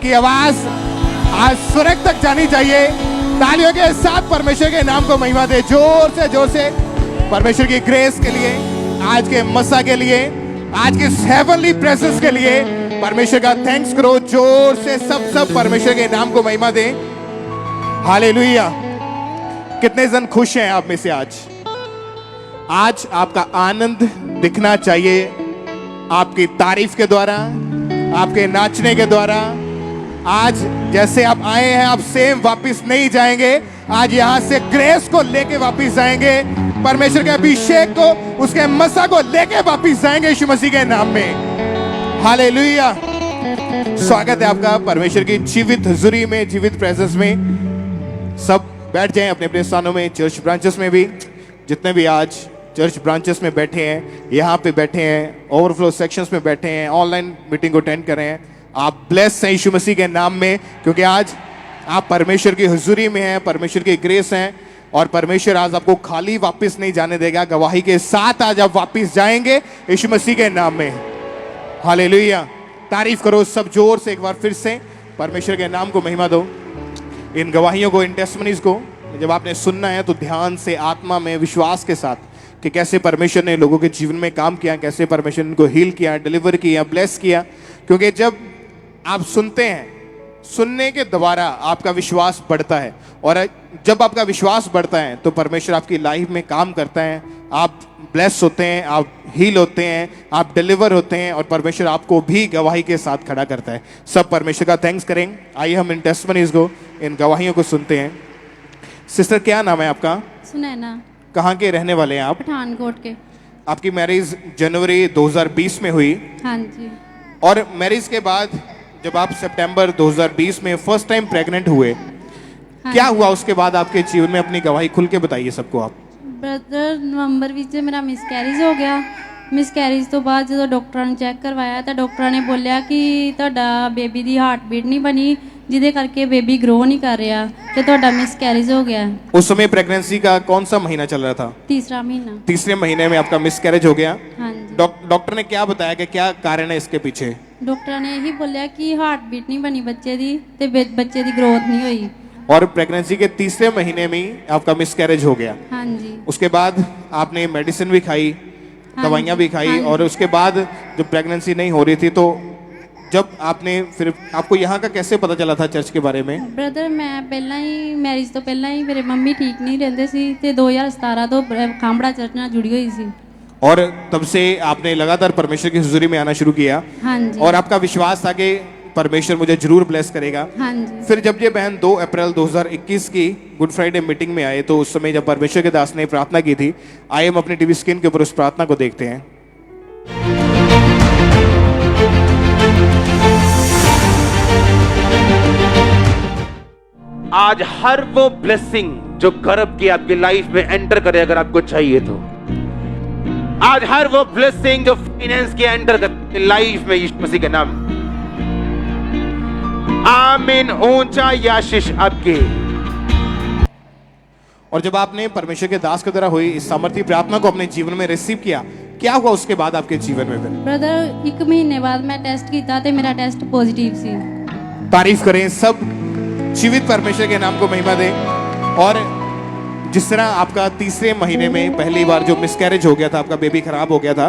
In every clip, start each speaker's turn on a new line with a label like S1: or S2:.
S1: की आवाज आज स्वर्ग तक जानी चाहिए। तालियों के साथ परमेश्वर के नाम को महिमा दे, जोर से परमेश्वर की ग्रेस के लिए, आज के मसा के लिए, आज के हेवनली प्रेजेंस के लिए परमेश्वर का थैंक्स करो। जोर से सब परमेश्वर के नाम को महिमा दे। हालेलुया। कितने जन खुश हैं आप में से? आज आपका आनंद दिखना चाहिए, आपकी तारीफ के द्वारा, आपके नाचने के द्वारा। आज जैसे आप आए हैं आप सेम वापस नहीं जाएंगे। आज यहां से ग्रेस को लेके वापस जाएंगे, परमेश्वर के अभिषेक को, उसके मसा को लेके वापस जाएंगे यीशु मसीह के नाम में। हालेलुया। स्वागत है आपका परमेश्वर की जीवित हुजूरी में, जीवित प्रेजेंस में। सब बैठ जाएं अपने अपने स्थानों में। चर्च ब्रांचेस में भी जितने भी आज चर्च ब्रांचेस में बैठे हैं, यहाँ पे बैठे हैं, ओवरफ्लो सेक्शंस में बैठे हैं, ऑनलाइन मीटिंग को अटेंड कर रहे हैं, आप ब्लेस हैं यीशु मसीह के नाम में, क्योंकि आज आप परमेश्वर की हुजूरी में हैं, परमेश्वर की ग्रेस हैं। और परमेश्वर आज आपको खाली वापस नहीं जाने देगा, गवाही के साथ आज आप वापस जाएंगे यीशु मसीह के नाम में। हालेलुया। तारीफ करो सब जोर से एक बार फिर से, परमेश्वर के नाम को महिमा दो। इन गवाहियों को, इन टेस्टमनीज को जब आपने सुनना है तो ध्यान से, आत्मा में, विश्वास के साथ कि कैसे परमेश्वर ने लोगों के जीवन में काम किया, कैसे परमेश्वर ने उनको हील किया, डिलीवर किया, ब्लेस किया। क्योंकि जब आप सुनते हैं, सुनने के द्वारा आपका विश्वास बढ़ता है, और जब आपका विश्वास बढ़ता है तो परमेश्वर आपकी लाइफ में काम करता है। आप ब्लेस होते हैं, आप हील होते हैं, आप डिलीवर होते हैं, और परमेश्वर आपको भी गवाही के साथ खड़ा करता है। सब परमेश्वर का थैंक्स करें। आइए हम इन टेस्टमनीज को, इन गवाहियों को सुनते हैं। सिस्टर क्या नाम है आपका?
S2: सुनैना।
S1: कहाँ के रहने वाले हैं आप?
S2: पठानकोट के।
S1: आपकी मैरिज जनवरी 2020 में हुई।
S2: हाँ जी।
S1: और मैरिज के बाद जब आप सितंबर 2020 में फर्स्ट टाइम प्रेग्नेंट हुए,
S2: हाँ
S1: क्या हुआ उसके बाद आपके जीवन में? अपनी गवाही खुल के बताइए सबको आप।
S2: ब्रदर, नवंबर ਵਿੱਚ ਮੇਰਾ ਮਿਸਕੈਰੇਜ ਹੋ ਗਿਆ। ਮਿਸਕੈਰੇਜ ਤੋਂ ਬਾਅਦ ਜਦੋਂ ਡਾਕਟਰਾਂ ਨੇ ਚੈੱਕ ਕਰਵਾਇਆ ਤਾਂ ਡਾਕਟਰਾਂ ਨੇ ਬੋਲਿਆ ਕਿ ਤੁਹਾਡਾ ਬੇਬੀ ਦੀ ਹਾਰਟ ਬੀਟ ਨਹੀਂ ਬਣੀ, ਜਿਹਦੇ ਕਰਕੇ ਬੇਬੀ ग्रो नहीं कर रहा ਤੇ ਤੁਹਾਡਾ ਮਿਸਕੈਰੇਜ हो गया।
S1: उस समय प्रेगनेंसी का कौन सा महीना चल रहा था?
S2: तीसरा महीना।
S1: तीसरे महीने में आपका मिसकैरेज हो गया।
S2: हाँ जी।
S1: डॉक्टर ने क्या बताया कि क्या कारण है इसके पीछे?
S2: ਡਾਕਟਰਾਂ ਨੇ ਇਹੀ ਬੋਲਿਆ ਕਿ ਹਾਰਟ ਬੀਟ ਨਹੀਂ ਬਣੀ ਬੱਚੇ ਦੀ ਤੇ ਬੱਚੇ ਦੀ ग्रोथ नहीं हुई।
S1: और प्रेगनेंसी के तीसरे महीने में ही आपका मिसकैरेज हो गया।
S2: हाँ जी।
S1: उसके बाद आपने मेडिसिन भी खाई, दवाइयाँ भी खाई, और उसके बाद जब प्रेगनेंसी नहीं हो रही थी तो जब आपने फिर आपको यहाँ का कैसे पता चला था चर्च के बारे में?
S2: ब्रदर, मैं पहला ही मैरिज तो पहला ही मेरे मम्मी ठीक नहीं रहते सी ते 2017 तो खामड़ा चर्च ਨਾਲ जुड़ी हुई सी,
S1: और तब से आपने लगातार परमेश्वर की हुजूरी में आना शुरू किया।
S2: हाँ जी।
S1: और आपका विश्वास था कि परमेश्वर मुझे जरूर ब्लेस करेगा।
S2: हाँ जी।
S1: फिर जब ये बहन 2 अप्रैल 2021 की गुड फ्राइडे मीटिंग में आए तो उस समय जब परमेश्वर के दास ने प्रार्थना की थी, आइए हम अपनी टीवी स्क्रीन के ऊपर उस प्रार्थना को देखते हैं।
S3: आज हर वो ब्लेसिंग जो गर्भ की आपकी लाइफ में एंटर करे, अगर आपको चाहिए तो आज हर वो ब्लेसिंग जो फाइनेंस की एंटर करे लाइफ में, यीशु मसीह के नाम। आमीन। ऊंचा याशीष आपके।
S1: और जब आपने परमेश्वर के दास के द्वारा हुई इस सामर्थ्य प्रार्थना को अपने जीवन में रिसीव किया, क्या हुआ उसके बाद आपके जीवन में? फिर
S2: ब्रदर, 1 महीने बाद मैं टेस्ट किया तो मेरा टेस्ट पॉजिटिव सी।
S1: तारीफ करें सब, जीवित परमेश्वर के नाम को महिमा दें। और जिस तरह आपका तीसरे महीने में पहली बार जो मिसकैरेज हो गया था, आपका बेबी खराब हो गया था,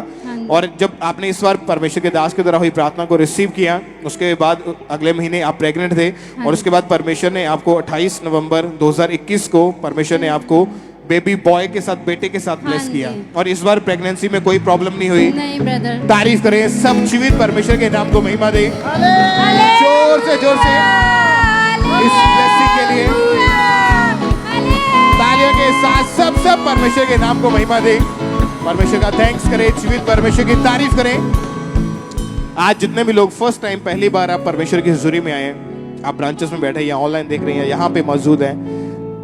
S1: और जब आपने इस बार परमेश्वर के दास के द्वारा हुई प्रार्थना को रिसीव किया, उसके बाद अगले महीने आप प्रेग्नेंट थे, और उसके बाद परमेश्वर ने आपको 28 नवंबर 2021 को परमेश्वर ने आपको बेबी बॉय के साथ, बेटे के साथ ब्लेस किया। और इस बार प्रेगनेंसी में कोई प्रॉब्लम नहीं हुई।
S2: नहीं ब्रदर।
S1: तारीफ करें सब, जीवित परमेश्वर के नाम को महिमा दें। जोर से इस ब्लेसिंग के लिए तालियों के साथ सब परमेश्वर के नाम को महिमा दें। परमेश्वर का थैंक्स करें, जीवित परमेश्वर की तारीफ करें। आज जितने भी लोग फर्स्ट टाइम, पहली बार आप परमेश्वर की हुजूरी में आए, आप ब्रांचेस में बैठे या ऑनलाइन देख रहे हैं, यहाँ पे मौजूद हैं,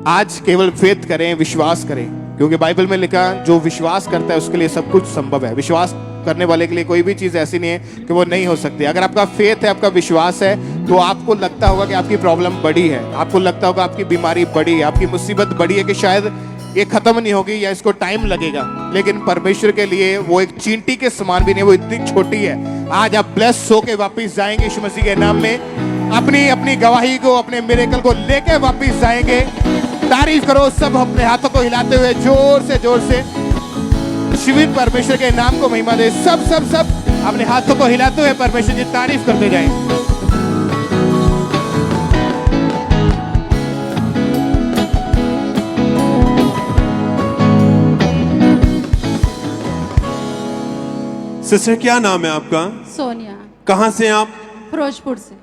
S1: आज केवल फेथ करें, विश्वास करें, क्योंकि बाइबल में लिखा जो विश्वास करता है उसके लिए सब कुछ संभव है। विश्वास करने वाले के लिए कोई भी चीज ऐसी नहीं है कि वो नहीं हो सकती। अगर आपका फेथ है, आपका विश्वास है, तो आपको लगता होगा कि आपकी प्रॉब्लम बड़ी है, आपको लगता होगा आपकी बीमारी बड़ी है, आपकी मुसीबत बड़ी है, कि शायद ये खत्म नहीं होगी या इसको टाइम लगेगा। लेकिन परमेश्वर के लिए वो एक चींटी के समान भी नहीं, वो इतनी छोटी है, आज आप ब्लेस होके वापस जाएंगे यीशु मसीह के नाम में। अपनी अपनी गवाही को, अपने मिरेकल को लेके वापस जाएंगे। तारीफ करो सब अपने हाथों को हिलाते हुए जोर से शिविर परमेश्वर के नाम को महिमा दे। सब सब सब अपने हाथों को हिलाते हुए परमेश्वर की तारीफ करते जाएं।
S4: सिस्टर क्या नाम है आपका?
S2: सोनिया,
S4: कहाँ से हैं आप?
S2: फिरोजपुर से।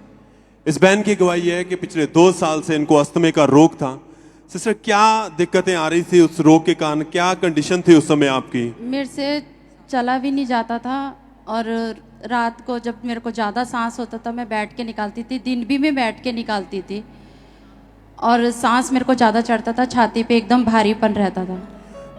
S4: इस बहन की गवाही है कि पिछले 2 साल से इनको अस्थमे का रोग था। सिस्टर क्या दिक्कतें आ रही थी उस रोग के कारण? क्या कंडीशन थी उस समय आपकी?
S2: मेरे से चला भी नहीं जाता था और रात को जब मेरे को ज़्यादा सांस होता था मैं बैठ के निकालती थी, दिन भी मैं बैठ के निकालती थी और सांस मेरे को ज़्यादा चढ़ता था, छाती पे एकदम भारीपन रहता था।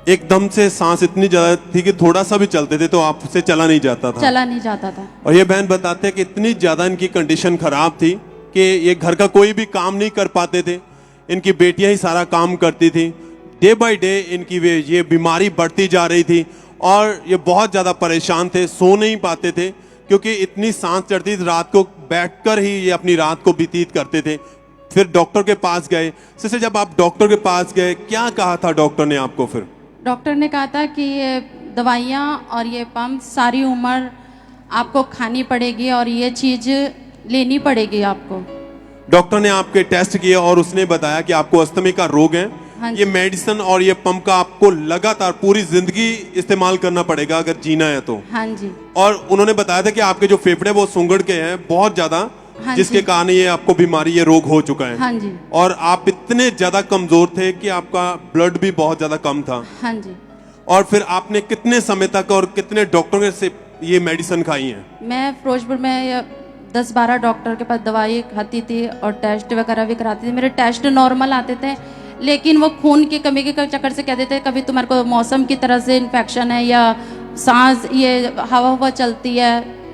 S4: एकदम से सांस इतनी ज्यादा थी कि थोड़ा सा भी चलते थे तो आपसे चला नहीं जाता था।
S2: चला नहीं जाता था।
S4: और ये बहन बताते हैं कि इतनी ज्यादा इनकी कंडीशन खराब थी कि ये घर का कोई भी काम नहीं कर पाते थे। इनकी बेटियां ही सारा काम करती थी। डे बाय डे इनकी ये बीमारी बढ़ती जा रही थी और ये बहुत ज़्यादा परेशान थे, सो नहीं पाते थे क्योंकि इतनी सांस चढ़ती थी। रात को बैठकर ही ये अपनी रात को व्यतीत करते थे। फिर डॉक्टर के पास गए। सिस्टर जब आप डॉक्टर के पास गए क्या कहा था डॉक्टर ने आपको? फिर
S2: डॉक्टर ने कहा था कि ये दवाइयाँ और ये पंप सारी उम्र आपको खानी पड़ेगी और ये चीज़ लेनी पड़ेगी आपको।
S4: डॉक्टर ने आपके टेस्ट किए और उसने बताया कि आपको अस्थमे का रोग है।
S2: हाँ जी।
S4: ये मेडिसिन और ये पंप का आपको लगातार पूरी जिंदगी इस्तेमाल करना पड़ेगा अगर जीना है तो।
S2: हाँ जी।
S4: और उन्होंने बताया था कि आपके जो फेफड़े वो सुंगड़ के हैं बहुत ज्यादा,
S2: हाँ
S4: जिसके
S2: जी।
S4: कारण ये आपको बीमारी, ये रोग हो चुका है।
S2: हाँ जी।
S4: और आप इतने ज्यादा कमजोर थे कि आपका ब्लड भी बहुत ज्यादा कम था।
S2: हाँ जी।
S4: और फिर आपने कितने समय तक और कितने डॉक्टरों से ये मेडिसिन खाई है?
S2: मैं फिरोजपुर में 10-12 डॉक्टर के पास दवाई खाती थी और टेस्ट वगैरह भी कराती थी। मेरे टेस्ट नॉर्मल आते थे लेकिन वो खून की कमी के चक्कर से कहते थे कभी तुम्हारे को मौसम की तरह से इन्फेक्शन है या सांस ये हवा चलती है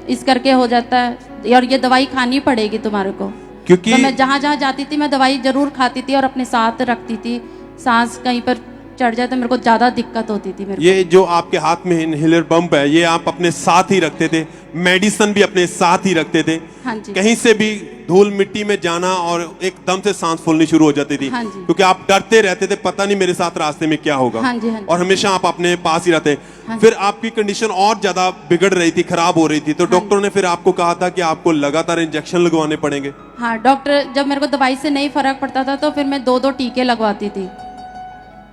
S2: इस करके हो जाता है और ये दवाई खानी पड़ेगी तुम्हारे को।
S4: क्योंकि
S2: तो मैं जहाँ जहाँ जाती थी मैं दवाई जरूर खाती थी और अपने साथ रखती थी। सांस कहीं पर चढ़ जाए तो मेरे को ज़्यादा दिक्कत होती थी। मेरे
S4: ये जो आपके हाथ में इनहेलर पंप है ये आप अपने साथ ही रखते थे, मेडिसिन भी अपने साथ ही रखते थे।
S2: हाँ जी।
S4: कहीं से भी धूल मिट्टी में जाना और एकदम से सांस फूलनी शुरू हो जाती थी।
S2: हाँ जी।
S4: क्योंकि आप डरते रहते थे पता नहीं मेरे साथ रास्ते में क्या होगा।
S2: हाँ जी, हाँ जी।
S4: और हमेशा आप अपने पास ही रहते।
S2: हाँ
S4: फिर आपकी कंडीशन और ज्यादा बिगड़ रही थी, खराब हो रही थी, तो
S2: हाँ
S4: डॉक्टर ने फिर आपको कहा था कि आपको लगातार इंजेक्शन लगवाने पड़ेंगे।
S2: हाँ, डॉक्टर जब मेरे को दवाई से नहीं फर्क पड़ता था तो फिर मैं 2-2 टीके लगवाती थी।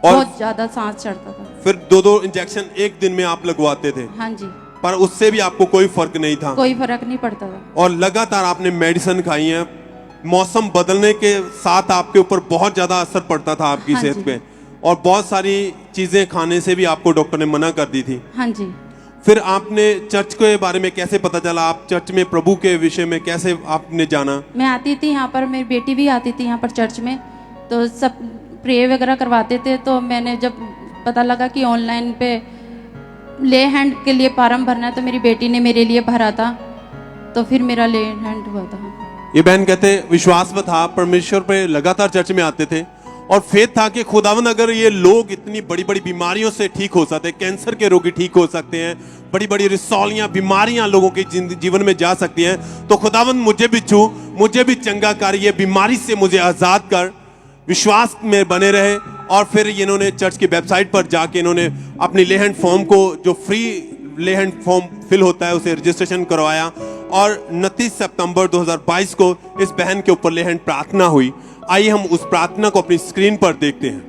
S4: और
S2: बहुत ज्यादा सांस चढ़ता था।
S4: फिर 2-2 इंजेक्शन एक दिन में आप लगवाते थे।
S2: हाँ जी।
S4: पर उससे भी आपको कोई फर्क नहीं था।
S2: कोई फर्क नहीं पड़ता था।
S4: और लगातार आपने मेडिसिन खाई है। मौसम बदलने के साथ आपके ऊपर बहुत ज्यादा असर पड़ता था आपकी
S2: हाँ
S4: सेहत
S2: जी।
S4: पे और बहुत सारी चीजें खाने से भी आपको डॉक्टर ने मना कर दी थी।
S2: हाँ जी।
S4: फिर आपने चर्च के बारे में कैसे पता चला? आप चर्च में प्रभु के विषय में कैसे आपने जाना?
S2: मैं आती थी यहाँ पर, मेरी बेटी भी आती थी यहाँ पर चर्च में, तो सब प्रे वगैरह करवाते थे। तो मैंने जब पता लगा कि ऑनलाइन पे ले हैंड के लिए फॉर्म भरना है तो मेरी बेटी ने मेरे लिए भरा था, तो फिर मेरा ले हैंड हुआ था।
S4: ये बहन कहते विश्वास में था, परमेश्वर पे लगातार चर्च में आते थे और फेथ था कि खुदावन अगर ये लोग इतनी बड़ी बड़ी बीमारियों से ठीक हो सकते हैं, कैंसर के रोगी ठीक हो सकते हैं, बड़ी बड़ी रिसौलियां बीमारियां लोगों के जीवन में जा सकती हैं, तो खुदावन मुझे भी छू, मुझे भी चंगा कर, ये बीमारी से मुझे आजाद कर। विश्वास में बने रहे और फिर इन्होंने चर्च की वेबसाइट पर जाके इन्होंने अपनी लेहैंड फॉर्म को, जो फ्री लेहैंड फॉर्म फिल होता है, उसे रजिस्ट्रेशन करवाया और 29 सितंबर 2022 को इस बहन के ऊपर लेहैंड प्रार्थना हुई। आइए हम उस प्रार्थना को अपनी स्क्रीन पर देखते हैं।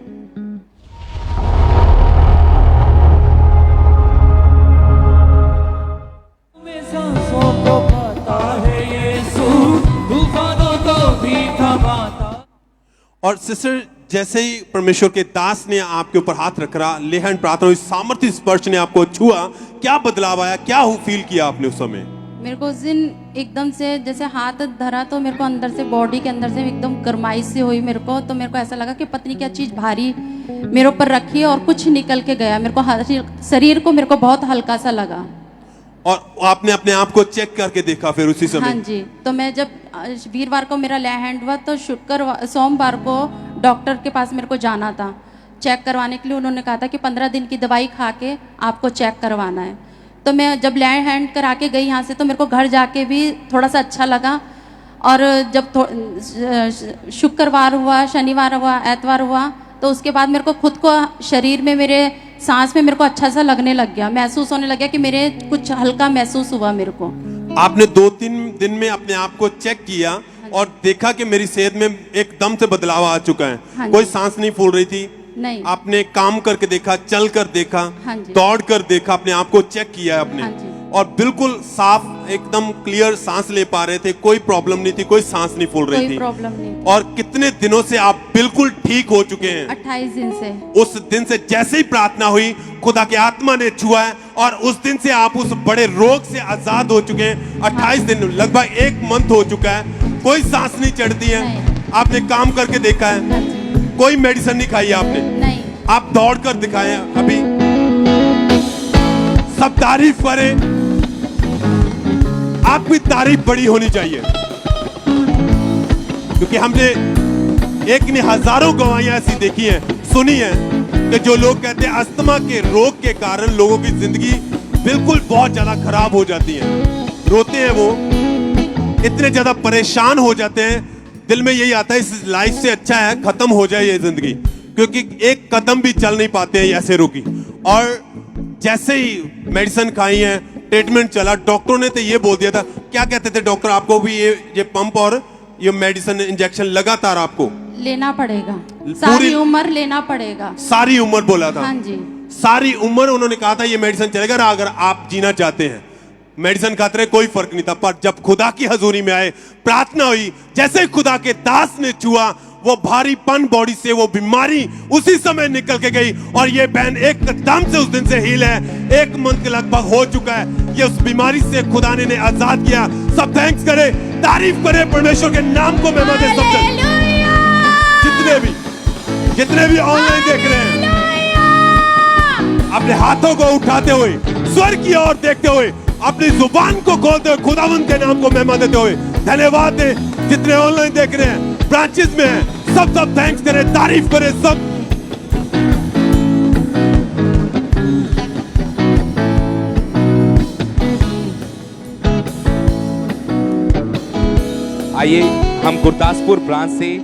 S5: सांसों को पता है यीशु, तूफानों को भी थमाता।
S4: और सिस्टर जैसे ही परमेश्वर के दास ने आपके ऊपर हाथ रख रहा, लेहैंड प्रार्थना हुई, सामर्थ्य स्पर्श ने आपको छुआ, क्या बदलाव आया, क्या फील किया आपने उस समय?
S2: मेरे को उस दिन एकदम से जैसे हाथ धरा तो मेरे को अंदर से, बॉडी के अंदर से एकदम गर्माइश सी हुई मेरे को। तो मेरे को ऐसा लगा कि पत्नी क्या चीज़ भारी मेरे ऊपर रखी है और कुछ निकल के गया। मेरे को शरीर को मेरे को बहुत हल्का सा लगा।
S4: और आपने अपने आप को चेक करके देखा फिर उसी समय?
S2: हाँ जी। तो मैं जब वीरवार को मेरा लैंड हुआ तो सोमवार को डॉक्टर के पास मेरे को जाना था चेक करवाने के लिए। उन्होंने कहा था कि 15 दिन की दवाई खा के आपको चेक करवाना है। तो मैं जब लैंड हैंड करा के गई यहाँ से, तो मेरे को घर जाके भी थोड़ा सा अच्छा लगा। और जब शुक्रवार हुआ, शनिवार हुआ, एतवार हुआ, तो उसके बाद मेरे को खुद को शरीर में, मेरे सांस में मेरे को अच्छा सा लगने लग गया, महसूस होने लग गया कि मेरे कुछ हल्का महसूस हुआ मेरे को।
S4: आपने 2-3 दिन में अपने आप को चेक किया और देखा कि मेरी सेहत में एकदम से बदलाव आ चुका है।
S2: हाँ जी।
S4: कोई सांस नहीं फूल रही थी,
S2: नहीं।
S4: आपने काम करके देखा, चल कर देखा,
S2: हाँ जी।
S4: दौड़ कर देखा, अपने आप को चेक किया आपने।
S2: हाँ जी।
S4: और बिल्कुल साफ, एकदम क्लियर सांस ले पा रहे थे, कोई प्रॉब्लम नहीं थी, कोई सांस नहीं फूल रही
S2: कोई
S4: थी।
S2: प्रॉब्लम नहीं थी।
S4: और कितने दिनों से आप बिल्कुल ठीक हो चुके हैं?
S2: 28 दिन से।
S4: उस दिन से जैसे ही प्रार्थना हुई, खुदा की आत्मा ने छुआ है और उस दिन से आप उस बड़े रोग से आजाद हो चुके हैं। 28 दिन, लगभग 1 मंथ हो चुका है, कोई सांस नहीं चढ़ती है।
S2: नहीं।
S4: आपने काम करके देखा है,
S2: हाँ जी।
S4: कोई मेडिसिन नहीं खाई आपने,
S2: नहीं।
S4: आप दौड़ कर दिखाए हैं। अभी सब तारीफ करें, आपकी तारीफ बड़ी होनी चाहिए, क्योंकि हमने एक नहीं हजारों गवाहियां ऐसी देखी हैं, सुनी हैं कि जो लोग कहते हैं अस्थमा के रोग के कारण लोगों की जिंदगी बिल्कुल बहुत ज्यादा खराब हो जाती है, रोते हैं, वो इतने ज्यादा परेशान हो जाते हैं, दिल में यही आता है इस लाइफ से अच्छा है खत्म हो जाए ये जिंदगी, क्योंकि एक कदम भी चल नहीं पाते हैं ऐसे रोगी। और जैसे ही मेडिसिन खाई है, ट्रीटमेंट चला, डॉक्टरों ने तो ये बोल दिया था, क्या कहते थे डॉक्टर, आपको भी ये पंप और ये मेडिसिन इंजेक्शन लगातार आपको
S2: लेना पड़ेगा, सारी उम्र लेना पड़ेगा।
S4: सारी उम्र बोला था।
S2: हाँ जी।
S4: सारी उम्र उन्होंने कहा था ये मेडिसिन चलेगा, अगर आप जीना चाहते हैं। मेडिसिन खाते रहे, कोई फर्क नहीं था। पर जब खुदा की हजूरी में आए, प्रार्थना हुई, जैसे ही खुदा के दास ने छुआ, वो भारीपन बॉडी से, वो बीमारी उसी समय निकल के गई। और ये बहन एकदम से उस दिन से हील है, 1 मंथ के लगभग हो चुका है। ये उस बीमारी से खुदा ने आजाद किया। सब थैंक्स करे, तारीफ करे परमेश्वर के नाम को महिमा दे। सब जितने भी ऑनलाइन देख रहे हैं, अपने हाथों को उठाते हुए, स्वर्ग की ओर देखते हुए, अपनी जुबान को खोलते हुए, खुदावंद के नाम को महिमा देते हुए धन्यवाद दे। जितने ऑनलाइन देख रहे हैं, ब्रांचेस में हैं, सब थैंक्स करें, तारीफ करें सब।
S6: आइए हम गुरदासपुर ब्रांच से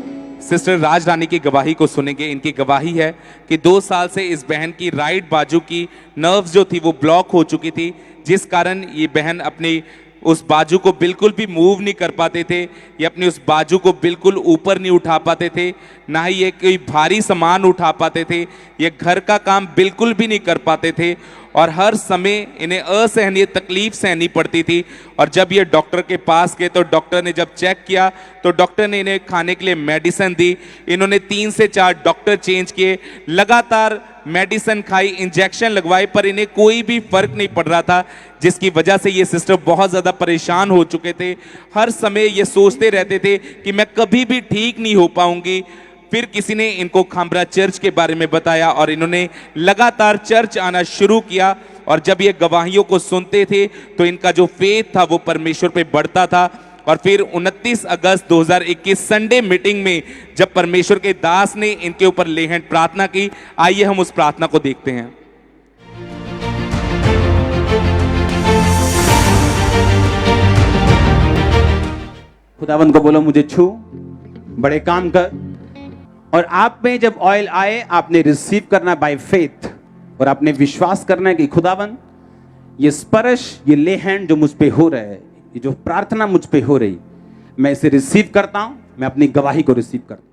S6: सिस्टर राज रानी की गवाही को सुनेंगे। इनकी गवाही है कि 2 साल से इस बहन की राइट बाजू की नर्व्स जो थी वो ब्लॉक हो चुकी थी, जिस कारण ये बहन अपनी उस बाजू को बिल्कुल भी मूव नहीं कर पाते थे, ये अपनी उस बाजू को बिल्कुल ऊपर नहीं उठा पाते थे, ना ही ये कोई भारी सामान उठा पाते थे, ये घर का काम बिल्कुल भी नहीं कर पाते थे और हर समय इन्हें असहनीय तकलीफ सहनी पड़ती थी। और जब ये डॉक्टर के पास गए तो डॉक्टर ने जब चेक किया तो डॉक्टर ने इन्हें खाने के लिए मेडिसिन दी। इन्होंने 3 से 4 डॉक्टर चेंज किए, लगातार मेडिसिन खाई, इंजेक्शन लगवाए, पर इन्हें कोई भी फर्क नहीं पड़ रहा था, जिसकी वजह से ये सिस्टर बहुत ज़्यादा परेशान हो चुके थे। हर समय ये सोचते रहते थे कि मैं कभी भी ठीक नहीं हो पाऊंगी। फिर किसी ने इनको खामरा चर्च के बारे में बताया और इन्होंने लगातार चर्च आना शुरू किया। और जब ये गवाहियों को सुनते थे तो इनका जो फेथ था वो परमेश्वर पे बढ़ता था। और फिर 29 अगस्त 2021 संडे मीटिंग में जब परमेश्वर के दास ने इनके ऊपर लेहन प्रार्थना की, आइए हम उस प्रार्थना को देखते हैं।
S3: खुदावंद को बोलो मुझे छू, बड़े काम कर। और आप में जब ऑयल आए, आपने रिसीव करना बाय फेथ और आपने विश्वास करना है कि खुदावंद ये स्पर्श, ये ले हैंड जो मुझ पे हो रहा है, ये जो प्रार्थना मुझ पे हो रही, मैं इसे रिसीव करता हूं, मैं अपनी गवाही को रिसीव करता हूं।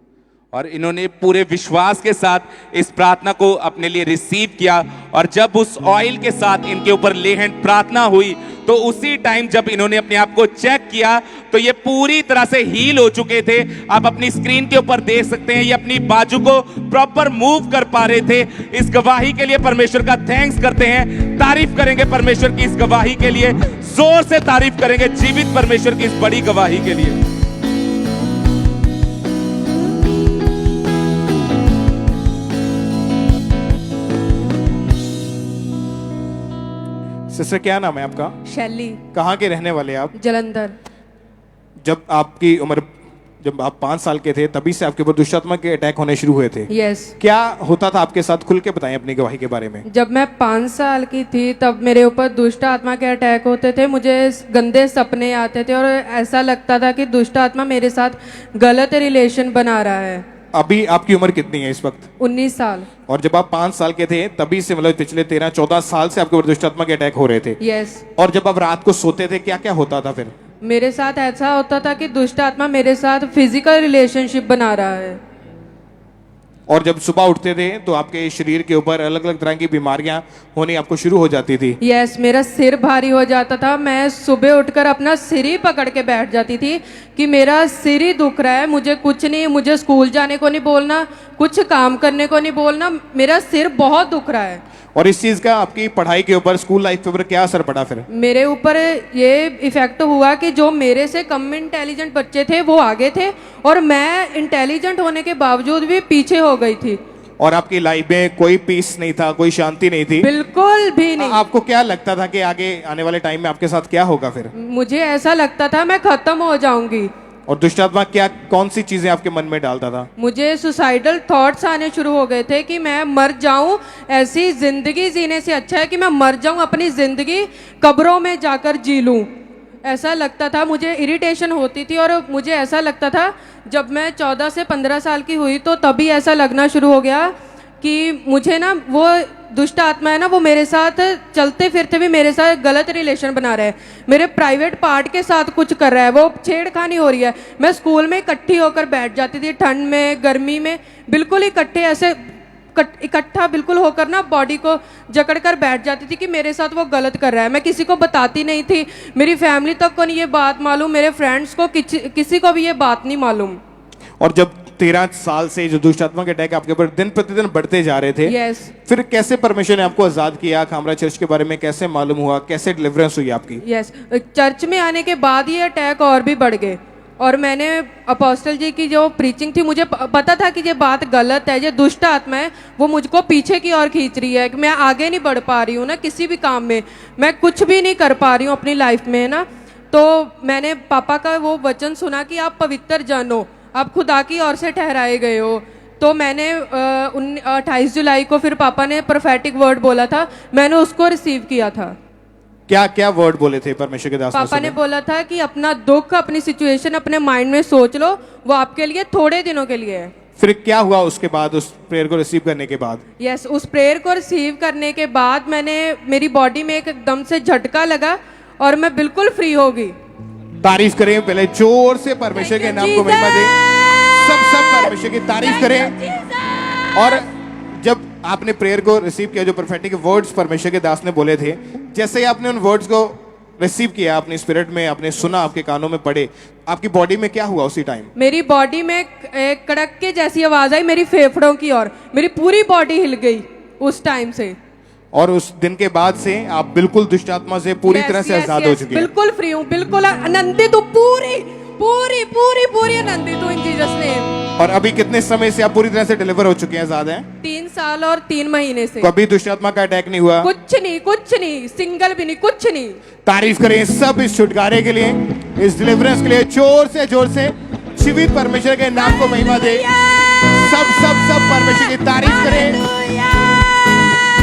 S6: और इन्होंने पूरे विश्वास के साथ इस प्रार्थना को अपने लिए रिसीव किया। और जब उस ऑयल के साथ इनके ऊपर ले हैंड प्रार्थना हुई तो उसी टाइम जब इन्होंने अपने आप को चेक किया तो ये पूरी तरह से हील हो चुके थे। आप अपनी स्क्रीन के ऊपर देख सकते हैं, ये अपनी बाजू को प्रॉपर मूव कर पा रहे थे। इस गवाही के लिए परमेश्वर का थैंक्स करते हैं, तारीफ करेंगे परमेश्वर की इस गवाही के लिए, जोर से तारीफ करेंगे जीवित परमेश्वर की इस बड़ी गवाही के लिए।
S1: सिस्टर क्या नाम है आपका?
S7: शैली।
S1: कहाँ के रहने वाले आप?
S7: जलंधर।
S1: जब आपकी उम्र जब आप 5 साल के थे तभी से आपके ऊपर दुष्ट आत्मा के अटैक होने शुरू हुए थे।
S7: यस।
S1: क्या होता था आपके साथ, खुल के बताएं अपनी गवाही के बारे में।
S7: जब मैं 5 साल की थी तब मेरे ऊपर दुष्ट आत्मा के अटैक होते थे, मुझे गंदे सपने आते थे और ऐसा लगता था कि दुष्ट आत्मा मेरे साथ गलत रिलेशन बना रहा है।
S1: अभी आपकी उम्र कितनी है इस वक्त?
S7: 19 साल।
S1: और जब आप 5 साल के थे तभी से मतलब पिछले 13-14 साल से आपके ऊपर दुष्ट आत्मा के अटैक हो रहे थे।
S7: यस।
S1: और जब आप रात को सोते थे क्या क्या होता था फिर?
S7: मेरे साथ ऐसा होता था कि दुष्ट आत्मा मेरे साथ फिजिकल रिलेशनशिप बना रहा है।
S1: और जब सुबह उठते थे तो आपके शरीर के ऊपर अलग अलग तरह की बीमारियां होनी आपको शुरू हो जाती थी।
S7: यस, मेरा सिर भारी हो जाता था। मैं सुबह उठकर अपना सिर ही पकड़ के बैठ जाती थी कि मेरा सिर ही दुख रहा है, मुझे कुछ नहीं, मुझे स्कूल जाने को नहीं बोलना, कुछ काम करने को नहीं बोलना, मेरा सिर बहुत दुख रहा है।
S1: और इस चीज का आपकी पढ़ाई के ऊपर, स्कूल लाइफ के ऊपर क्या असर पड़ा फिर?
S7: मेरे ऊपर ये इफेक्ट हुआ कि जो मेरे से कम इंटेलिजेंट बच्चे थे वो आगे थे और मैं इंटेलिजेंट होने के बावजूद भी पीछे हो गई थी।
S1: और आपकी लाइफ में कोई पीस नहीं था, कोई शांति नहीं थी?
S7: बिल्कुल भी नहीं।
S1: आपको क्या लगता था कि आगे आने वाले टाइम में आपके साथ क्या होगा फिर?
S7: मुझे ऐसा लगता था मैं खत्म हो जाऊंगी।
S1: और दुष्ट आत्मा क्या, कौन सी चीजें आपके मन में डालता था?
S7: मुझे सुसाइडल थॉट्स आने शुरू हो गए थे कि मैं मर जाऊं, ऐसी जिंदगी जीने से अच्छा है कि मैं मर जाऊं, अपनी जिंदगी कब्रों में जाकर जी लूं। ऐसा लगता था, मुझे इरिटेशन होती थी और मुझे ऐसा लगता था जब मैं 14 से 15 साल की हुई तो तभी ऐसा लगना शुरू हो गया कि मुझे ना वो दुष्ट आत्मा है ना, वो मेरे साथ चलते फिरते भी मेरे साथ गलत रिलेशन बना रहा है, मेरे प्राइवेट पार्ट के साथ कुछ कर रहा है, वो छेड़खानी हो रही है। मैं स्कूल में इकट्ठी होकर बैठ जाती थी, ठंड में गर्मी में बिल्कुल इकट्ठे ऐसे इकट्ठा बिल्कुल होकर ना बॉडी को जकड़ कर बैठ जाती थी कि मेरे साथ वो गलत कर रहा है। मैं किसी को बताती नहीं थी, मेरी फैमिली तक को नहीं ये बात मालूम, मेरे फ्रेंड्स को किसी को भी ये बात नहीं मालूम।
S1: और जब 13 साल से जो दुष्ट आत्मा के अटैक आपके ऊपर दिन प्रतिदिन बढ़ते जा रहे थे,
S7: यस,
S1: फिर कैसे परमेश्वर ने आपको आजाद किया? खामरा चर्च के बारे में कैसे मालूम हुआ, कैसे डिलीवरेंस हुई आपकी?
S7: यस, चर्च में आने के बाद ये अटैक और भी बढ़ गए और मैंने अपोस्टल जी की जो प्रीचिंग थी, मुझे पता था कि ये बात गलत है, ये दुष्ट आत्मा है, वो मुझको पीछे की ओर खींच रही है कि मैं आगे नहीं बढ़ पा रही हूँ ना किसी भी काम में, मैं कुछ भी नहीं कर पा रही हूँ अपनी लाइफ में ना। तो मैंने पापा का वो वचन सुना कि आप पवित्र जन हो, आप खुदा की ओर से ठहराए गए हो। तो मैंने 28 जुलाई को फिर पापा ने प्रोफेटिक वर्ड बोला था, मैंने उसको रिसीव किया था।
S1: क्या क्या वर्ड बोले थे परमेश्वर के दास?
S7: पापा ने बोला था कि अपना दुख, अपनी सिचुएशन अपने माइंड में सोच लो, वो आपके लिए थोड़े दिनों के लिए है।
S1: फिर क्या हुआ उसके बाद, उस प्रेयर को रिसीव करने के बाद?
S7: यस, उस प्रेयर को रिसीव करने के बाद मेरी बॉडी में एकदम से झटका लगा और मैं बिल्कुल फ्री हो गई।
S1: तारीफ करें पहले जोर से, परमेश्वर के नाम को महिमा दें, सब परमेश्वर की तारीफ करें। और जब आपने प्रेयर को रिसीव किया, जो प्रोफेटिक वर्ड्स परमेश्वर के दास ने बोले थे, जैसे ही आपने उन वर्ड्स को रिसीव किया अपनी स्पिरिट में, आपने सुना, आपके कानों में पड़े, आपकी बॉडी में क्या हुआ उसी टाइम?
S7: मेरी बॉडी में एक कड़क के जैसी आवाज आई मेरी फेफड़ों की, और मेरी पूरी बॉडी हिल गई उस टाइम से।
S1: और उस दिन के बाद से आप बिल्कुल दुष्ट आत्मा से पूरी तरह से आजाद हो चुके हैं।
S7: बिल्कुल फ्री हूँ, बिल्कुल आनंदित हूँ, पूरी पूरी पूरी पूरी आनंदित हूँ इन जीसस नेम।
S1: और अभी कितने समय से आप पूरी तरह से डिलीवर हो चुके हैं? आजाद हैं?
S7: 3 साल और 3 महीने से।
S1: कभी दुष्ट आत्मा का अटैक नहीं हुआ?
S7: कुछ नहीं, सिंगल भी नहीं, कुछ नहीं।
S1: तारीफ करें सब इस छुटकारे के लिए, इस डिलीवरेंस के लिए। जोर से जीवित परमेश्वर के नाम को महिमा दे। सब परमेश्वर की तारीफ करें।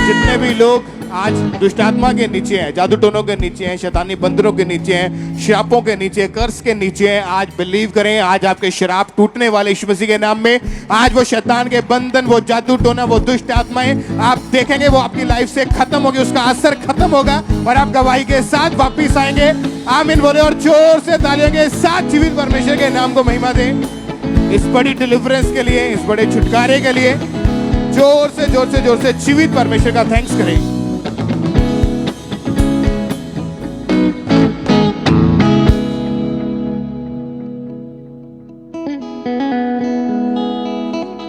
S1: जितने भी लोग आज दुष्ट आत्मा के नीचे हैं, जादू टोनों के नीचे हैं, शैतानी बंदरों के नीचे हैं, श्रापों के नीचे, कर्स के नीचे हैं, आज बिलीव करें, आज आपके श्राप टूटने वाले यीशु मसीह के नाम में। आज वो शैतान के बंधन, वो जादू टोना, वो दुष्ट आत्माएं आप देखेंगे वो आपकी लाइफ से खत्म होगी, उसका असर खत्म होगा और आप गवाही के साथ वापिस आएंगे। आमीन बोले और जोर से तालियों के साथ जीवित परमेश्वर के नाम को महिमा दें। इस बड़ी डिलीवरेंस के लिए, इस बड़े छुटकारे के लिए जोर से जीवित परमेश्वर का थैंक्स करें।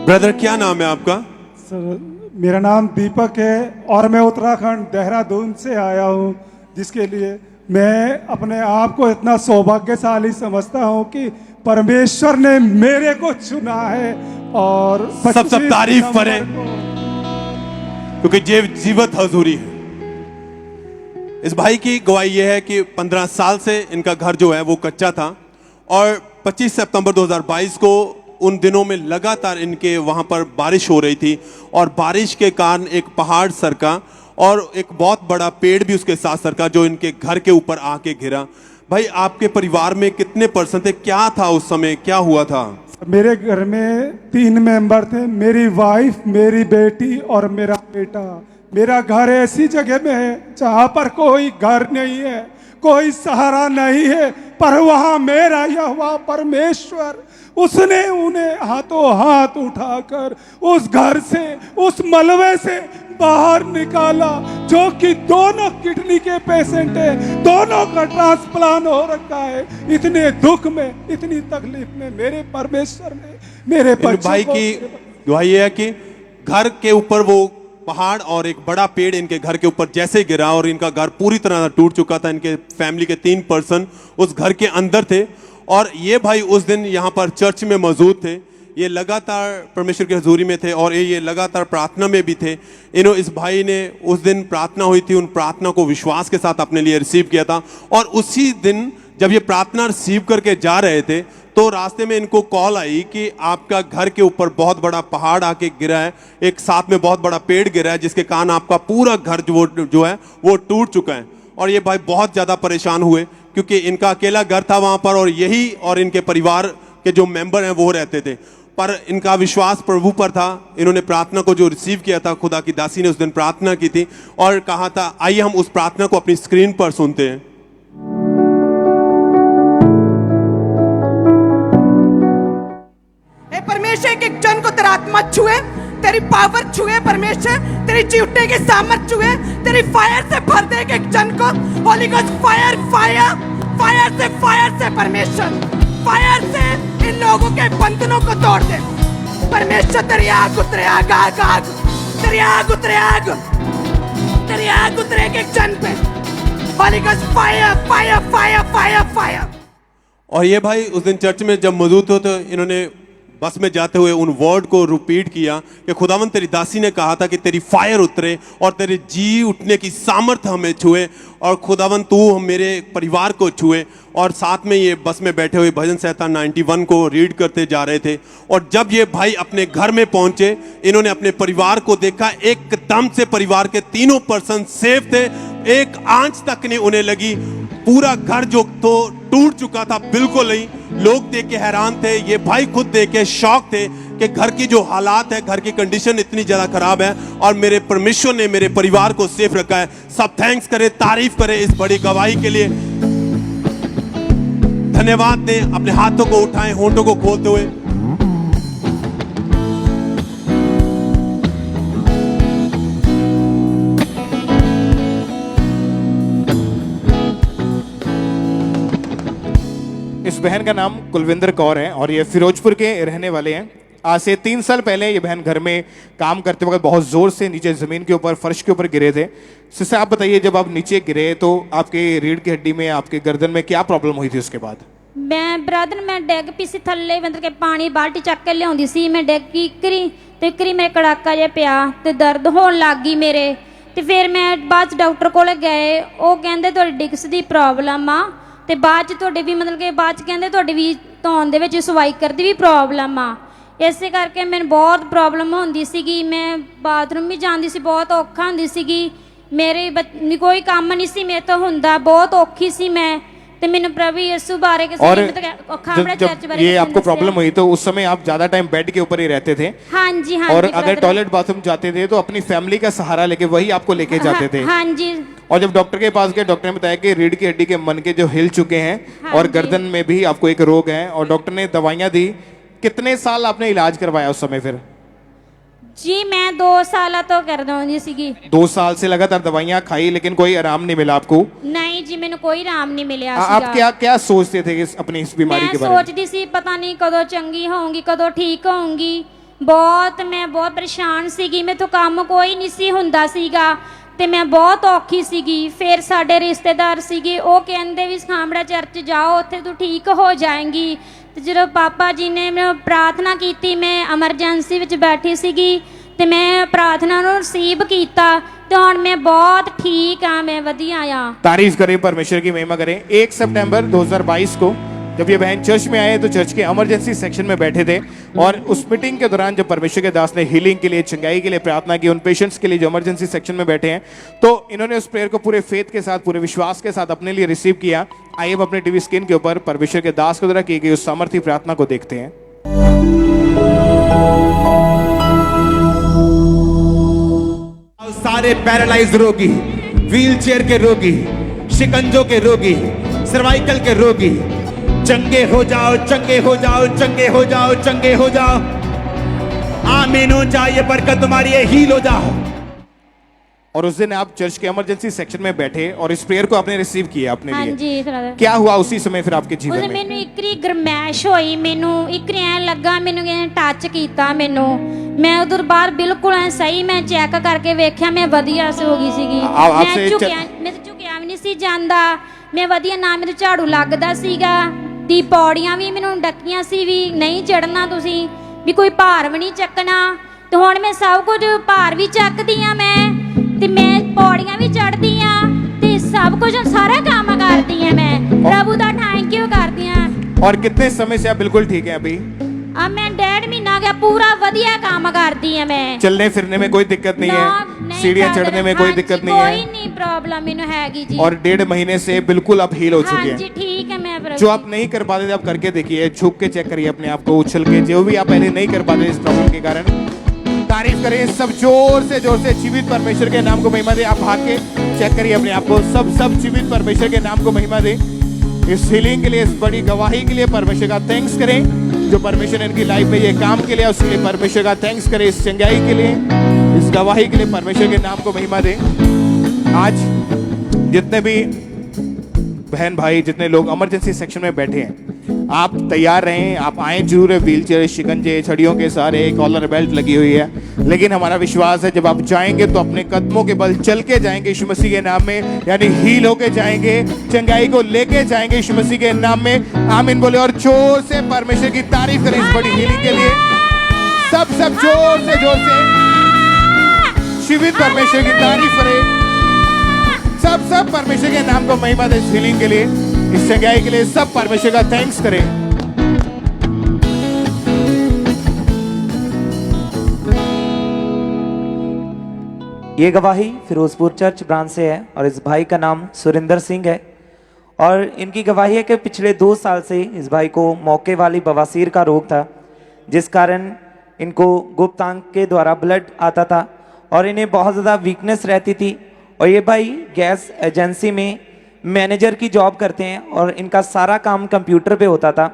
S4: ब्रदर क्या नाम है आपका?
S8: सर, मेरा नाम दीपक है और मैं उत्तराखंड देहरादून से आया हूँ, जिसके लिए मैं अपने आप को इतना सौभाग्यशाली समझता हूँ कि परमेश्वर ने मेरे को चुना है। और
S4: सब तारीफ करें क्योंकि जीवत हजूरी है। इस भाई की गवाही यह है कि 15 साल से इनका घर जो है वो कच्चा था और 25 सितंबर 2022 को उन दिनों में लगातार इनके वहाँ पर बारिश हो रही थी और बारिश के कारण एक पहाड़ सरका और एक बहुत बड़ा पेड़ भी उसके साथ सरका जो इनके घर के ऊपर आके गिरा। भाई आपके परिवार में कितने पर्सन थे, क्या था उस समय, क्या हुआ था?
S8: मेरे घर में 3 मेंबर थे, मेरी वाइफ, मेरी बेटी और मेरा बेटा। मेरा घर ऐसी जगह में है जहाँ पर कोई घर नहीं है, कोई सहारा नहीं है, पर वहाँ मेरा यहोवा परमेश्वर उसने उन्हें हाथों हाथ उठाकर उस घर से, उस मलबे से बाहर निकाला, जो कि दोनों किडनी के पेशेंट है, दोनों का ट्रांसप्लांट हो रखा है। इतने दुख में, इतनी तकलीफ में मेरे परमेश्वर ने मेरे
S4: भाई की दुआई है कि घर के ऊपर वो पहाड़ और एक बड़ा पेड़ इनके घर के ऊपर जैसे गिरा और इनका घर पूरी तरह टूट चुका था। इनके फैमिली के 3 पर्सन उस घर के अंदर थे और ये भाई उस दिन यहाँ पर चर्च में मौजूद थे। ये लगातार परमेश्वर की हजूरी में थे और ये लगातार प्रार्थना में भी थे। इस भाई ने उस दिन प्रार्थना हुई थी, उन प्रार्थना को विश्वास के साथ अपने लिए रिसीव किया था और उसी दिन जब ये प्रार्थना रिसीव करके जा रहे थे तो रास्ते में इनको कॉल आई कि आपका घर के ऊपर बहुत बड़ा पहाड़ आके गिरा है, एक साथ में बहुत बड़ा पेड़ गिरा है जिसके कारण आपका पूरा घर जो है वो टूट चुका है। और ये भाई बहुत ज़्यादा परेशान हुए क्योंकि इनका अकेला घर था वहाँ पर और यही और इनके परिवार के जो मेंबर हैं वो रहते थे, पर इनका विश्वास प्रभु पर था। इन्होंने प्रार्थना को जो रिसीव किया था, खुदा की दासी ने उस दिन प्रार्थना की थी और कहा था आइए हम उस प्रार्थना को अपनी स्क्रीन पर सुनते हैं।
S9: परमेश्वर के जन को तेरा आत्मा छुए, तेरी पावर छुए परमेश्वर, तेरी जीवने की सामर्थ छुए, तेरी फायर से भर दे एक जन को। Holi ghost fire fire fire से परमेश्वर, फायर से इन लोगों के बंधनों को तोड़ दे परमेश्वर। तेरी आग उतरे, आग आग आग, तेरी आग उतरे, आग तेरी आग उतरे एक जन पे। Holi ghost fire fire fire fire fire.
S4: और ये भाई उस दिन चर्च में जब मौजूद हो तो इन्होंने बस में जाते हुए उन वर्ड को रिपीट किया कि खुदावंद तेरी दासी ने कहा था कि तेरी फायर उतरे और तेरे जी उठने की सामर्थ हमें छुए और खुदावंद तू मेरे परिवार को छुए। और साथ में ये बस में बैठे हुए भजन संहिता 91 को रीड करते जा रहे थे और जब ये भाई अपने घर में पहुंचे इन्होंने अपने परिवार को देखा, एकदम से परिवार के 3 पर्सन सेफ थे, एक आंच तक नहीं उन्हें लगी। पूरा घर जो तो टूट चुका था बिल्कुल नहीं। लोग देख के हैरान थे, ये भाई खुद देख के शॉक थे कि घर की जो हालात है, घर की कंडीशन इतनी ज्यादा खराब है और मेरे परमेश्वर ने मेरे परिवार को सेफ रखा है। सब थैंक्स करें, तारीफ करें इस बड़ी गवाही के लिए, धन्यवाद दें। अपने हाथों को उठाएं, होंठों को खोलते हुए।
S1: इस बहन का नाम कुलविंदर कौर है और ये फिरोजपुर के रहने वाले हैं। आज से 3 साल पहले ये बहन घर में काम करते वक्त बहुत जोर से नीचे जमीन के ऊपर, फर्श के ऊपर गिरे थे। सिस्टर आप बताइए, जब आप नीचे गिरे तो आपके रीढ़ की हड्डी में, आपके गर्दन में क्या प्रॉब्लम हुई थी उसके बाद?
S2: मैं डिग पी सी थल्ले, मतलब कि पानी बाल्टी चक के लियाउंदी सी, मैं डिग की इकरी मेरे कड़ाका जिहा पिया ते दर्द होण लग गई मेरे। ते फिर मैं बाद डॉक्टर कोल गए, वो कहंदे तुहाडी डिस्क दी प्रॉब्लम आ ते बाद तुहाडे भी मतलब कि बाद कहंदे तुहाडी भी धौन दे विच सर्वाइकल दी भी प्रॉब्लम आ। इसे करके मैंने बहुत प्रॉब्लम होंदी सीगी, मैं बाथरूम भी जाती सी, बहुत औखा होंदी सीगी, मेरे कोई काम नहीं सी मेरे तो हुंदा, बहुत औखी सी मैं। ते मैंने प्रभु यीशु बारे के
S1: जब ये आपको प्रॉब्लम हुई तो उस समय आप ज्यादा टाइम बेड के ऊपर ही रहते थे?
S2: हाँ जी, हाँ
S1: और
S2: जी,
S1: अगर टॉयलेट बाथरूम जाते थे तो अपनी फैमिली का सहारा लेके वही आपको लेके जाते थे?
S2: हाँ जी।
S1: और जब डॉक्टर के पास गए, डॉक्टर ने बताया कि रीढ़ की हड्डी के मन के जो हिल चुके हैं,
S2: हाँ
S1: और
S2: जी।
S1: गर्दन में भी आपको एक रोग है और डॉक्टर ने दवाइयां दी। कितने साल आपने इलाज करवाया उस समय फिर?
S2: जी मैं 2 साल तो कर दूंगी सीगी।
S1: 2 साल से लगातार दवाइयां खाई लेकिन कोई आराम नहीं मिला आपको?
S2: नहीं जी, मैंने कोई आराम नहीं मिला।
S1: आप क्या सोचते थे अपनी इस बीमारी के बारे में?
S2: सोचती सी पता नहीं कदों चंगी होंगी, कदों ठीक होंगी। मैं बहुत परेशान सीगी, मैं तो काम कोई नहीं सी हुंदा सीगा ते मैं बहुत औखी सीगी। फिर साडे रिश्तेदार सीगे, वो कहंदे भी खामड़ा चर्च जाओ, उत्थे तू ठीक हो जाएंगी। ते जो पापा जी ने मैं प्रार्थना की, मैं एमरजेंसी विच बैठी सीगी ते मैं प्रार्थना नूं रिसीव कीता ते हुण मैं बहुत ठीक हाँ, मैं वधिया आ।
S1: तारीफ करें, परमेश्वर की महिमा करें। 1 सितंबर 2022 को जब ये बहन चर्च में आए तो चर्च के इमरजेंसी सेक्शन में बैठे थे और उस मीटिंग के दौरान जब परमेश्वर के दास ने हीलिंग के लिए, चंगाई के लिए प्रार्थना की उन पेशेंट्स के लिए जो इमरजेंसी सेक्शन में बैठे हैं, तो इन्होंने उस प्रेयर को पूरे फेथ के साथ, पूरे विश्वास के साथ अपने लिए रिसीव किया। आइए अब अपने टीवी स्क्रीन के ऊपर परमेश्वर के दास के द्वारा की गई उस सामर्थी प्रार्थना को देखते हैं।
S3: सारे पैरालाइज रोगी, व्हीलचेयर के रोगी, शिकंजों के रोगी, सर्वाइकल के रोगी, चंगे हो जाओ, चंगे हो जाओ, चंगे हो जाओ, चंगे हो जाओ। आमीन हो जाए, ये बरकत तुम्हारी है, हील हो जाओ।
S1: और उस दिन आप चर्च के इमरजेंसी सेक्शन में बैठे और इस प्रेयर को आपने रिसीव किया अपने
S2: हाँ
S1: लिए।
S2: जी सर।
S1: क्या हुआ उसी समय फिर आपके जीवन
S2: ਉਹਦੇ
S1: में?
S2: ਮੈਨੂੰ ਇੱਕਰੀ ਗਰਮੈਸ਼ ਹੋਈ, ਮੈਨੂੰ ਇੱਕਰੀ ਐ ਲੱਗਾ ਮੈਨੂੰ ਕਿਸੇ ਟੱਚ ਕੀਤਾ ਮੈਨੂੰ। ਮੈਂ ਉਧਰ ਬਾਹਰ ਬਿਲਕੁਲ ਐ ਸਹੀ, ਮੈਂ ਚੈੱਕ ਕਰਕੇ ਵੇਖਿਆ ਮੈਂ ਵਧੀਆ ਸੇ ਹੋ ਗਈ ਸੀਗੀ। ਮੈਂ ਝੁਕਿਆ ਵੀ ਨਹੀਂ ਸੀ ਜਾਂਦਾ, ਮੈਂ ਵਧੀਆ ਨਾ ਮੇਰੇ ਝਾੜੂ ਲੱਗਦਾ ਸੀਗਾ ਦੀ ਪੌੜੀਆਂ ਵੀ ਮੈਨੂੰ ਡੱਕੀਆਂ ਸੀ ਵੀ ਨਹੀਂ ਚੜਨਾ ਤੁਸੀਂ, ਵੀ ਕੋਈ ਭਾਰ ਵੀ ਨਹੀਂ ਚੱਕਣਾ। ਤੇ ਹੁਣ ਮੈਂ ਸਭ ਕੁਝ ਭਾਰ ਵੀ ਚੱਕਦੀ ਆ ਮੈਂ, ਤੇ ਮੈਂ ਪੌੜੀਆਂ ਵੀ ਚੜਦੀ ਆ, ਤੇ ਸਭ ਕੁਝ ਸਾਰਾ ਕੰਮ ਕਰਦੀ ਆ ਮੈਂ। प्रभु दा थैंक यू करती हैं।
S1: और कितने समय से आप बिल्कुल ठीक हैं अभी?
S2: अब मैं 1.5 महीना गया पूरा वधिया काम करती है मैं।
S1: चलने फिरने में कोई दिक्कत नहीं है, सीढ़ियाँ चढ़ने में कोई दिक्कत नहीं है,
S2: कोई नहीं प्रॉब्लम मैंने हैगी जी।
S1: और 1.5 महीने से बिल्कुल आप हील हो चुके
S2: हाँ
S1: हैं।
S2: जी ठीक है। मैं
S1: जो आप नहीं कर पाते थे आप करके देखिए, झुक के चेक करिए अपने आप को, उछल के, जो भी आप पहले नहीं कर पाते इस प्रॉब्लम के कारण। तारीफ करें सब जोर से जीवित परमेश्वर के नाम को महिमा दे। आप भाग के चेक करिए अपने आप को, सब जीवित परमेश्वर के नाम को महिमा दे। इस हीलिंग के लिए, इस बड़ी गवाही के लिए परमेश्वर का थैंक्स करें। जो परमेश्वर ने इनकी लाइफ में ये काम के लिए उसके लिए परमेश्वर का थैंक्स करें। इस चंगाई के लिए, इस गवाही के लिए परमेश्वर के नाम को महिमा दे। आज जितने भी बहन भाई, जितने लोग इमरजेंसी सेक्शन में बैठे हैं, आप तैयार रहें, आप आए जरूर है। व्हील चेयर, शिकंजे, छड़ियों के सारे, कॉलर बेल्ट लगी हुई है, लेकिन हमारा विश्वास है जब आप जाएंगे तो अपने कदमों के बल चल के जाएंगे यीशु मसीह के नाम में, यानी हील होके जाएंगे, चंगाई को लेके जाएंगे यीशु मसीह के नाम में। आमीन बोले और जोर से परमेश्वर की तारीफ करें इस बड़ी हीलिंग के लिए। सब जोर से जीवित परमेश्वर की तारीफ करें। सब परमेश्वर के नाम को महिमा दे इस हीलिंग के लिए, इस चंगाई के लिए। सब परमेश्वर का थैंक्स करें।
S10: ये गवाही फिरोजपुर चर्च ब्रांच से है और इस भाई का नाम सुरिंदर सिंह है। और इनकी गवाही है कि पिछले 2 साल से इस भाई को मौके वाली बवासीर का रोग था, जिस कारण इनको गुप्तांग के द्वारा ब्लड आता था और इन्हें बहुत ज़्यादा वीकनेस रहती थी। और ये भाई गैस एजेंसी में मैनेजर की जॉब करते हैं और इनका सारा काम कंप्यूटर पे होता था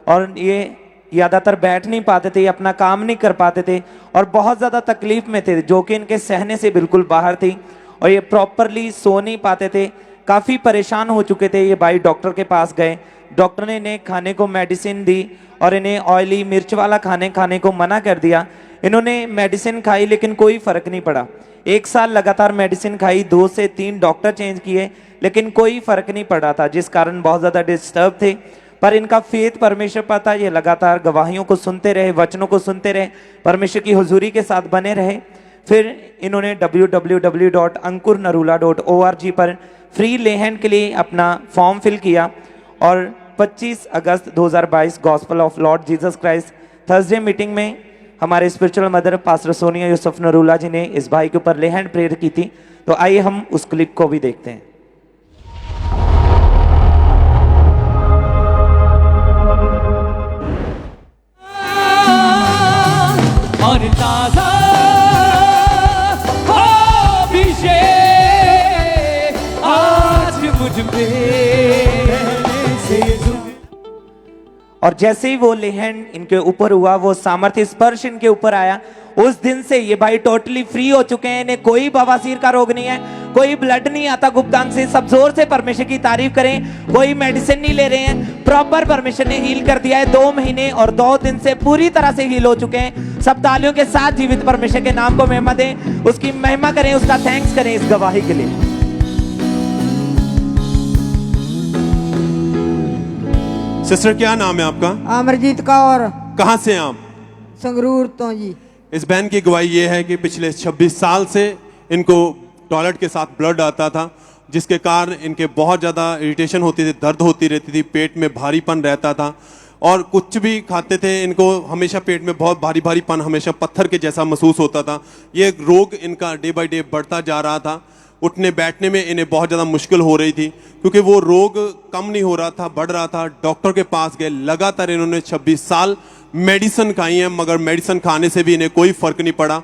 S10: और ये ज़्यादातर बैठ नहीं पाते थे, अपना काम नहीं कर पाते थे और बहुत ज़्यादा तकलीफ़ में थे, जो कि इनके सहने से बिल्कुल बाहर थी। और ये प्रॉपरली सो नहीं पाते थे, काफ़ी परेशान हो चुके थे। ये भाई डॉक्टर के पास गए, डॉक्टर ने इन्हें खाने को मेडिसिन दी और इन्हें ऑयली मिर्च वाला खाने को मना कर दिया। इन्होंने मेडिसिन खाई लेकिन कोई फ़र्क नहीं पड़ा। 1 साल लगातार मेडिसिन खाई, 2 से 3 डॉक्टर चेंज किए, लेकिन कोई फ़र्क नहीं पड़ा था, जिस कारण बहुत ज़्यादा डिस्टर्ब थे। पर इनका फेथ परमेश्वर पर था, ये लगातार गवाहियों को सुनते रहे, वचनों को सुनते रहे, परमेश्वर की हुजूरी के साथ बने रहे। फिर इन्होंने www.ankurnarula.org पर फ्री लेहैंड के लिए अपना फॉर्म फिल किया और 25 अगस्त 2022 gospel of Lord Jesus Christ Thursday meeting में हमारे spiritual mother pastor Sonia Yusuf Narula ji ने इस भाई के ऊपर लेहैंड प्रेयर की थी। तो आइए हम उस क्लिप को भी देखते हैं।
S5: और ताजा अभिषेक आज मुझ पे से
S10: और जैसे ही वो लेहैंड इनके ऊपर हुआ, वो सामर्थ्य स्पर्श इनके ऊपर आया, उस दिन से ये भाई टोटली फ्री हो चुके हैं। इन्हें कोई बवासीर का रोग नहीं है, कोई ब्लड नहीं आता गुप्तांग से। सब जोर से परमेश्वर की तारीफ करें। कोई मेडिसिन नहीं ले रहे हैं, प्रॉपर परमेश्वर ने हील कर दिया है। 2 महीने और 2 दिन से पूरी तरह से हील हो चुके हैं। सब तालियों के साथ जीवित परमेश्वर के नाम को महिमा दें, उसकी महिमा करें, उसका थैंक्स करें इस गवाही के लिए।
S4: सिस्टर क्या नाम है आपका?
S11: अमरजीत कौर,
S4: कहाँ से हैं आप?
S11: संगरूर तो जी।
S4: इस बहन की गवाही ये है कि पिछले 26 साल से इनको टॉयलेट के साथ ब्लड आता था जिसके कारण इनके बहुत ज़्यादा इरिटेशन होती थी, दर्द होती रहती थी, पेट में भारीपन रहता था और कुछ भी खाते थे इनको हमेशा पेट में बहुत भारी भारीपन, हमेशा पत्थर के जैसा महसूस होता था। ये रोग इनका डे बाय डे बढ़ता जा रहा था। उठने बैठने में इन्हें बहुत ज़्यादा मुश्किल हो रही थी क्योंकि वो रोग कम नहीं हो रहा था, बढ़ रहा था। डॉक्टर के पास गए, लगातार इन्होंने 26 साल मेडिसिन खाई है, मगर मेडिसिन खाने से भी इन्हें कोई फर्क नहीं पड़ा।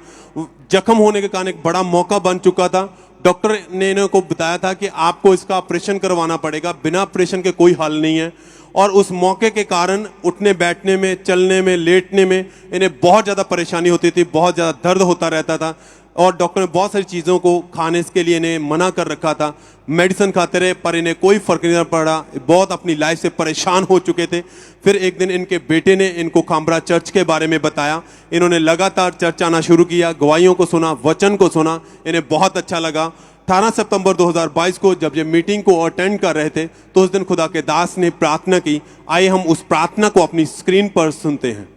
S4: जख्म होने के कारण एक बड़ा मौका बन चुका था। डॉक्टर ने इन्हें को बताया था कि आपको इसका ऑपरेशन करवाना पड़ेगा, बिना ऑपरेशन के कोई हल नहीं है। और उस मौके के कारण उठने बैठने में, चलने में, लेटने में इन्हें बहुत ज़्यादा परेशानी होती थी, बहुत ज़्यादा दर्द होता रहता था और डॉक्टर ने बहुत सारी चीज़ों को खाने के लिए इन्हें मना कर रखा था। मेडिसिन खाते रहे पर इन्हें कोई फर्क नहीं पड़ा, बहुत अपनी लाइफ से परेशान हो चुके थे। फिर एक दिन इनके बेटे ने इनको खामरा चर्च के बारे में बताया। इन्होंने लगातार चर्च आना शुरू किया, गवाहियों को सुना, वचन को सुना, इन्हें बहुत अच्छा लगा। 18 सितंबर 2022 को जब ये मीटिंग को अटेंड कर रहे थे तो उस दिन खुदा के दास ने प्रार्थना की। आइए हम उस प्रार्थना को अपनी स्क्रीन पर सुनते हैं।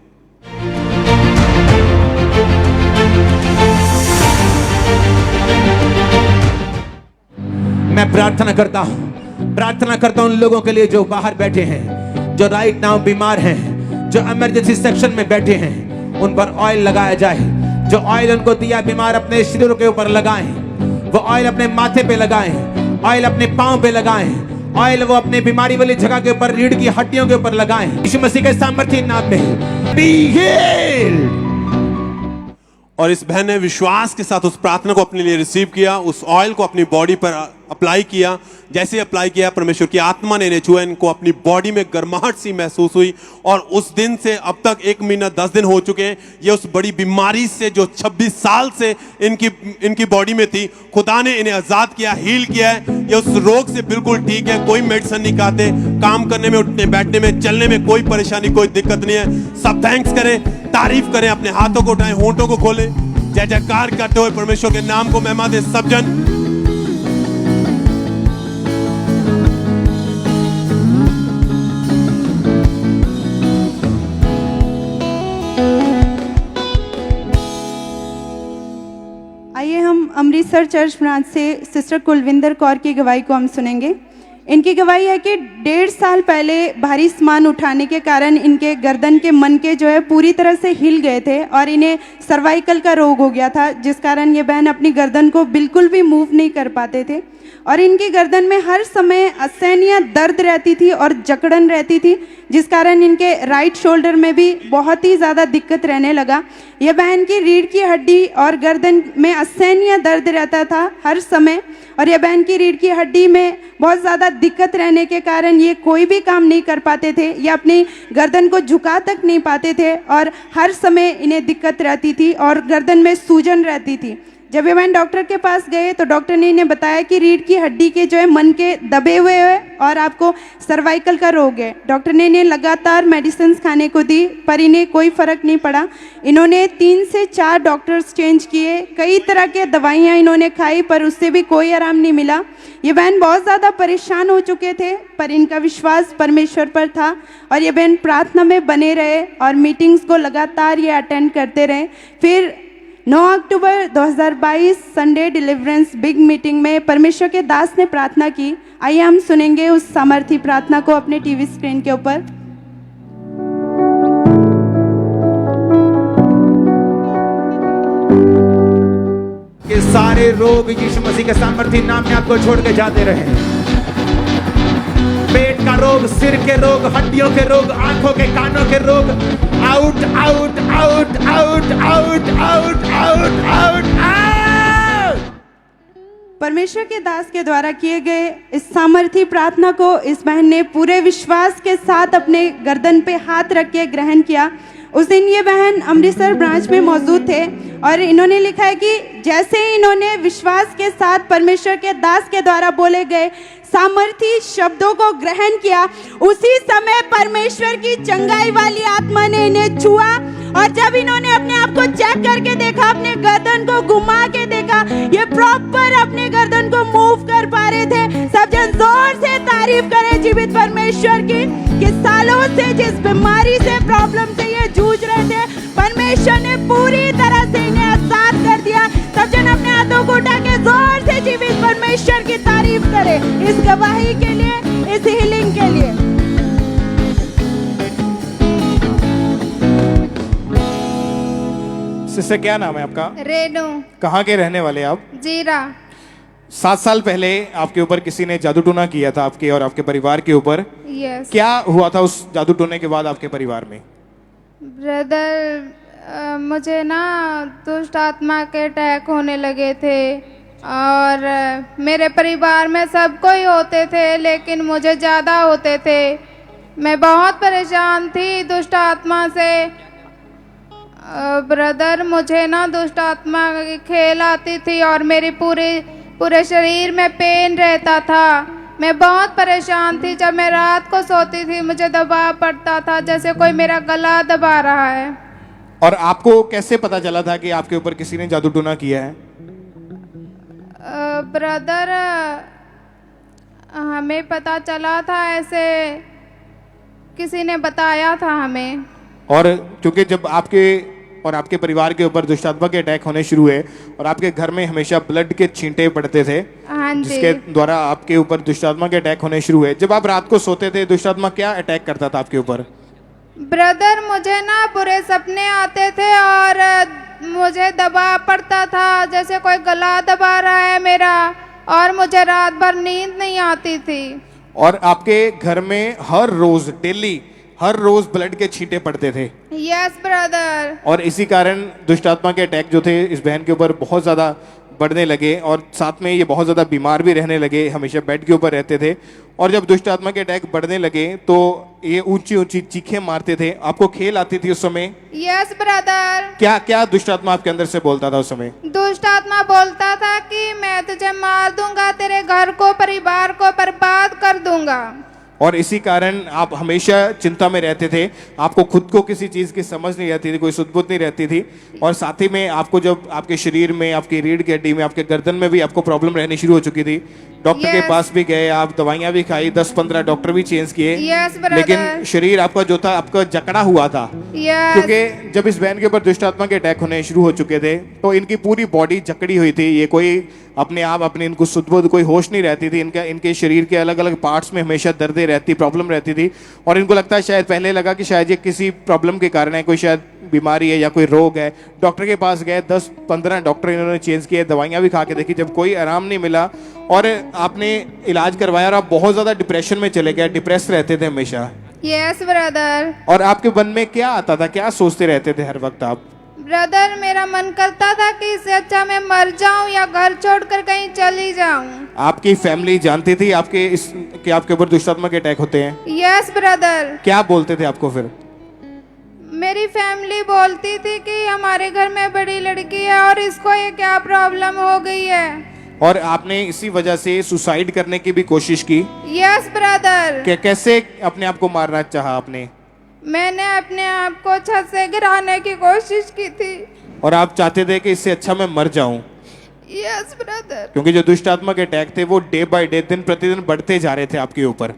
S3: मैं प्रार्थना करता हूं उन लोगों के लिए जो बाहर बैठे हैं, जो राइट नाउ बीमार हैं, जो इमरजेंसी सेक्शन में बैठे हैं, उन पर ऑयल लगाया जाए। जो ऑयल उनको दिया बीमार अपने शरीरों के ऊपर लगाएं, वो ऑयल अपने माथे पे लगाएं, ऑयल अपने पांव पे लगाएं, ऑयल वो अपने बीमारी वाली जगह के ऊपर, रीढ़ की हड्डियों के ऊपर लगाएं। यीशु मसीह के सामर्थ्य नाम में बी हील्ड।
S4: और इस बहन ने विश्वास के साथ उस प्रार्थना को अपने लिए रिसीव किया, उस ऑयल को अपनी बॉडी पर अप्लाई किया। जैसे अप्लाई किया, परमेश्वर की आत्मा ने इन्हें छुआ, इनको अपनी बॉडी में गर्माहट सी महसूस हुई और उस दिन से अब तक 1 महीना 10 दिन हो चुके हैं। ये उस बड़ी बीमारी से जो 26 साल से इनकी बॉडी में थी, खुदा ने इन्हें आजाद किया, हील किया है। ये उस रोग से बिल्कुल ठीक है, कोई मेडिसिन नहीं खाते, काम करने में, उठने बैठने में, चलने में कोई परेशानी, कोई दिक्कत नहीं है। सब थैंक्स करें, तारीफ करें, अपने हाथों को उठाएं, होंठों को खोलें, जय जयकार करते हुए परमेश्वर के नाम को महिमा दे सब जन।
S12: आइए हम अमृतसर चर्च ब्रांच से सिस्टर कुलविंदर कौर की गवाही को हम सुनेंगे। इनकी गवाही है कि 1.5 साल पहले भारी सामान उठाने के कारण इनके गर्दन के मनके जो है पूरी तरह से हिल गए थे और इन्हें सर्वाइकल का रोग हो गया था, जिस कारण ये बहन अपनी गर्दन को बिल्कुल भी मूव नहीं कर पाते थे और इनकी गर्दन में हर समय असहनीय दर्द रहती थी और जकड़न रहती थी, जिस कारण इनके राइट शोल्डर में भी बहुत ही ज़्यादा दिक्कत रहने लगा। यह बहन की रीढ़ की हड्डी और गर्दन में असहनीय दर्द रहता था हर समय और यह बहन की रीढ़ की हड्डी में बहुत ज़्यादा दिक्कत रहने के कारण ये कोई भी काम नहीं कर पाते थे, ये अपनी गर्दन को झुका तक नहीं पाते थे और हर समय इन्हें दिक्कत रहती थी और गर्दन में सूजन रहती थी। जब ये बहन डॉक्टर के पास गए तो डॉक्टर ने इन्हें बताया कि रीढ़ की हड्डी के जो है मन के दबे हुए हैं और आपको सर्वाइकल का रोग है। डॉक्टर ने इन्हें लगातार मेडिसिन खाने को दी पर इन्हें कोई फ़र्क नहीं पड़ा। इन्होंने 3 से 4 डॉक्टर्स चेंज किए, कई तरह के दवाइयाँ इन्होंने खाई पर उससे भी कोई आराम नहीं मिला। ये बहन बहुत ज़्यादा परेशान हो चुके थे पर इनका विश्वास परमेश्वर पर था और ये बहन प्रार्थना में बने रहे और मीटिंग्स को लगातार ये अटेंड करते रहे। फिर 9 अक्टूबर 2022 संडे डिलीवरेंस बिग मीटिंग में परमेश्वर के दास ने प्रार्थना की। आइए हम सुनेंगे उस सामर्थी प्रार्थना को अपने टीवी स्क्रीन के ऊपर।
S3: के सारे रोग यीशु मसीह के सामर्थी नाम में आपको छोड़ के जाते रहे। पेट का रोग, सिर के रोग, हड्डियों के रोग, आंखों के, कानों के रोग, out out out out out out out out out.
S12: परमेश्वर के दास के द्वारा किए गए इस सामर्थी प्रार्थना को इस बहन ने पूरे विश्वास के साथ अपने गर्दन पे हाथ रख के ग्रहण किया। उस दिन ये बहन अमृतसर ब्रांच में मौजूद थे और इन्होंने लिखा है कि जैसे ही इन्होंने विश्वास के साथ परमेश्वर के दास के द्वारा बोले गए सामर्थी शब्दों को ग्रहण किया, उसी समय परमेश्वर की चंगाई वाली आत्मा ने इन्हें छुआ और जब इन्होंने अपने आप को चेक करके देखा, अपने गर्दन को घुमा के देखा, ये प्रॉपर अपने गर्दन को मूव कर पा रहे थे। सब जन जोर से तारीफ करें जीवित परमेश्वर की कि सालों से जिस बीमारी से, प्रॉब्लम से ये जूझ रहे थे, परमेश्वर ने पूरी तरह से इन्हें आजाद कर दिया। सब जन अपने हाथों को उठा के जोर से जीवित परमेश्वर परमेश्वर की तारीफ करें इस गवाही के लिए, इस हीलिंग के लिए।
S1: सिस्टर क्या नाम है आपका?
S13: रेनू।
S1: कहाँ के रहने वाले आप?
S13: जीरा।
S1: 7 साल पहले आपके ऊपर किसी ने जादू टोना किया था, आपके और आपके परिवार के ऊपर।
S13: यस।
S1: क्या हुआ था उस जादू टोने के बाद आपके परिवार में?
S13: ब्रदर, मुझे ना दुष्ट आत्मा के अटैक होने लगे थे और मेरे परिवार में सबको ही होते थे, लेकिन मुझे ज़्यादा होते थे। मैं बहुत परेशान थी दुष्ट आत्मा से। ब्रदर, मुझे ना दुष्ट आत्मा की खेल आती थी और मेरी पूरे शरीर में पेन रहता था। मैं बहुत परेशान थी। जब मैं रात को सोती थी मुझे दबाव पड़ता था, जैसे कोई मेरा गला दबा रहा है।
S1: और आपको कैसे पता चला था कि आपके ऊपर किसी ने जादू टोना किया है?
S13: ब्रदर, हमें पता चला था, ऐसे किसी ने बताया था हमें।
S1: और क्योंकि जब आपके और आपके परिवार के ऊपर दुष्टात्मा के अटैक होने शुरू हुए और आपके घर में हमेशा ब्लड के छींटे पड़ते थे,
S13: हाँ जी,
S1: जिसके द्वारा आपके ऊपर दुष्टात्मा के अटैक होने शुरू हुए। जब आप रात को सोते थे दुष्टात्मा क्या अटैक करता था आपके ऊपर?
S13: ब्रदर, मुझे ना बुरे सपने आते थे और मुझे दबाव पड़ता था, जैसे कोई गला दबा रहा है मेरा, और मुझे रात भर नींद नहीं आती थी।
S1: और आपके घर में हर रोज ब्लड के छींटे पड़ते थे।
S13: Yes brother.
S1: और इसी कारण दुष्टात्मा के अटैक जो थे इस बहन के ऊपर बहुत ज़्यादा बढ़ने लगे और साथ में ये बहुत ज़्यादा बीमार भी रहने लगे, हमेशा बेड के ऊपर रहते थे। और जब दुष्ट आत्मा के अटैक बढ़ने लगे तो ये ऊंची ऊंची चीखें मारते थे। आपको खेल आती थी उस समय?
S13: Yes brother.
S1: क्या क्या दुष्ट आत्मा आपके अंदर से बोलता था उस समय?
S13: दुष्ट आत्मा बोलता था कि मैं तुझे मार दूंगा, तेरे घर को परिवार को बर्बाद कर दूंगा।
S1: और इसी कारण आप हमेशा चिंता में रहते थे, आपको खुद को किसी चीज़ की समझ नहीं रहती थी, कोई सुध-बुध नहीं रहती थी। और साथ ही में आपको जब आपके शरीर में, आपकी रीढ़ की हड्डी में, आपके गर्दन में भी आपको प्रॉब्लम रहनी शुरू हो चुकी थी। डॉक्टर के पास भी गए, आप दवाइयाँ भी खाई, 10-15 डॉक्टर भी चेंज किए, लेकिन शरीर आपका जो था आपका जकड़ा हुआ था। क्योंकि जब इस बहन के ऊपर दुष्ट आत्मा के अटैक होने शुरू हो चुके थे तो इनकी पूरी बॉडी जकड़ी हुई थी। ये कोई अपने आप अपने इनको सुध-बुध कोई होश नहीं रहती थी। इनके शरीर के अलग अलग पार्ट्स में हमेशा दर्दें रहती, प्रॉब्लम रहती थी। और इनको लगता है, शायद पहले लगा कि शायद ये किसी प्रॉब्लम के कारण है, कोई शायद बीमारी है या कोई रोग है। डॉक्टर के पास गए, 10-15 डॉक्टर इन्होंने चेंज किए, दवाइयाँ भी खा के देखी, जब कोई आराम नहीं मिला और आपने इलाज करवाया और आप बहुत ज़्यादा डिप्रेशन में चले गए, डिप्रेस रहते थे हमेशा।
S13: Yes brother.
S1: और आपके मन में क्या आता था, क्या सोचते रहते थे हर वक्त आप?
S13: ब्रदर, मेरा मन करता था कि इससे अच्छा मैं मर जाऊं या घर छोड़कर कहीं चली जाऊं।
S1: आपकी फैमिली जानती थी कि आपके ऊपर दुष्ट आत्मा के अटैक होते हैं?
S13: Yes brother.
S1: क्या बोलते थे आपको फिर?
S13: मेरी फैमिली बोलती थी कि हमारे घर में बड़ी लड़की है और इसको ये क्या प्रॉब्लम हो गई है।
S1: और आपने इसी वजह से सुसाइड करने की भी कोशिश की?
S13: Yes brother.
S1: कैसे अपने आप को मारना चाहा आपने?
S13: मैंने अपने आप को छत से गिराने की कोशिश की थी।
S1: और आप चाहते थे कि इससे अच्छा मैं मर जाऊं?
S13: Yes brother.
S1: क्योंकि जो दुष्ट आत्मा के अटैक थे वो डे बाय डे, दिन प्रतिदिन बढ़ते जा रहे थे आपके ऊपर।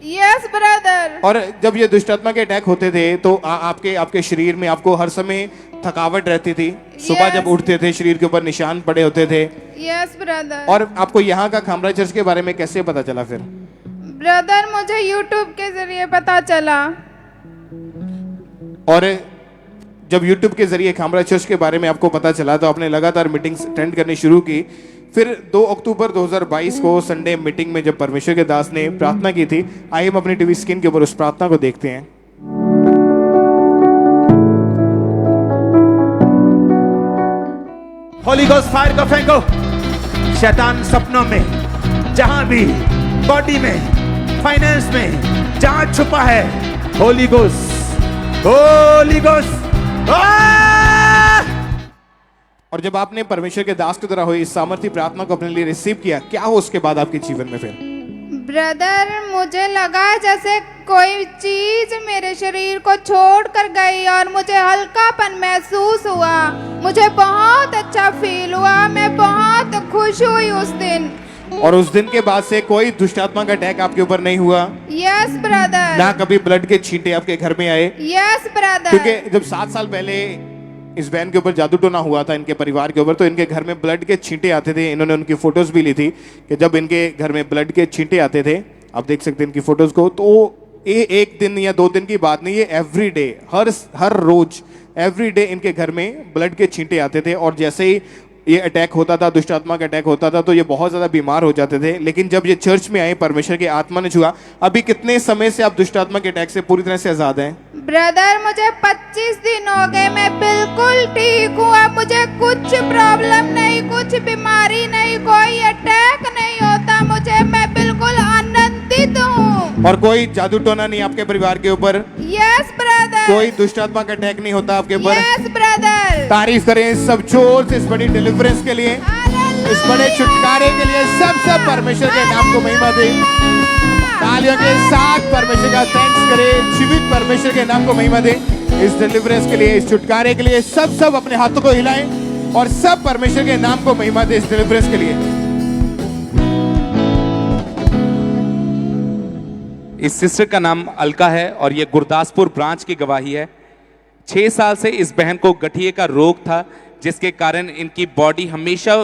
S13: Yes brother.
S1: और जब ये दुष्ट आत्मा के अटैक होते थे तो आपके शरीर में आपको हर समय थकावट रहती थी। सुबह जब उठते थे शरीर के ऊपर निशान पड़े होते थे।
S13: Yes brother.
S1: और आपको यहाँ का खामरा चर्च के बारे में कैसे पता चला फिर?
S13: ब्रदर, मुझे यूट्यूब के जरिए पता चला।
S1: और जब YouTube के जरिए खामरा चर्च के बारे में आपको पता चला तो आपने लगातार मीटिंग्स अटेंड करनी शुरू की। फिर 2 अक्टूबर 2022 को संडे मीटिंग में जब परमेश्वर के दास ने प्रार्थना की थी, आइए हम अपनी टीवी स्क्रीन के ऊपर उस प्रार्थना को देखते हैं।
S3: होली गोस्ट फायर को फेंको। शैतान सपनों में, जहां भी, बॉडी में, फाइनेंस में जहां छुपा है, होली गोस्ट, होली गोस्ट।
S1: और जब आपने परमेश्वर के दास के द्वारा हुई इस सामर्थ्य प्रार्थना को अपने लिए रिसीव किया, क्या हो उसके बाद आपके जीवन में फिर?
S13: ब्रदर, मुझे लगा जैसे कोई चीज मेरे शरीर को छोड़ कर गई और मुझे हल्कापन महसूस हुआ। मुझे बहुत अच्छा फील हुआ, मैं बहुत खुश हुई उस दिन।
S1: और उस दिन के बाद से कोई दुष्टात्मा का अटैक आपके ऊपर नहीं हुआ?
S13: Yes brother.
S1: ना कभी ब्लड के छींटे आपके घर में आए?
S13: Yes brother.
S1: क्योंकि जब 7 साल पहले इस बहन के ऊपर जादू टोना हुआ था इनके परिवार के ऊपर, तो इनके घर में ब्लड के छींटे आते थे। इन्होंने उनकी फोटोज भी ली थी कि जब इनके घर में ब्लड के छींटे आते थे, आप देख सकते हैं इनकी फोटोज को, तो ये 1 दिन या 2 दिन की बात नहीं, ये एवरी डे, हर रोज एवरी डे इनके घर में ब्लड के छींटे आते थे। और जैसे ही ये अटैक होता था, दुष्ट आत्मा का अटैक होता था, तो ये बहुत ज्यादा बीमार हो जाते थे। लेकिन जब ये चर्च में आए, परमेश्वर की आत्मा ने छुआ। अभी कितने समय से आप दुष्ट आत्मा के अटैक से पूरी तरह से आजाद हैं?
S13: ब्रदर मुझे 25 दिन हो गए, मैं बिल्कुल ठीक हूँ। अब मुझे कुछ प्रॉब्लम नहीं, कुछ बीमारी नहीं, कोई अटैक नहीं होता मुझे, मैं बिल्कुल आनंदित हूँ।
S1: और कोई जादू टोना नहीं आपके परिवार के ऊपर?
S13: Yes brother.
S1: कोई दुष्ट आत्मा का अटैक नहीं होता आपके ऊपर?
S13: Yes brother.
S1: तारीफ करें सब जोर से इस बड़ी डिलीवरेंस के लिए, इस बड़े छुटकारे के लिए। सब परमेश्वर के नाम को महिमा दें। तालियों के साथ परमेश्वर का थैंक्स करें, जीवित परमेश्वर के नाम को महिमा दें इस डिलीवरेंस के लिए, इस छुटकारे के लिए। सब अपने हाथों को हिलाएं और सब परमेश्वर के नाम को महिमा दें इस डिलीवरेंस के लिए।
S6: इस सिस्टर का नाम अलका है और ये गुरदासपुर ब्रांच की गवाही है। 6 साल से इस बहन को गठिए का रोग था, जिसके कारण इनकी बॉडी हमेशा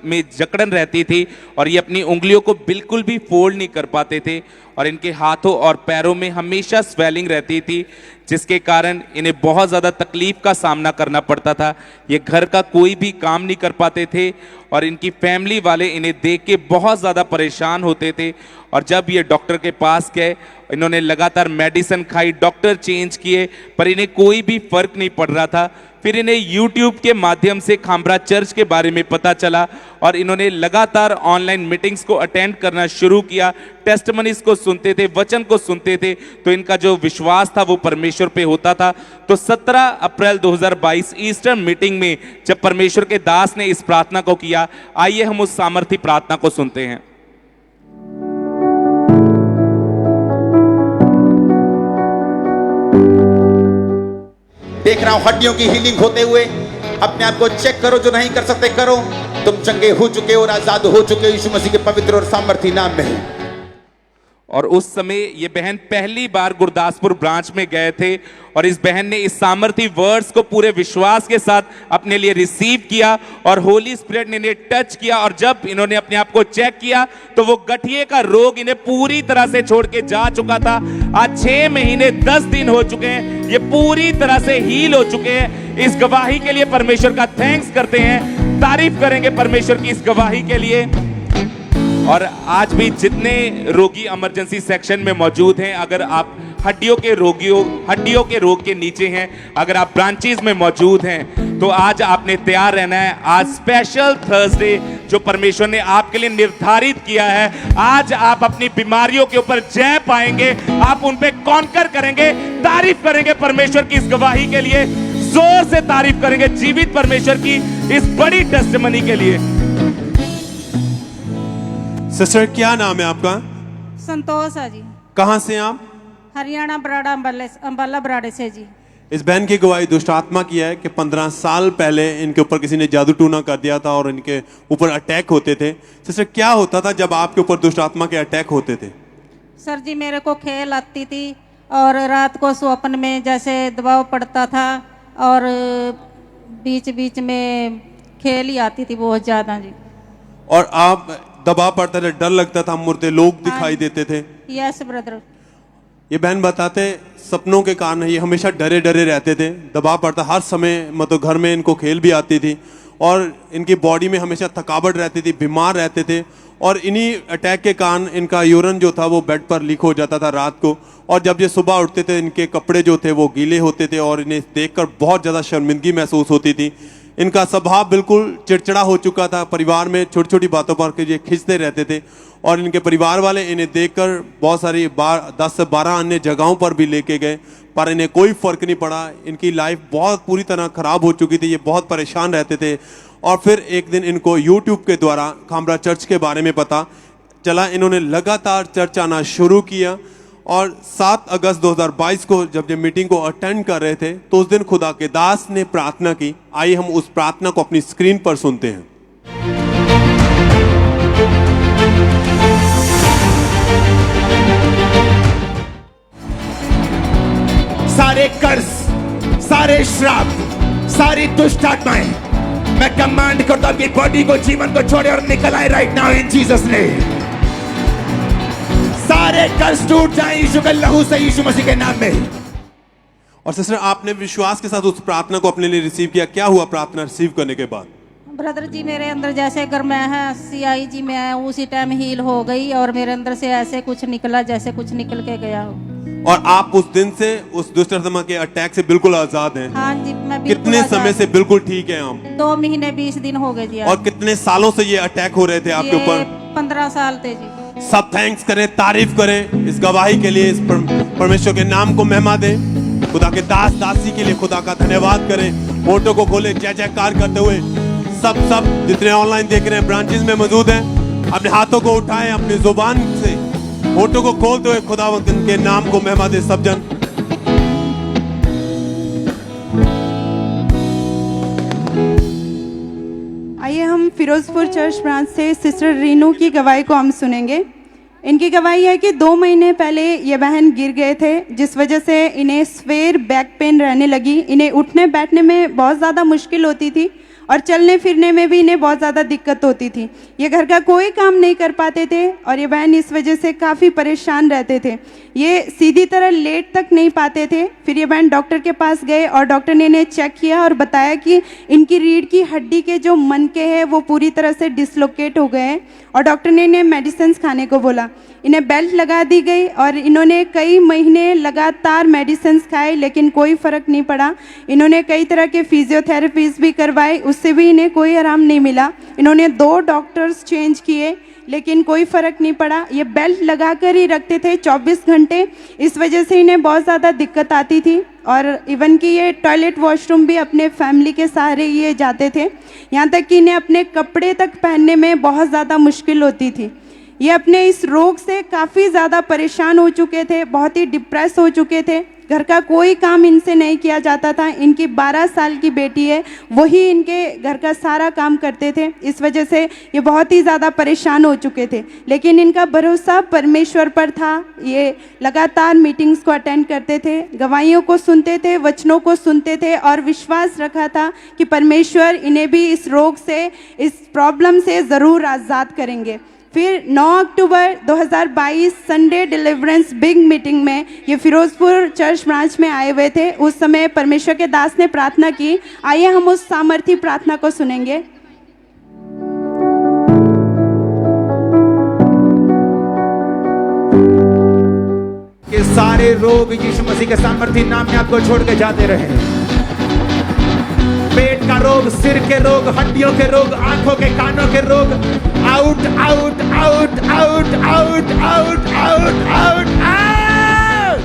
S6: में जकड़न रहती थी और ये अपनी उंगलियों को बिल्कुल भी फोल्ड नहीं कर पाते थे और इनके हाथों और पैरों में हमेशा स्वेलिंग रहती थी, जिसके कारण इन्हें बहुत ज़्यादा तकलीफ का सामना करना पड़ता था। ये घर का कोई भी काम नहीं कर पाते थे और इनकी फैमिली वाले इन्हें देख के बहुत ज़्यादा परेशान होते थे। और जब ये डॉक्टर के पास गए, इन्होंने लगातार मेडिसिन खाई, डॉक्टर चेंज किए, पर इन्हें कोई भी फर्क नहीं पड़ रहा था। फिर इन्हें YouTube के माध्यम से खामरा चर्च के बारे में पता चला और इन्होंने लगातार ऑनलाइन मीटिंग्स को अटेंड करना शुरू किया, टेस्टमनीज को सुनते थे, वचन को सुनते थे, तो इनका जो विश्वास था वो परमेश्वर पे होता था। तो 17 अप्रैल 2022 ईस्टर मीटिंग में जब परमेश्वर के दास ने इस प्रार्थना को किया, आइए हम उस सामर्थी प्रार्थना को सुनते हैं।
S14: देख रहा हूं हड्डियों की हीलिंग होते हुए। अपने आप को चेक करो, जो नहीं कर सकते करो। तुम चंगे हो चुके और आजाद हो चुके यीशु मसीह के पवित्र और सामर्थी नाम में।
S6: और उस समय ये बहन पहली बार गुरदासपुर ब्रांच में गए थे और इस बहन ने इस सामर्थी वर्ड्स को पूरे विश्वास के साथ अपने लिए रिसीव किया और होली स्पिरिट ने इन्हें टच किया। और जब इन्होंने अपने आप को चेक किया तो वो गठिए का रोग इन्हें पूरी तरह से छोड़ के जा चुका था। आज 6 महीने 10 दिन हो चुके हैं, ये पूरी तरह से हील हो चुके हैं। इस गवाही के लिए परमेश्वर का थैंक्स करते हैं, तारीफ करेंगे परमेश्वर की इस गवाही के लिए। और आज भी जितने रोगी इमरजेंसी सेक्शन में मौजूद हैं, अगर आप हड्डियों के रोग के नीचे हैं, अगर आप ब्रांचेस में मौजूद हैं, तो आज आपने तैयार रहना है। आज स्पेशल थर्सडे जो परमेश्वर ने आपके लिए निर्धारित किया है, आज आप अपनी बीमारियों के ऊपर जय पाएंगे, आप उन पे कॉन्कर करेंगे। तारीफ करेंगे परमेश्वर की इस गवाही के लिए, जोर से तारीफ करेंगे जीवित परमेश्वर की इस बड़ी टेस्टिमनी के लिए।
S4: सिस्टर क्या नाम है आपका?
S15: संतोष है जी।
S4: कहाँ से आप?
S15: हरियाणा बराड़ा अंबाला बराड़े से जी।
S4: इस बहन की गवाही दुष्ट आत्मा की है कि 15 साल पहले इनके ऊपर किसी ने जादू टूना कर दिया था और इनके ऊपर अटैक होते थे। सिस्टर क्या होता था जब आपके ऊपर दुष्ट आत्मा के अटैक होते थे?
S15: सर जी मेरे को खेल आती थी और रात को स्वप्न में जैसे दबाव पड़ता था और बीच बीच में खेल ही आती थी बहुत ज्यादा जी।
S4: और आप दबाव पड़ता था, डर लगता था, मुर्दे लोग दिखाई देते थे?
S15: Yes brother.
S4: ये बहन बताते सपनों के कारण ये हमेशा डरे डरे रहते थे, दबाव पड़ता हर समय, मतलब घर में इनको खेल भी आती थी और इनकी बॉडी में हमेशा थकावट रहती थी, बीमार रहते थे। और इन्हीं अटैक के कारण इनका यूरिन जो था वो बेड पर लीक हो जाता था रात को, और जब ये सुबह उठते थे इनके कपड़े जो थे वो गीले होते थे और इन्हें देखकर बहुत ज़्यादा शर्मिंदगी महसूस होती थी। इनका स्वभाव बिल्कुल चिड़चिड़ा हो चुका था, परिवार में छोटी छोटी बातों पर ये खिंचते रहते थे और इनके परिवार वाले इन्हें देखकर बहुत सारी 10 से 12 अन्य जगहों पर भी लेके गए, पर इन्हें कोई फर्क नहीं पड़ा। इनकी लाइफ बहुत पूरी तरह खराब हो चुकी थी, ये बहुत परेशान रहते थे। और फिर एक दिन इनको YouTube के द्वारा खामरा चर्च के बारे में पता चला, इन्होंने लगातार चर्च आना शुरू किया और 7 अगस्त 2022 को जब ये मीटिंग को अटेंड कर रहे थे तो उस दिन खुदा के दास ने प्रार्थना की। आइए हम उस प्रार्थना को अपनी स्क्रीन पर सुनते हैं।
S14: सारे कर्ज, सारे श्राप, सारी दुष्ट आत्माएं मैं कमांड करता हूं कि बॉडी को, जीवन को छोड़े और निकल आए right now in Jesus name. सारे कष्ट टूट जाए यीशु के लहू से, यीशु मसीह के नाम में।
S4: और सिस्टर आपने विश्वास के साथ उस प्रार्थना को अपने लिए रिसीव किया, क्या हुआ प्रार्थना रिसीव करने के बाद?
S15: ब्रदर जी मेरे अंदर जैसे अगर मैं CI जी में उसी टाइम हील हो गई और मेरे अंदर से ऐसे कुछ निकला जैसे कुछ निकल के गया हो।
S4: और आप उस दिन से उस दुष्ट आत्मा के अटैक से बिल्कुल आजाद हैं?
S15: हाँ जी, मैं
S4: कितने समय से बिल्कुल ठीक है आप?
S15: 2 महीने 20 दिन हो गए जी।
S4: और कितने सालों से ये अटैक हो रहे थे आपके ऊपर?
S15: 15 साल थे जी।
S4: सब थैंक्स करें, तारीफ करें इस गवाही के लिए, इस परमेश्वर के नाम को महिमा दें, खुदा के दास दासी के लिए खुदा का धन्यवाद करें। फोटो को खोले जय जयकार करते हुए सब जितने ऑनलाइन देख रहे हैं, ब्रांचेस में मौजूद हैं, अपने हाथों को उठाएं, अपनी जुबान से फोटो को खोलते हुए खुदावंत के नाम को महिमा दे सब जन।
S12: आइए हम फिरोजपुर चर्च ब्रांच से सिस्टर रीनू की गवाही को हम सुनेंगे। इनकी गवाही है कि 2 महीने पहले ये बहन गिर गए थे, जिस वजह से इन्हें स्वेयर बैक पेन रहने लगी। इन्हें उठने बैठने में बहुत ज़्यादा मुश्किल होती थी और चलने फिरने में भी इन्हें बहुत ज़्यादा दिक्कत होती थी। ये घर का कोई काम नहीं कर पाते थे और ये बहन इस वजह से काफ़ी परेशान रहते थे। ये सीधी तरह लेट तक नहीं पाते थे। फिर ये बहन डॉक्टर के पास गए और डॉक्टर ने इन्हें चेक किया और बताया कि इनकी रीढ़ की हड्डी के जो मनके हैं वो पूरी तरह से डिसलोकेट हो गए हैं और डॉक्टर ने इन्हें मेडिसिन खाने को बोला। इन्हें बेल्ट लगा दी गई और इन्होंने कई महीने लगातार मेडिसिन खाए, लेकिन कोई फ़र्क नहीं पड़ा। इन्होंने कई तरह के फिजियोथेरेपीज भी करवाए, उससे भी इन्हें कोई आराम नहीं मिला। इन्होंने 2 डॉक्टर्स चेंज किए, लेकिन कोई फ़र्क नहीं पड़ा। ये बेल्ट लगा कर ही रखते थे 24 घंटे, इस वजह से इन्हें बहुत ज़्यादा दिक्कत आती थी। और इवन कि ये टॉयलेट वॉशरूम भी अपने फैमिली के सहारे ये जाते थे, यहाँ तक कि इन्हें अपने कपड़े तक पहनने में बहुत ज़्यादा मुश्किल होती थी। ये अपने इस रोग से काफ़ी ज़्यादा परेशान हो चुके थे, बहुत ही डिप्रेस हो चुके थे। घर का कोई काम इनसे नहीं किया जाता था। इनकी 12 साल की बेटी है, वही इनके घर का सारा काम करते थे। इस वजह से ये बहुत ही ज़्यादा परेशान हो चुके थे, लेकिन इनका भरोसा परमेश्वर पर था। ये लगातार मीटिंग्स को अटेंड करते थे, गवाहियों को सुनते थे, वचनों को सुनते थे और विश्वास रखा था कि परमेश्वर इन्हें भी इस रोग से, इस प्रॉब्लम से ज़रूर आज़ाद करेंगे। फिर 9 अक्टूबर 2022 संडे डिलीवरेंस बिग मीटिंग में ये फिरोजपुर चर्च ब्रांच में आए हुए थे। उस समय परमेश्वर के दास ने प्रार्थना की। आइए हम उस सामर्थी प्रार्थना को सुनेंगे।
S14: कि सारे रोग यीशु मसीह के सामर्थी नाम में आपको छोड़ के जाते रहे। पेट का रोग, सिर के रोग, हड्डियों के रोग, आंखों के कानों के रोग, out out out out out out out out out.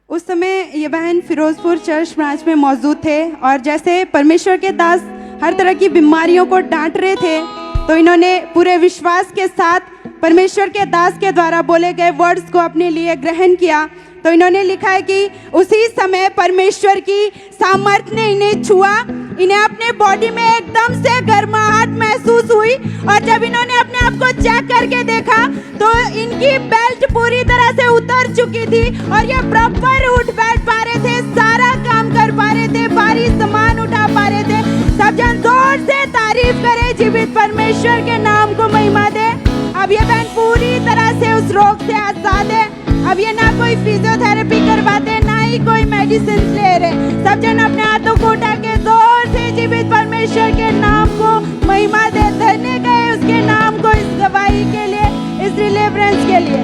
S12: उस समय ये बहन फिरोजपुर चर्च ब्रांच में मौजूद थे और जैसे परमेश्वर के दास हर तरह की बीमारियों को डांट रहे थे, तो इन्होंने पूरे विश्वास के साथ परमेश्वर के दास के द्वारा बोले गए वर्ड्स को अपने लिए ग्रहण किया। तो इन्होंने लिखा है कि उसी समय परमेश्वर की सामर्थ ने इन्हें छुआ। इन्हें अपने बॉडी में एकदम से गर्माहट महसूस हुई और जब इन्होंने अपने आप को चेक करके देखा तो इनकी बेल्ट पूरी तरह से उतर चुकी थी और ये प्रॉपर उठ बैठ पा रहे थे, सारा काम कर पा रहे थे, भारी सामान उठा पा रहे थे। सब जन जोर से तारीफ करे, जीवित परमेश्वर के नाम को महिमा दे। अब ये बहन पूरी तरह से उस रोग से आजाद है। अब ये ना कोई फिजियोथेरेपी करवाते, ना ही कोई मेडिसिन ले रहे। सब जन अपने हाथों को उठा के जोर से जीवित परमेश्वर के नाम को महिमा दे। धन्य गए उसके नाम को, इस गवाही के लिए, इस डिलीवरेंस के लिए।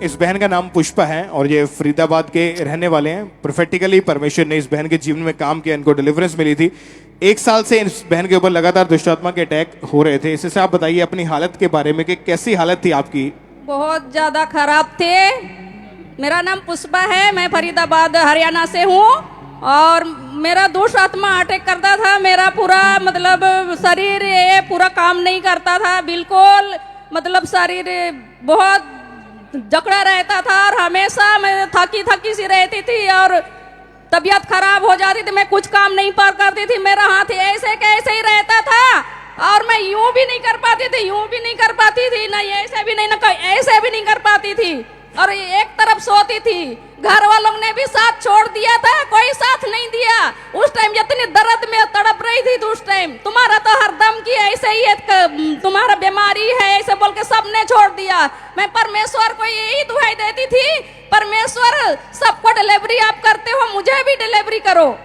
S1: इस बहन का नाम पुष्पा है और ये फरीदाबाद के रहने वाले हैं। प्रोफेटिकली परमेश्वर ने इस बहन के जीवन में काम किया, इनको डिलीवरेंस मिली थी। 1 साल से इस बहन के ऊपर लगातार दुष्ट आत्मा के अटैक हो रहे थे। इससे आप बताइए अपनी हालत के बारे में कि कैसी हालत थी आपकी?
S15: बहुत ज़्यादा खराब थे। मेरा नाम पुष्पा है, मैं फरीदाबाद हरियाणा से हूँ और मेरा दुष्ट आत्मा अटैक करता था। मेरा पूरा मतलब शरीर ये पूरा काम नहीं करता था बिल्कुल, मतलब शरीर बहुत जकड़ा रहता था और हमेशा मैं थकी थकी सी रहती थी और तबीयत खराब हो जाती थी। मैं कुछ काम नहीं पर करती थी, मेरा हाथ ऐसे कैसे ही रहता था और मैं यूं भी नहीं कर पाती थी, यूं भी नहीं कर पाती थी, ना ऐसे भी नहीं, ना ऐसे भी नहीं कर पाती थी। और एक तरफ सोती थी। घर वालों ने भी साथ छोड़ दिया था, कोई साथ नहीं दिया। उस टाइम इतनी दर्द में तड़प रही थी तो उस टाइम तुम्हारा तो हरदम की ऐसे ही तुम्हारा बीमारी है ऐसे बोल के सबने छोड़ दिया। मैं परमेश्वर को यही दुआई देती थी, परमेश्वर सबको डिलीवरी आप करते हो, मुझे भी डिलीवरी करो।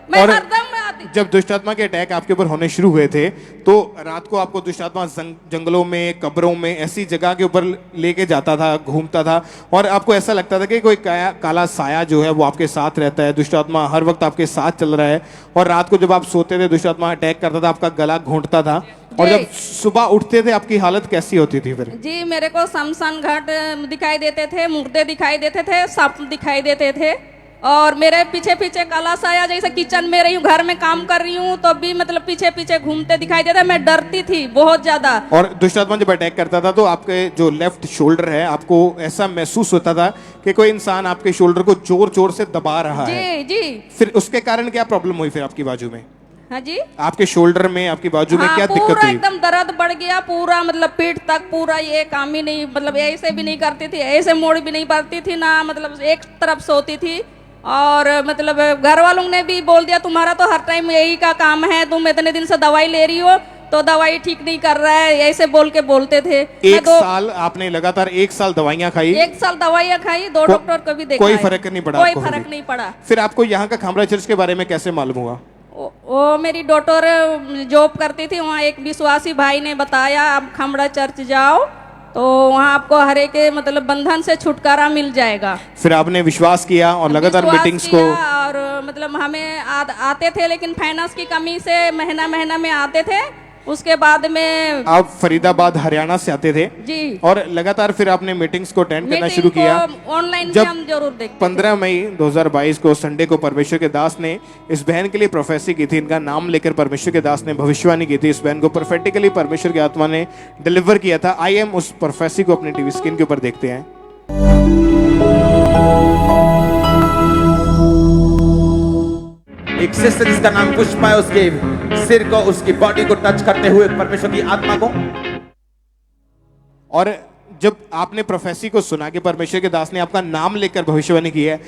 S15: मैं
S1: और
S15: हरदम आती।
S1: जब दुष्टात्मा के अटैक आपके ऊपर होने शुरू हुए थे तो रात को आपको दुष्टात्मा जंगलों में, कब्रों में, ऐसी जगह के ऊपर लेके जाता था, घूमता था और आपको ऐसा लगता था कि कोई काला साया जो है वो आपके साथ रहता है, दुष्टात्मा हर वक्त आपके साथ चल रहा है। और रात को जब आप सोते थे दुष्टात्मा अटैक करता था, आपका गला घोंटता था और जब सुबह उठते थे आपकी हालत कैसी होती थी फिर?
S15: जी मेरे को शमशान घाट दिखाई देते थे, मुर्दे दिखाई देते थे, सांप दिखाई देते थे और मेरे पीछे पीछे काला साया, जैसे किचन में रही हूँ, घर में काम कर रही हूँ तो भी मतलब पीछे पीछे घूमते दिखाई देते। मैं डरती थी बहुत ज्यादा।
S1: और दुष्टात्मा जब अटैक करता था तो आपके जो लेफ्ट शोल्डर है आपको ऐसा महसूस होता था कि कोई इंसान आपके शोल्डर को जोर जोर से दबा रहा है।
S15: जी।
S1: फिर उसके कारण क्या प्रॉब्लम हुई फिर आपकी बाजू में?
S15: हाँ जी,
S1: आपके शोल्डर में, आपकी बाजू में क्या दिक्कत
S15: पूरा
S1: हुई?
S15: एकदम दर्द बढ़ गया, पूरा मतलब पीठ तक पूरा, ये काम ही नहीं, मतलब ऐसे भी नहीं करती थी, ऐसे मोड़ भी नहीं पाती थी ना, मतलब एक तरफ सोती थी। और मतलब घर वालों ने भी बोल दिया तुम्हारा तो हर टाइम यही का काम है, तुम इतने दिन से दवाई ले रही हो तो दवाई ठीक नहीं कर रहा है, ऐसे बोल के बोलते थे।
S1: एक साल आपने लगातार 1 साल दवाइयाँ खाई?
S15: 1 साल दवाइयाँ खाई, 2 डॉक्टर को भी देखा,
S1: कोई फर्क नहीं पड़ा?
S15: कोई फर्क नहीं पड़ा।
S1: फिर आपको यहाँ का खामरा चर्च के बारे में कैसे मालूम हुआ?
S15: वो मेरी डॉटर जॉब करती थी वहाँ, एक विश्वासी भाई ने बताया आप खामड़ा चर्च जाओ तो वहाँ आपको हर एक मतलब बंधन से छुटकारा मिल जाएगा।
S1: फिर आपने विश्वास किया और लगातार मीटिंग्स को,
S15: और मतलब हमें आते थे लेकिन फाइनेंस की कमी से महीना में आते थे। उसके बाद में
S1: आप फरीदाबाद हरियाणा से आते थे
S15: जी,
S1: और लगातार फिर आपने मीटिंग्स को अटेंड करना शुरू किया।
S15: ऑनलाइन
S1: जब
S15: हम जरूर देखते
S1: 15 मई 2022 को संडे को परमेश्वर के दास ने इस बहन के लिए प्रोफेसी की थी। इनका नाम लेकर परमेश्वर के दास ने भविष्यवाणी की थी। इस बहन को प्रोफेटिकली परमेश्वर की आत्मा ने डिलीवर किया था। आइए हम उस प्रोफेसी को अपनी टीवी स्क्रीन के ऊपर देखते हैं।
S14: एक सिस्टर जिसका नाम पुष्पा है, उसके सिर को, उसकी बॉडी को टच करते हुए परमेश्वर की आत्मा को।
S1: और जब आपने प्रोफेसी को सुना कि परमेश्वर के दास ने आपका नाम लेकर भविष्यवाणी की है,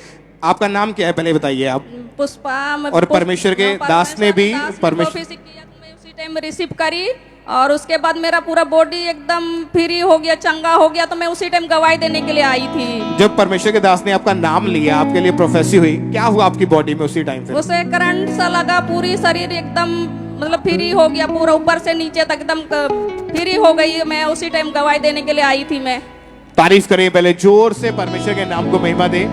S1: आपका नाम क्या है पहले बताइए आप?
S15: पुष्पा।
S1: और परमेश्वर के दास ने भी
S15: परमेश्वर उसी टाइम रिसीव करी और उसके बाद मेरा पूरा बॉडी एकदम फ्री हो गया, चंगा हो गया, तो मैं उसी टाइम गवाही देने के लिए आई थी।
S1: जब परमेश्वर के दास ने आपका नाम लिया, आपके लिए प्रोफेसी हुई, क्या हुआ आपकी बॉडी में उसी टाइम?
S15: उसे करंट सा लगा, पूरी शरीर एकदम मतलब फ्री हो गया, पूरा ऊपर से नीचे तक एकदम फ्री हो गई। मैं उसी टाइम गवाही देने के लिए आई थी। मैं
S1: तारीफ करें पहले जोर से, परमेश्वर के नाम को महिमा दे।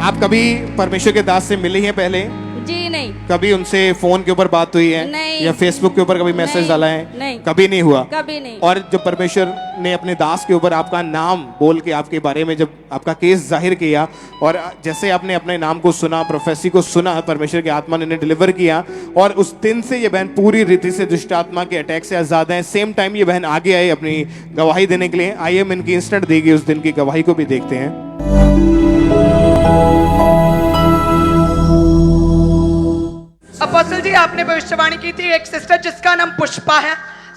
S1: आप कभी परमेश्वर के दास से मिली हैं पहले?
S15: जी नहीं।
S1: कभी उनसे फोन के ऊपर बात हुई है?
S15: नहीं।
S1: या फेसबुक के ऊपर कभी मैसेज डाला है?
S15: नहीं।
S1: कभी नहीं हुआ?
S15: कभी नहीं।
S1: और जब परमेश्वर ने अपने दास के ऊपर आपका नाम बोल के आपके बारे में जब आपका केस जाहिर किया और जैसे आपने अपने नाम को सुना, प्रोफेसी को सुना, परमेश्वर की आत्मा ने डिलीवर किया और उस दिन से ये बहन पूरी रीति से दुष्ट आत्मा के अटैक से आजाद है। सेम टाइम ये बहन आगे आई अपनी गवाही देने के लिए। आइए हम इनकी इंस्टेंट दी गई उस दिन की गवाही को भी देखते हैं।
S9: अपोस्टल जी, आपने भविष्यवाणी की थी एक सिस्टर जिसका नाम पुष्पा है,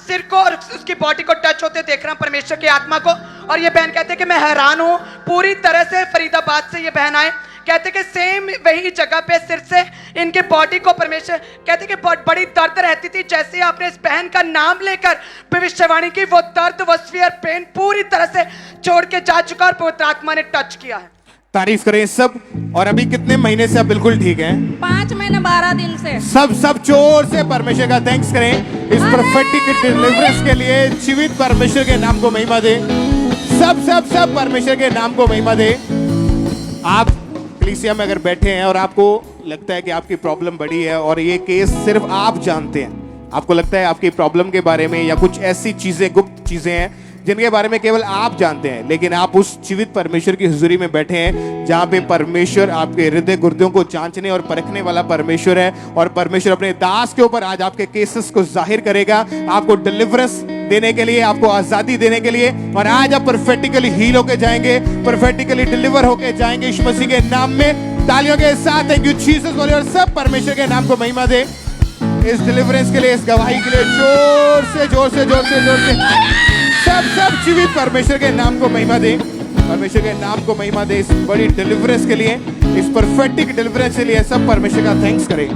S9: सिर को और उसकी बॉडी को टच होते देख रहा हूं परमेश्वर की आत्मा को। और ये बहन कहते हैं कि मैं हैरान हूं, पूरी तरह से फरीदाबाद से ये बहन आए, कहते कि सेम वही जगह पे सिर से इनके बॉडी को परमेश्वर कहते कि बड़ी दर्द रहती थी। जैसे आपने इस बहन का नाम लेकर भविष्यवाणी की, वो दर्द, वो स्फीयर पेन पूरी तरह से छोड़ के जा चुका और पवित्र आत्मा ने टच किया है।
S1: तारीफ करें सब। और अभी कितने महीने से आप बिल्कुल ठीक हैं?
S15: 5 महीने 12 दिन से।
S1: सब जोर से परमेश्वर का थैंक्स करें इस प्रोफेटिक डिलीवरेंस के लिए। जीवित परमेश्वर के नाम को महिमा दे। सब परमेश्वर के नाम को महिमा दे। आप कलीसिया में अगर बैठे हैं और आपको लगता है कि आपकी प्रॉब्लम बड़ी है और ये केस सिर्फ आप जानते हैं, आपको लगता है आपकी प्रॉब्लम के बारे में या कुछ ऐसी चीजें, गुप्त चीजें हैं जिनके बारे में केवल आप जानते हैं, लेकिन आप उस जीवित परमेश्वर की हुजूरी में बैठे हैं जहां पे परमेश्वर आपके हृदय गुर्दों को जांचने और परखने वाला परमेश्वर है। और परमेश्वर अपने दास के ऊपर आज आपके केसेस को जाहिर करेगा, आपको डिलीवरेंस देने के लिए, आपको आजादी देने के लिए। और आज आप परफेक्टिकली हील होके जाएंगे, परफेक्टिकली डिलीवर होके जाएंगे यीशु मसीह के नाम में। तालियों के साथ थैंक यू जीसस बोले और सब परमेश्वर के नाम को महिमा दे। इस डिलीवरेंस के लिए, इस गवाही के लिए जोर से सब जीवित परमेश्वर के नाम को महिमा दे। परमेश्वर के नाम को महिमा दे इस बड़ी डिलीवरेंस के लिए, इस परफेक्टिक डिलीवरेंस के लिए। सब परमेश्वर का थैंक्स करें।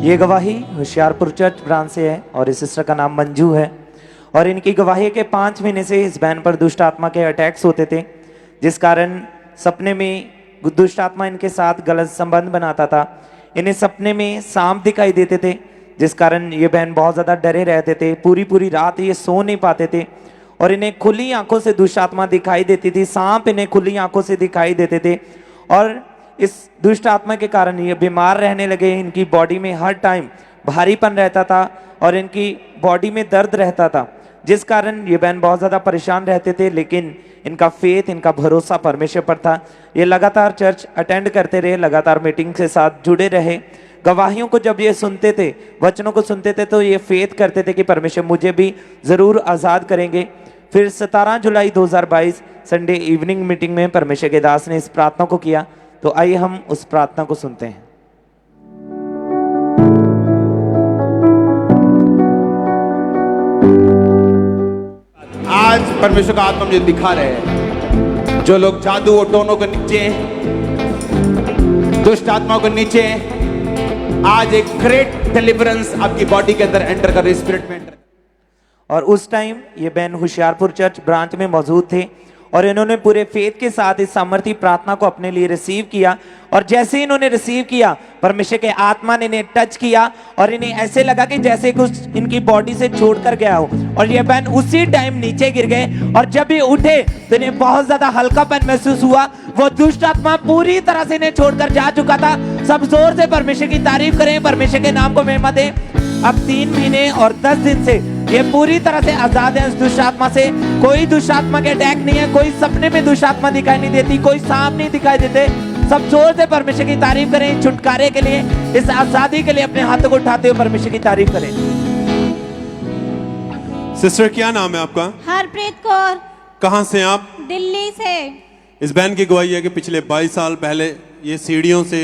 S10: ये गवाही होशियारपुर चर्च ब्रांच से है और इस सिस्टर का नाम मंजू है। और इनकी गवाही है कि 5 महीने से इस बहन पर दुष्ट आत्मा के अटैक्स होते थे, जिस कारण सपने में दुष्ट आत्मा इनके साथ गलत संबंध बनाता था। इन्हें सपने में सांप दिखाई देते थे, जिस कारण ये बहन बहुत ज़्यादा डरे रहते थे। पूरी पूरी रात ये सो नहीं पाते थे और इन्हें खुली आंखों से दुष्ट आत्मा दिखाई देती थी। सांप इन्हें खुली आंखों से दिखाई देते थे और इस दुष्ट आत्मा के कारण ये बीमार रहने लगे। इनकी बॉडी में हर टाइम भारीपन रहता था और इनकी बॉडी में दर्द रहता था, जिस कारण ये बहन बहुत ज़्यादा परेशान रहते थे। लेकिन इनका फेथ, इनका भरोसा परमेश्वर पर था। ये लगातार चर्च अटेंड करते रहे, लगातार मीटिंग के साथ जुड़े रहे। गवाहियों को जब ये सुनते थे, वचनों को सुनते थे, तो ये फेथ करते थे कि परमेश्वर मुझे भी ज़रूर आज़ाद करेंगे। फिर 17 जुलाई 2022 संडे इवनिंग मीटिंग में परमेश्वर के दास ने इस प्रार्थना को किया। तो आइए हम उस प्रार्थना को सुनते हैं।
S14: आज परमेश्वर का आत्मा मुझे दिखा रहे हैं, जो लोग जादू और टोनों के नीचे, दुष्ट आत्माओं के नीचे, आज एक ग्रेट डिलीवरेंस आपकी बॉडी के अंदर एंटर कर, स्पिरिट में एंटर।
S10: और उस टाइम ये बहन होशियारपुर चर्च ब्रांच में मौजूद थे और इन्होंने पूरे फेथ के साथ इस सामर्थी प्रार्थना को अपने लिए रिसीव किया। और जैसे ही इन्होंने रिसीव किया, परमेश्वर के आत्मा ने इन्हें टच किया और इन्हें ऐसे लगा कि जैसे कुछ इनकी बॉडी से छोड़कर गया हो। और ये बहन उसी टाइम नीचे गिर गए और जब ये उठे तो इन्हें बहुत ज्यादा हल्कापन महसूस हुआ। वो दुष्ट आत्मा पूरी तरह से इन्हें छोड़कर जा चुका था। सब जोर से परमेश्वर की तारीफ करें, परमेश्वर के नाम को महिमा दें। अब 3 महीने और 10 दिन से ये पूरी तरह से आजाद है इस दुष्ट आत्मा से। कोई दुष्ट आत्मा के अटैक नहीं है, कोई सपने में दुष्ट आत्मा दिखाई नहीं देती, कोई सांप नहीं दिखाई देते। सब जोर से परमेश्वर की तारीफ करें। छुटकारे के लिए, इस आजादी के लिए अपने हाथों को उठाते हुए परमेश्वर की तारीफ करें।
S4: सिस्टर क्या नाम है आपका?
S16: हरप्रीत कौर।
S4: कहाँ से आप?
S16: दिल्ली से।
S4: इस बहन की गवाही है कि पिछले 22 साल पहले ये सीढ़ियों से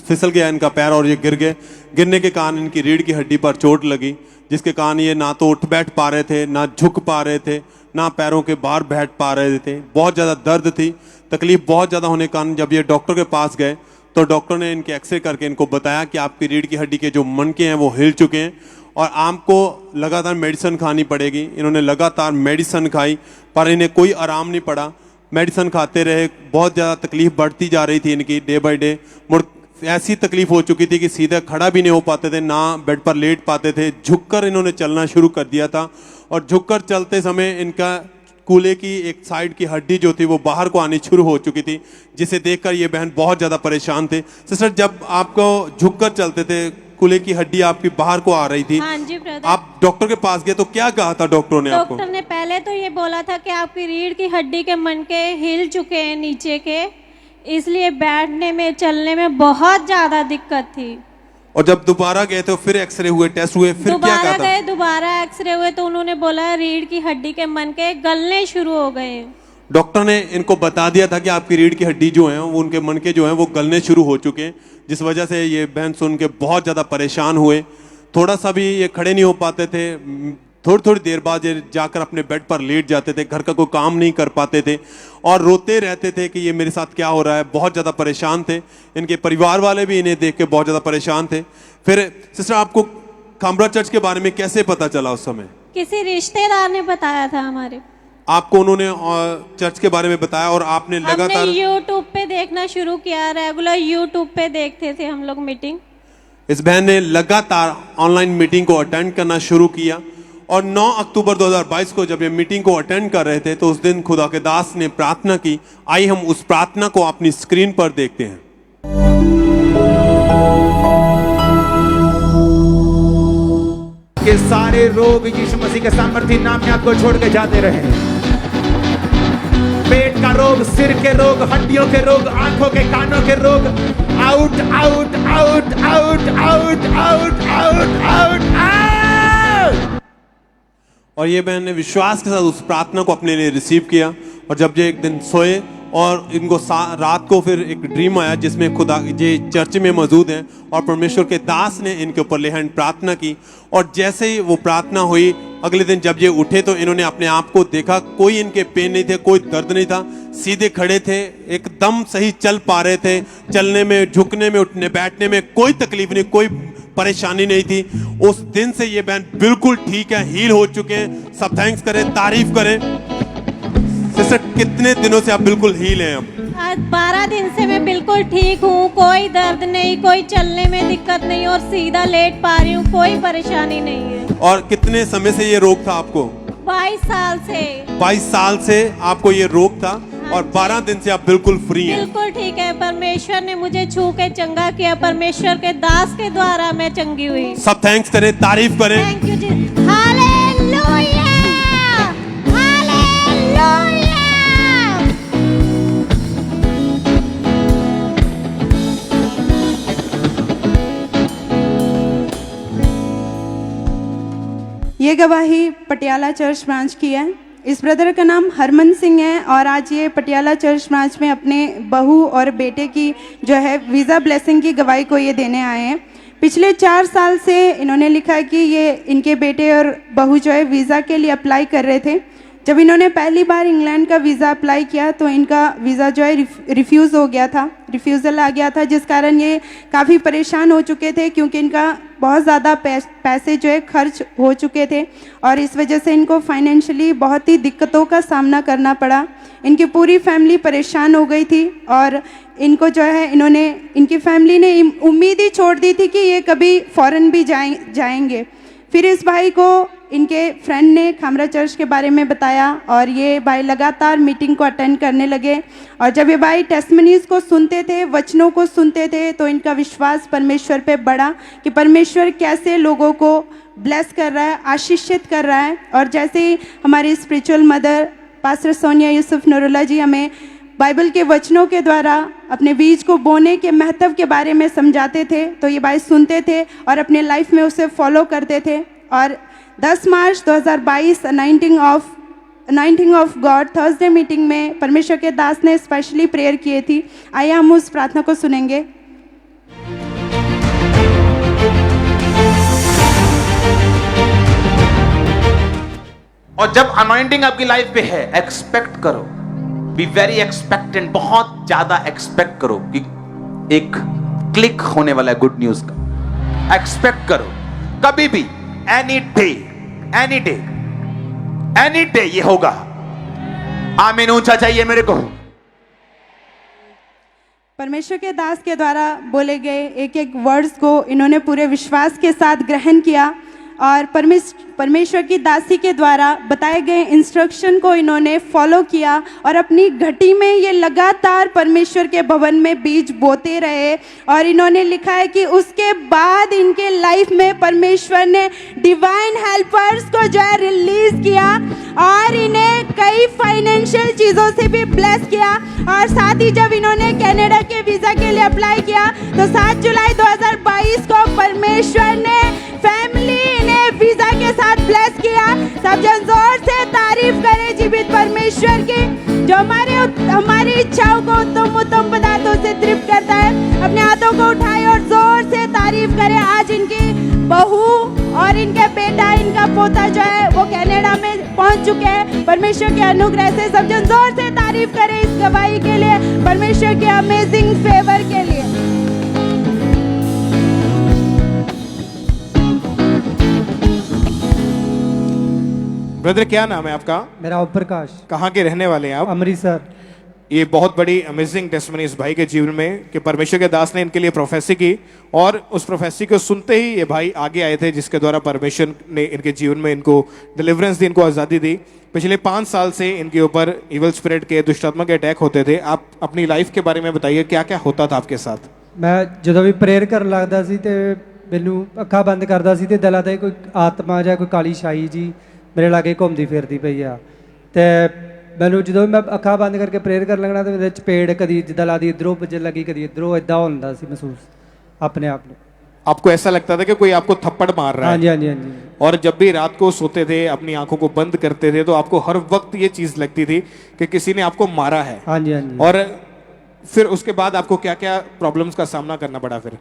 S4: फिसल गया इनका पैर और ये गिर गए। गिरने के कारण इनकी रीढ़ की हड्डी पर चोट लगी, जिसके कारण ये ना तो उठ बैठ पा रहे थे, ना झुक पा रहे थे, ना पैरों के बाहर बैठ पा रहे थे। बहुत ज़्यादा दर्द थी, तकलीफ बहुत ज़्यादा होने के कारण जब ये डॉक्टर के पास गए तो डॉक्टर ने इनके एक्सरे करके इनको बताया कि आपकी रीढ़ की हड्डी के जो मनके हैं वो हिल चुके हैं और आपको लगातार मेडिसिन खानी पड़ेगी। इन्होंने लगातार मेडिसिन खाई पर इन्हें कोई आराम नहीं पड़ा। मेडिसिन खाते रहे, बहुत ज़्यादा तकलीफ बढ़ती जा रही थी इनकी डे बाई डे। ऐसी तकलीफ हो चुकी थी कि सीधा खड़ा भी नहीं हो पाते थे, ना बेड पर लेट पाते थे। झुककर इन्होंने चलना शुरू कर दिया था और झुककर चलते समय इनका कूल्हे की एक साइड की हड्डी जो थी वो बाहर को आनी शुरू हो चुकी थी, जिसे देखकर ये बहन बहुत ज़्यादा परेशान थे। सिस्टर, जब आपको झुककर चलते थे, कूल्हे की हड्डी आपकी बाहर को आ रही थी,
S16: हाँ जी ब्रदर।
S4: आप डॉक्टर के पास गए तो क्या कहा था डॉक्टरों ने आपको?
S16: डॉक्टर ने पहले तो ये बोला था कि आपकी रीढ़ की हड्डी के मनके हिल चुके हैं नीचे के, इसलिए बैठने में, चलने में बहुत ज्यादा दिक्कत थी।
S4: और जब दोबारा गए तो फिर एक्सरे हुए, टेस्ट हुए, फिर क्या कहा था?
S16: दोबारा एक्सरे हुए तो उन्होंने बोला रीढ़ की हड्डी के मनके गलने शुरू हो गए।
S4: डॉक्टर ने इनको बता दिया था कि आपकी रीढ़ की हड्डी जो है वो, उनके मनके जो हैं वो गलने शुरू हो चुके हैं, जिस वजह से ये बहन सुन के बहुत ज़्यादा परेशान हुए। थोड़ा सा भी ये खड़े नहीं हो पाते थे, थोड़ी थोड़ी देर बाद ये जाकर अपने बेड पर लेट जाते थे, घर का कोई काम नहीं कर पाते थे और रोते रहते थे कि ये मेरे साथ क्या हो रहा है। बहुत ज़्यादा परेशान थे। इनके परिवार वाले भी इन्हें देख के बहुत ज़्यादा परेशान थे। फिर सिस्टर, आपको खामरा चर्च के बारे में कैसे पता चला उस समय?
S16: किसी रिश्तेदार ने बताया था हमारे।
S4: आपको उन्होंने चर्च के बारे में बताया और आपने लगातार
S16: यूट्यूब पे देखना शुरू किया, रेगुलर यूट्यूब पे देखते थे हम लोग मीटिंग।
S4: इस बहन ने लगातार ऑनलाइन मीटिंग को अटेंड करना शुरू किया और 9 अक्टूबर 2022 को जब ये मीटिंग को अटेंड कर रहे थे तो उस दिन खुदा के दास ने प्रार्थना की। आइए हम उस प्रार्थना को अपनी स्क्रीन पर देखते हैं।
S14: के सारे रोग यीशु मसीह के सामर्थी नाम में आपको छोड़ के जाते रहे। पेट का रोग, सिर के रोग, हड्डियों के रोग, आंखों के, कानों के रोग, out out out out out out out out out.
S4: और ये बहन ने विश्वास के साथ उस प्रार्थना को अपने लिए रिसीव किया और जब ये एक दिन सोए और इनको रात को फिर एक ड्रीम आया जिसमें खुदा ये चर्च में मौजूद हैं और परमेश्वर के दास ने इनके ऊपर ले हैंड प्रार्थना की, और जैसे ही वो प्रार्थना हुई अगले दिन जब ये उठे तो इन्होंने अपने आप को देखा, कोई इनके पेन नहीं थे, कोई दर्द नहीं था, सीधे खड़े थे, एकदम सही चल पा रहे थे, चलने में, झुकने में, उठने बैठने में कोई तकलीफ नहीं, कोई परेशानी नहीं थी। उस दिन से ये बहन बिल्कुल ठीक है, हील हो चुके हैं। सब थैंक्स करें, तारीफ करें। सिस्टर कितने दिनों से आप बिल्कुल हील हैं? अब
S16: आज 12 दिन से मैं बिल्कुल ठीक हूँ, कोई दर्द नहीं, कोई चलने में दिक्कत नहीं और सीधा लेट पा रही हूँ, कोई परेशानी नहीं है।
S4: और कितने समय से ये रोग था आपको?
S16: 22 साल से।
S4: 22 साल से आपको ये रोग था और 12 दिन से आप बिल्कुल फ्री हैं।
S16: बिल्कुल ठीक है, परमेश्वर ने मुझे छू के चंगा किया, परमेश्वर के दास के द्वारा मैं चंगी हुई।
S4: सब थैंक्स करें, तारीफ करें।
S16: Thank you ji. Hallelujah, hallelujah.
S12: ये गवाही पटियाला चर्च ब्रांच की है। इस ब्रदर का नाम हरमन सिंह है और आज ये पटियाला चर्च ब्रांच में अपने बहू और बेटे की जो है वीज़ा ब्लेसिंग की गवाही को ये देने आए हैं। पिछले 4 साल से इन्होंने लिखा कि ये इनके बेटे और बहू जो है वीज़ा के लिए अप्लाई कर रहे थे। जब इन्होंने पहली बार इंग्लैंड का वीज़ा अप्लाई किया तो इनका वीज़ा जो है रिफ्यूज़ हो गया था, रिफ्यूज़ल आ गया था, जिस कारण ये काफ़ी परेशान हो चुके थे क्योंकि इनका बहुत ज़्यादा पैसे जो है खर्च हो चुके थे और इस वजह से इनको फाइनेंशियली बहुत ही दिक्कतों का सामना करना पड़ा। इनकी पूरी फैमिली परेशान हो गई थी और इनको जो है इनकी फैमिली ने उम्मीद ही छोड़ दी थी कि ये कभी फ़ॉरेन भी जाएंगे। फिर इस भाई को इनके फ्रेंड ने खामरा चर्च के बारे में बताया और ये भाई लगातार मीटिंग को अटेंड करने लगे और जब ये भाई टेस्टमनीज को सुनते थे, वचनों को सुनते थे तो इनका विश्वास परमेश्वर पे बढ़ा कि परमेश्वर कैसे लोगों को ब्लेस कर रहा है, आशीषित कर रहा है। और जैसे ही हमारी spiritual mother pastor Sonia Yusuf Noorullah ji हमें बाइबल के वचनों के द्वारा अपने बीज को बोने के महत्व के बारे में समझाते थे तो ये भाई सुनते थे और अपने लाइफ में उसे फॉलो करते थे। और 10 मार्च 2022 अनाइंटिंग ऑफ गॉड थर्सडे मीटिंग में परमेश्वर के दास ने स्पेशली प्रेयर किए थी। आइए हम उस प्रार्थना को सुनेंगे।
S14: और जब अनॉइंटिंग आपकी लाइफ पे है, एक्सपेक्ट करो, बी वेरी एक्सपेक्टेंट, बहुत ज्यादा एक्सपेक्ट करो कि एक क्लिक होने वाला है गुड न्यूज का। एक्सपेक्ट करो कभी भी, एनी डे ये होगा। आमीन ऊंचा चाहिए मेरे को।
S12: परमेश्वर के दास के द्वारा बोले गए एक एक वर्ड्स को इन्होंने पूरे विश्वास के साथ ग्रहण किया और परमेश्वर की दासी के द्वारा बताए गए इंस्ट्रक्शन को इन्होंने फॉलो किया और अपनी घटी में ये लगातार परमेश्वर के भवन में बीज बोते रहे। और इन्होंने लिखा है कि उसके बाद इनके लाइफ में परमेश्वर ने डिवाइन हेल्पर्स को जो है रिलीज किया और इन्हें कई फाइनेंशियल चीज़ों से भी ब्लेस किया। और साथ ही जब इन्होंने कनाडा के वीज़ा के लिए अप्लाई किया तो 7 जुलाई 2022 को परमेश्वर ने फैमिली इन्हें वीज़ा के साथ ब्लेस किया। सब जन जोर से तारीफ करें जीवित परमेश्वर की, जो हमारी इच्छाओं को उत्तम पदार्थों से तृप्त करता है। अपने हाथों को उठाए और जोर से तारीफ करें। आज इनकी बहू और इनके बेटा, इनका पोता जो है वो कनाडा में पहुंच चुके हैं परमेश्वर के अनुग्रह से। सब जन जोर से तारीफ करें इस गवाही के लिए, परमेश्वर के अमेजिंग फेवर के लिए।
S1: ब्रदर क्या नाम है आपका?
S17: मेरा ओम प्रकाश।
S1: कहाँ के रहने वाले हैं आप?
S17: अमृतसर।
S1: ये बहुत बड़ी अमेजिंग टेस्टमनी इस भाई के जीवन में कि परमेश्वर के दास ने इनके लिए प्रोफेसी की और उस प्रोफेसी को सुनते ही ये भाई आगे आए थे, जिसके द्वारा परमेश्वर ने इनके जीवन में इनको डिलीवरेंस दी, इनको आज़ादी दी। पिछले 5 साल से इनके ऊपर इविल स्पिरिट के, दुष्टात्मा के अटैक होते थे। आप अपनी लाइफ के बारे में बताइए, क्या क्या होता था आपके साथ?
S17: मैं ਜਦੋਂ भी प्रेयर ਕਰਨ ਲੱਗਦਾ ਸੀ ਤੇ ਮੈਨੂੰ ਅੱਖਾਂ ਬੰਦ ਕਰਦਾ ਸੀ ਤੇ ਦਿਲਾਂ ਦਾ ਕੋਈ ਆਤਮਾ ਜਾਂ ਕੋਈ ਕਾਲੀ ਸ਼ਾਹੀ ਜੀ ਮੇਰੇ ਲਾਗੇ ਘੁੰਮਦੀ ਫਿਰਦੀ ਪਈ ਆ ਤੇ ਮੈਨੂੰ ਜਦੋਂ ਮੈਂ ਅੱਖਾਂ ਬੰਦ ਕਰਕੇ ਪ੍ਰੇਅਰ ਕਰਨ ਲੱਗਣਾ ਤੇ ਮੇਰੇ ਚਪੇੜ ਕਦੀ ਜਿੱਦਾਂ ਲੱਗਦੀ ਇਧਰੋਂ ਵੱਜਣ ਲੱਗੀ, ਕਦੀ ਇਧਰੋਂ ਇਦਾਂ ਹੁੰਦਾ ਸੀ ਮਹਿਸੂਸ अपने आप में।
S1: आपको ऐसा लगता था कि कोई आपको थप्पड़ मार रहा है?
S17: हाँ जी हाँ जी हाँ जी।
S1: और जब भी रात को सोते थे अपनी आंखों को बंद करते थे तो आपको हर वक्त ये चीज़ लगती थी कि किसी ने आपको मारा है।
S17: हाँ जी, हाँ जी।
S1: और फिर उसके बाद आपको क्या क्या प्रॉब्लम्स का सामना करना पड़ा फिर?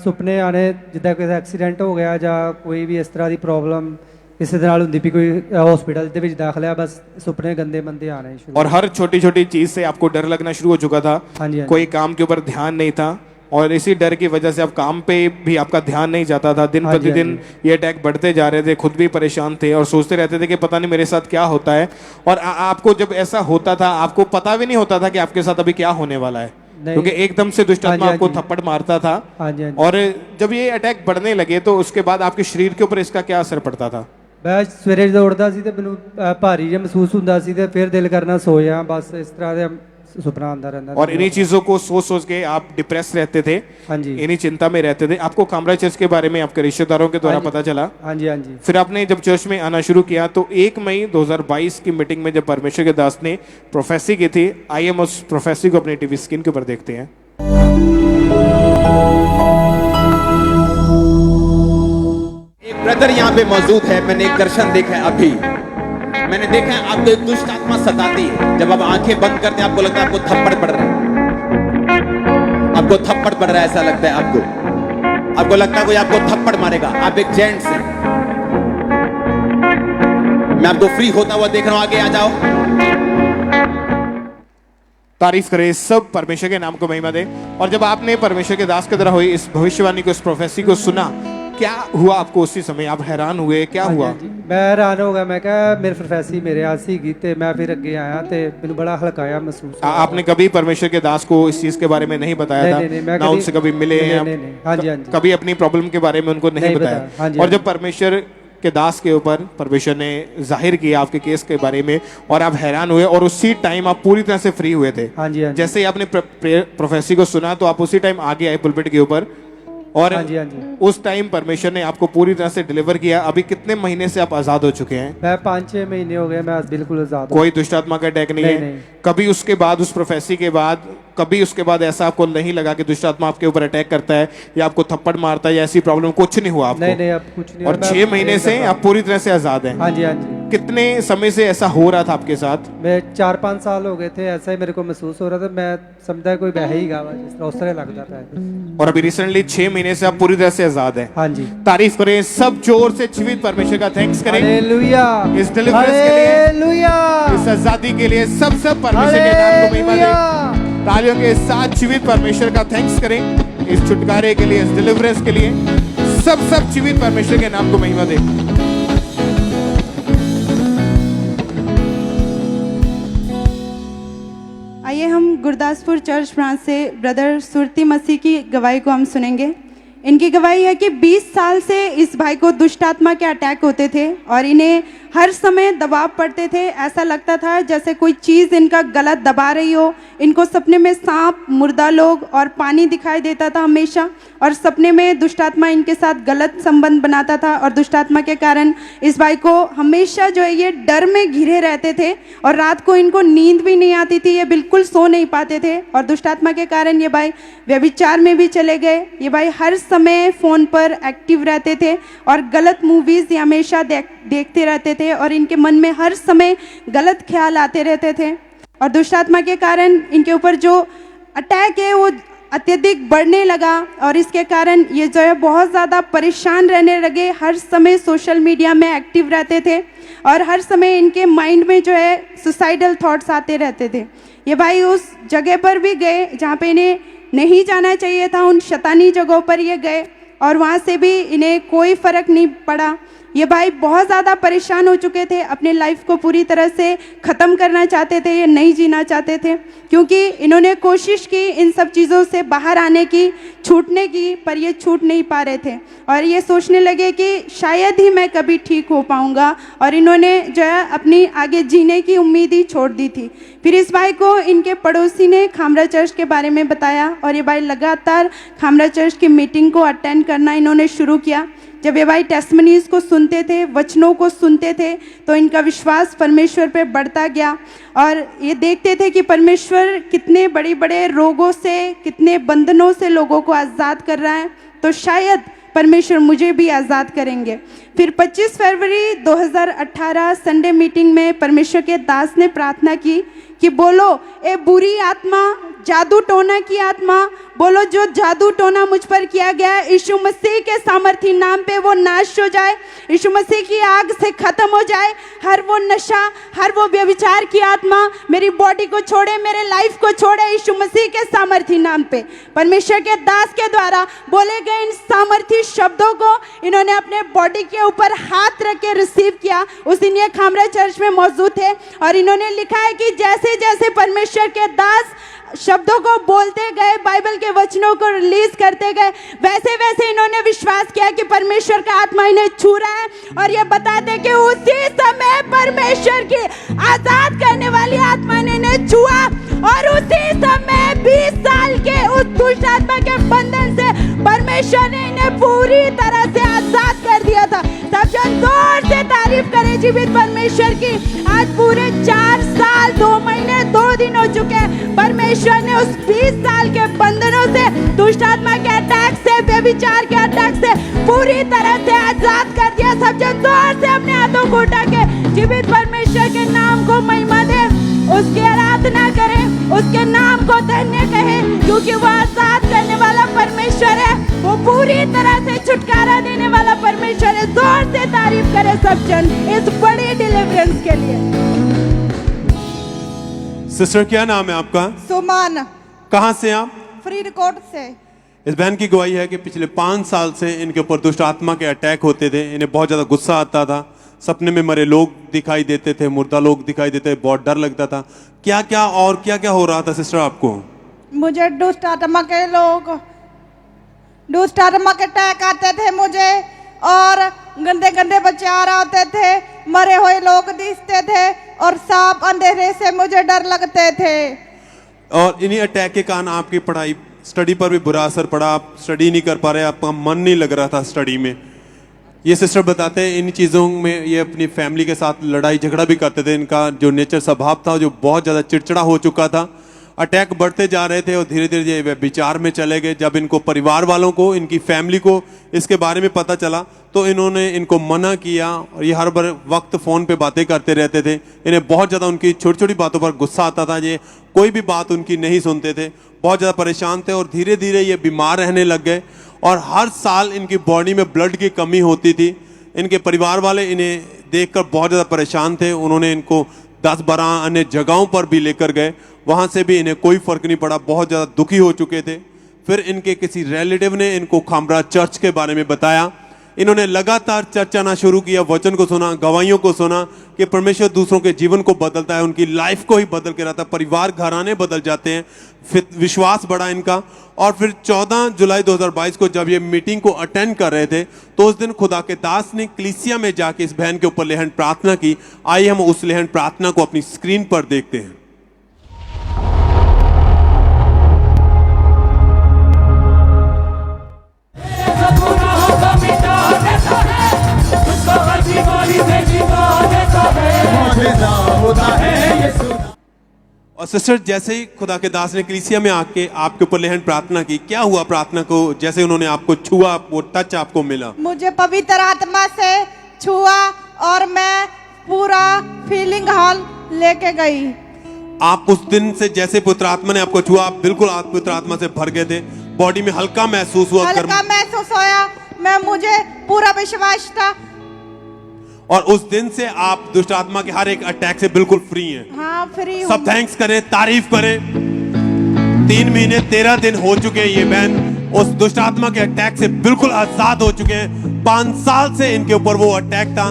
S17: ਸੁਪਨੇ ਆਣੇ ਜਿੱਦਾਂ ਕੋਈ ਐਕਸੀਡੈਂਟ ਹੋ ਗਿਆ ਜਾਂ ਕੋਈ ਵੀ ਇਸ ਤਰ੍ਹਾਂ ਦੀ ਪ੍ਰੋਬਲਮ ਕਿਸੇ ਦੇ ਨਾਲ ਹੁੰਦੀ ਵੀ ਕੋਈ ਹਸਪੀਟਲ ਦੇ ਵਿੱਚ ਦਾਖਲ ਆ ਬਸ ਸੁਪਨੇ ਗੰਦੇ ਮੰਦੇ ਆਣੇ ਸ਼ੁਰੂ।
S1: और हर छोटी छोटी चीज़ से आपको डर लगना शुरू हो चुका था।
S17: हाँ जी, हाँ जी।
S1: कोई काम के ऊपर ध्यान नहीं था और इसी डर की वजह से अब काम पे भी आपका ध्यान नहीं जाता था। दिन
S17: हाँ जी,
S1: प्रतिदिन ये अटैक बढ़ते जा रहे थे, खुद भी परेशान थे और सोचते रहते थे कि पता नहीं मेरे साथ क्या होता है। और आपको जब ऐसा होता था आपको पता भी नहीं होता था कि आपके साथ अभी क्या होने वाला है, क्योंकि एकदम से दुष्ट आत्मा आपको थप्पड़ मारता था।
S17: हाँ जी, हाँ जी।
S1: और जब ये अटैक बढ़ने लगे तो उसके बाद आपके शरीर के ऊपर इसका क्या असर पड़ता था?
S17: ਮੈਂ ਸਵੇਰੇ ਜਦੋਂ ਉੱਠਦਾ ਸੀ ਤੇ ਮੈਨੂੰ ਭਾਰੀ ਜਿਹਾ ਮਹਿਸੂਸ ਹੁੰਦਾ ਸੀ ਤੇ ਫਿਰ ਦਿਲ ਕਰਨਾ ਸੋ ਜਾ ਬਸ ਇਸ ਤਰ੍ਹਾਂ ਦੇ ਸੁਪਨਾ ਆਉਂਦਾ ਰਹਿੰਦਾ।
S1: और इन्हीं चीजों को सोच सोच के आप डिप्रेस रहते थे,
S17: हाँ जी,
S1: इन्हीं चिंता में रहते थे। आपको कामरा चर्च के बारे में आपके रिश्तेदारों के द्वारा पता चला।
S17: हाँ जी, हाँ जी।
S1: फिर आपने जब चर्च में आना शुरू किया तो 1 मई 2022 की मीटिंग में जब परमेश्वर के दास ने प्रोफेसी की थी, आइए हम उस प्रोफेसी को अपनी टीवी स्क्रीन के ऊपर देखते हैं।
S14: एक ब्रदर यहाँ पे मौजूद है। मैंने एक दर्शन देखा है अभी। मैंने देखा है आपको एक दुष्ट आत्मा सताती है। जब आप आंखें बंद करते हैं आपको लगता है आपको थप्पड़ पड़ रहा है, आपको थप्पड़ पड़ रहा है ऐसा लगता है आपको लगता है कोई आपको थप्पड़ मारेगा। आप एक जेंट्स हैं, मैं आपको फ्री होता हुआ देख रहा हूं। आगे आ जाओ।
S1: तारीफ करें सब परमेश्वर के नाम को महिमा दे। और जब आपने परमेश्वर के दास के द्वारा हुई इस भविष्यवाणी को, इस प्रोफेसी को सुना, क्या हुआ आपको उसी समय? आप हैरान हुए, क्या हुआ?
S17: ਮੈਂ ਹੈਰਾਨ ਹੋ ਗਿਆ। ਮੈਂ ਕਿਹਾ ਮੇਰੀ ਪ੍ਰੋਫੈਸੀ ਮੇਰੇ ਆਸ ਸੀਗੀ ਤੇ ਮੈਂ ਫਿਰ ਅੱਗੇ ਆਇਆ ਤੇ ਮੈਨੂੰ ਬੜਾ ਹਲਕਾਇਆ महसूस हुआ।
S1: आपने कभी परमेश्वर के दास को इस चीज के बारे में नहीं बताया था, ना उनसे कभी मिले हैं,
S17: हाँ जी, हाँ जी।
S1: कभी अपनी प्रॉब्लम के बारे में उनको नहीं बताया।
S17: हाँ जी,
S1: और जब परमेश्वर के दास के ऊपर परमेश्वर ने जाहिर किया आपके केस के बारे में और आप हैरान हुए और उसी टाइम आप पूरी तरह से फ्री हुए थे।
S17: हाँ जी, हाँ जी।
S1: जैसे ही आपने प्रोफेसी को सुना तो आप उसी टाइम आगे आए पुलपिट के ऊपर और
S17: हाँ जी, हाँ जी।
S1: उस टाइम परमेश्वर ने आपको पूरी तरह से डिलीवर किया। अभी कितने महीने से आप आजाद हो चुके हैं?
S17: मैं 5-6 महीने हो गए, मैं आज बिल्कुल आजाद हूं।
S1: कोई दुष्ट आत्मा का अटैक नहीं है? कभी उसके बाद, उस प्रोफेसी के बाद, कभी उसके बाद ऐसा आपको नहीं लगा कि दुष्ट आत्मा आपके ऊपर अटैक करता है या आपको थप्पड़ मारता है या ऐसी प्रॉब्लम कुछ नहीं हुआ आपको?
S17: नहीं, अब कुछ नहीं।
S1: और 6 महीने से आप पूरी तरह से आजाद हैं?
S17: हाँ जी, हाँ जी।
S1: कितने समय से ऐसा हो रहा था आपके साथ?
S17: मैं 4-5 साल हो गए थे, ऐसा ही मेरे को महसूस हो रहा था। मैं समझा कोई बह ही गावा जिस तरह उस तरह लगता था।
S1: और अभी रिसेंटली 6 महीने से आप पूरी तरह से आजाद हैं।
S17: हाँ जी।
S1: तारीफ करें सब, जोर से जीवित परमेश्वर का थैंक्स करें।
S17: हालेलुया।
S1: इस डिलीवरेंस के लिए,
S17: हालेलुया।
S1: इस आजादी के लिए सब परमेश्वर के नाम को महिमा दें। तालियों के साथ जीवित परमेश्वर का थैंक्स करें इस छुटकारे के लिए, इस डिलीवरेंस के लिए। सब जीवित परमेश्वर के नाम को महिमा दें।
S12: आइए हम गुरदासपुर चर्च ब्रांच से ब्रदर सुरती मसीह की गवाही को हम सुनेंगे। इनकी गवाही है कि 20 साल से इस भाई को दुष्ट आत्मा के अटैक होते थे और इन्हें हर समय दबाव पड़ते थे। ऐसा लगता था जैसे कोई चीज़ इनका गला दबा रही हो। इनको सपने में सांप, मुर्दा लोग और पानी दिखाई देता था हमेशा, और सपने में दुष्ट आत्मा इनके साथ गलत संबंध बनाता था और दुष्ट आत्मा के कारण इस भाई को हमेशा जो है ये डर में घिरे रहते थे और रात को इनको नींद भी नहीं आती थी, ये बिल्कुल सो नहीं पाते थे। और दुष्ट आत्मा के कारण ये भाई व्यभिचार में भी चले गए। ये भाई हर समय फ़ोन पर एक्टिव रहते थे और गलत मूवीज़ हमेशा देखते रहते थे और इनके मन में हर समय गलत ख्याल आते रहते थे। और दुष्ट आत्मा के कारण इनके ऊपर जो अटैक है वो अत्यधिक बढ़ने लगा और इसके कारण ये जो है बहुत ज़्यादा परेशान रहने लगे। हर समय सोशल मीडिया में एक्टिव रहते थे और हर समय इनके माइंड में जो है सुसाइडल थॉट्स आते रहते थे। ये भाई उस जगह पर भी गए जहाँ पे इन्हें नहीं जाना चाहिए था, उन शैतानी जगहों पर ये गए और वहाँ से भी इन्हें कोई फ़र्क नहीं पड़ा। ये भाई बहुत ज़्यादा परेशान हो चुके थे, अपने लाइफ को पूरी तरह से ख़त्म करना चाहते थे, ये नहीं जीना चाहते थे, क्योंकि इन्होंने कोशिश की इन सब चीज़ों से बाहर आने की, छूटने की, पर ये छूट नहीं पा रहे थे और ये सोचने लगे कि शायद ही मैं कभी ठीक हो पाऊँगा और इन्होंने जो है अपनी आगे जीने की उम्मीद ही छोड़ दी थी। फिर इस भाई को इनके पड़ोसी ने खामरा चर्च के बारे में बताया और ये भाई लगातार खामरा चर्च की मीटिंग को अटेंड करना इन्होंने शुरू किया। जब ये भाई टेस्टमनीज को सुनते थे, वचनों को सुनते थे, तो इनका विश्वास परमेश्वर पे बढ़ता गया और ये देखते थे कि परमेश्वर कितने बड़े बड़े रोगों से, कितने बंधनों से लोगों को आज़ाद कर रहा है। तो शायद परमेश्वर मुझे भी आज़ाद करेंगे। फिर 25 फरवरी 2018 संडे मीटिंग में परमेश्वर के दास ने प्रार्थना की कि बोलो ए बुरी आत्मा, जादू टोना की आत्मा, बोलो जो जादू टोना मुझ पर किया गया है यीशु मसीह के सामर्थी नाम पे वो नाश हो जाए, यीशु मसीह की आग से खत्म हो जाए। हर वो नशा, हर वो व्यभिचार की आत्मा मेरी बॉडी को छोड़े, मेरे लाइफ को छोड़े यीशु मसीह के सामर्थी नाम पे। परमेश्वर के दास के द्वारा बोले गए इन सामर्थी शब्दों को इन्होंने अपने बॉडी के ऊपर हाथ रख के रिसीव किया। उस दिन ये खामरा चर्च में मौजूद थे और इन्होंने लिखा है कि जैसे जैसे परमेश्वर के दास शब्दों को बोलते गए, बाइबल के वचनों को रिलीज करते गए, वैसे वैसे इन्होंने विश्वास किया कि परमेश्वर का आत्मा इन्हें छू रहा है और ये बताते कि उसी समय परमेश्वर की आजाद करने वाली आत्मा ने इन्हें छुआ और उसी समय 20 साल के उस दुष्ट आत्मा के बंधन से परमेश्वर ने इन्हें पूरी तरह से आजाद कर दिया था। सब जन जोर से तारीफ करें जीवित परमेश्वर की। आज पूरे 4 साल 2 महीने 2 दिन हो चुके हैं। परमेश्वर ने उस 20 साल के बंधनों से, दुष्ट आत्मा के अटैक से, व्यभिचार के अटैक से पूरी तरह से आजाद कर दिया। सब जन जोर से अपने हाथों को उठा के जीवित परमेश्वर के नाम को महिमा दे, उसकी आराधना करें, उसके नाम को धन्य कहें, क्योंकि वो आजाद करने वाला परमेश्वर है, वो पूरी तरह से छुटकारा देने वाला परमेश्वर है। जोर से तारीफ करें सब जन इस बड़ी डिलीवरेंस के लिए।
S4: सिस्टर क्या नाम है आपका?
S11: सुमन।
S4: कहाँ से आप?
S11: फरीदकोट से।
S4: इस बहन की गवाही है कि पिछले 5 साल से इनके ऊपर दुष्ट आत्मा के अटैक होते थे। इन्हें बहुत ज्यादा गुस्सा आता था, सपने में मरे लोग दिखाई देते थे, मुर्दा लोग दिखाई देते थे, बहुत डर लगता था। क्या क्या हो रहा था सिस्टर आपको?
S11: मुझे दुष्ट आत्मा के अटैक आते थे मुझे, और गंदे गंदे बच्चे आ रहे होते थे, मरे हुए लोग दिखते थे और सांप अंधेरे से मुझे डर लगते थे।
S4: और इन्हीं अटैक के कारण आपकी पढ़ाई, स्टडी पर भी बुरा असर पड़ा, आप स्टडी नहीं कर पा रहे, आपका मन नहीं लग रहा था स्टडी में। ये सिस्टर बताते हैं इन चीज़ों में ये अपनी फैमिली के साथ लड़ाई झगड़ा भी करते थे। इनका जो नेचर स्वभाव था जो बहुत ज़्यादा चिड़चिड़ा हो चुका था, अटैक बढ़ते जा रहे थे और धीरे धीरे वे विचार में चले गए। जब इनको परिवार वालों को, इनकी फैमिली को इसके बारे में पता चला तो इन्होंने इनको मना किया और ये हर वक्त फ़ोन पे बातें करते रहते थे। इन्हें बहुत ज़्यादा उनकी छोटी छोटी बातों पर गुस्सा आता था, ये कोई भी बात उनकी नहीं सुनते थे, बहुत ज़्यादा परेशान थे और धीरे धीरे ये बीमार रहने लग गए और हर साल इनकी बॉडी में ब्लड की कमी होती थी। इनके परिवार वाले इन्हें देखकर बहुत ज़्यादा परेशान थे। उन्होंने इनको 10-12 अन्य जगहों पर भी लेकर गए, वहाँ से भी इन्हें कोई फर्क नहीं पड़ा, बहुत ज़्यादा दुखी हो चुके थे। फिर इनके किसी रिलेटिव ने इनको खामरा चर्च के बारे में बताया। इन्होंने लगातार चर्च आना शुरू किया, वचन को सुना, गवाहियों को सुना कि परमेश्वर दूसरों के जीवन को बदलता है, उनकी लाइफ को ही बदल के रहता है, परिवार घराने बदल जाते हैं। फिर विश्वास बढ़ा इनका और फिर 14 जुलाई 2022 को जब ये मीटिंग को अटेंड कर रहे थे तो उस दिन खुदा के दास ने कलीसिया में जाके इस बहन के ऊपर लेहन प्रार्थना की। आइए हम उस लेहन प्रार्थना को अपनी स्क्रीन पर देखते हैं। और सिस्टर जैसे ही खुदा के दास ने कलीसिया में आके आपके ऊपर लेहन प्रार्थना की, क्या हुआ प्रार्थना को? जैसे उन्होंने आपको छुआ, वो टच आपको मिला,
S11: मुझे पवित्र आत्मा से छुआ और मैं पूरा फीलिंग हॉल लेके गई।
S4: आप उस दिन से जैसे पुत्र आत्मा ने आपको छुआ, आप बिल्कुल पवित्र आत्मा से भर गए थे, बॉडी में हल्का महसूस हुआ,
S11: हल्का महसूस होया, मुझे पूरा विश्वास था।
S4: और उस दिन से आप दुष्ट आत्मा के हर एक अटैक से बिल्कुल फ्री हैं।
S11: हाँ, फ्री हूँ।
S4: सब थैंक्स करें, तारीफ करें। 3 महीने 13 दिन हो चुके हैं ये बहन उस दुष्ट आत्मा के अटैक से बिल्कुल आजाद हो चुके हैं। 5 साल से इनके ऊपर वो अटैक था।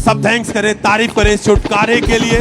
S4: सब थैंक्स करें, तारीफ करें इस छुटकारे के लिए।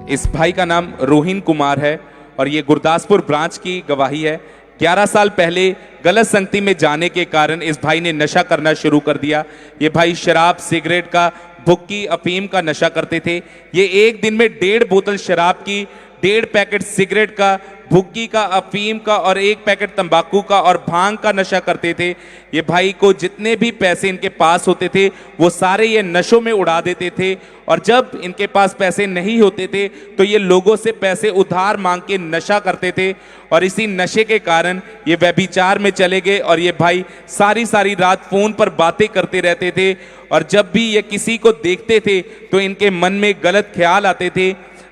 S6: इस भाई का नाम रोहिन कुमार है और ये गुरदासपुर ब्रांच की गवाही है। 11 साल पहले गलत संगति में जाने के कारण इस भाई ने नशा करना शुरू कर दिया। ये भाई शराब, सिगरेट का, भुक्की, अफीम का नशा करते थे। ये एक दिन में 1.5 बोतल शराब की, 1.5 पैकेट सिगरेट का, भुक्की का, अफीम का और 1 पैकेट तंबाकू का और भांग का नशा करते थे। ये भाई को जितने भी पैसे इनके पास होते थे वो सारे ये नशों में उड़ा देते थे, और जब इनके पास पैसे नहीं होते थे तो ये लोगों से पैसे उधार मांग के नशा करते थे, और इसी नशे के कारण ये व्यभिचार में चले गए। और ये भाई सारी सारी रात फोन पर बातें करते रहते थे, और जब भी ये किसी को देखते थे तो इनके मन में गलत ख्याल आते थे।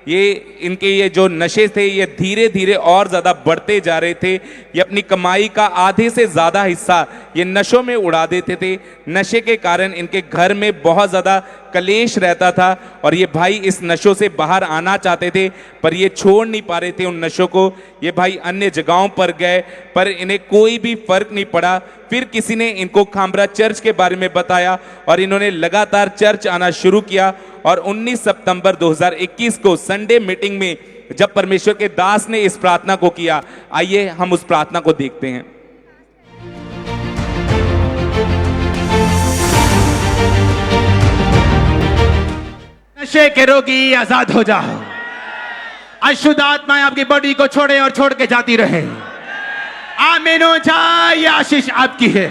S6: ये जो नशे थे ये धीरे धीरे और ज़्यादा बढ़ते जा रहे थे। ये अपनी कमाई का आधे से ज़्यादा हिस्सा ये नशों में उड़ा देते थे। नशे के कारण इनके घर में बहुत ज़्यादा कलेश रहता था, और ये भाई इस नशों से बाहर आना चाहते थे पर ये छोड़ नहीं पा रहे थे उन नशों को। ये भाई अन्य जगहों पर गए पर इन्हें कोई भी फर्क नहीं पड़ा। फिर किसी ने इनको खामरा चर्च के बारे में बताया और इन्होंने लगातार चर्च आना शुरू किया, और 19 सितंबर 2021 को संडे मीटिंग में जब परमेश्वर के दास ने इस प्रार्थना को किया, आइए हम उस प्रार्थना को देखते हैं।
S14: नशे के रोगी आजाद हो जाओ, अशुद्ध आत्माएं आपकी बॉडी को छोड़े और छोड़ के जाती रहे। आमीन हो जाए, ये आशीष आपकी है।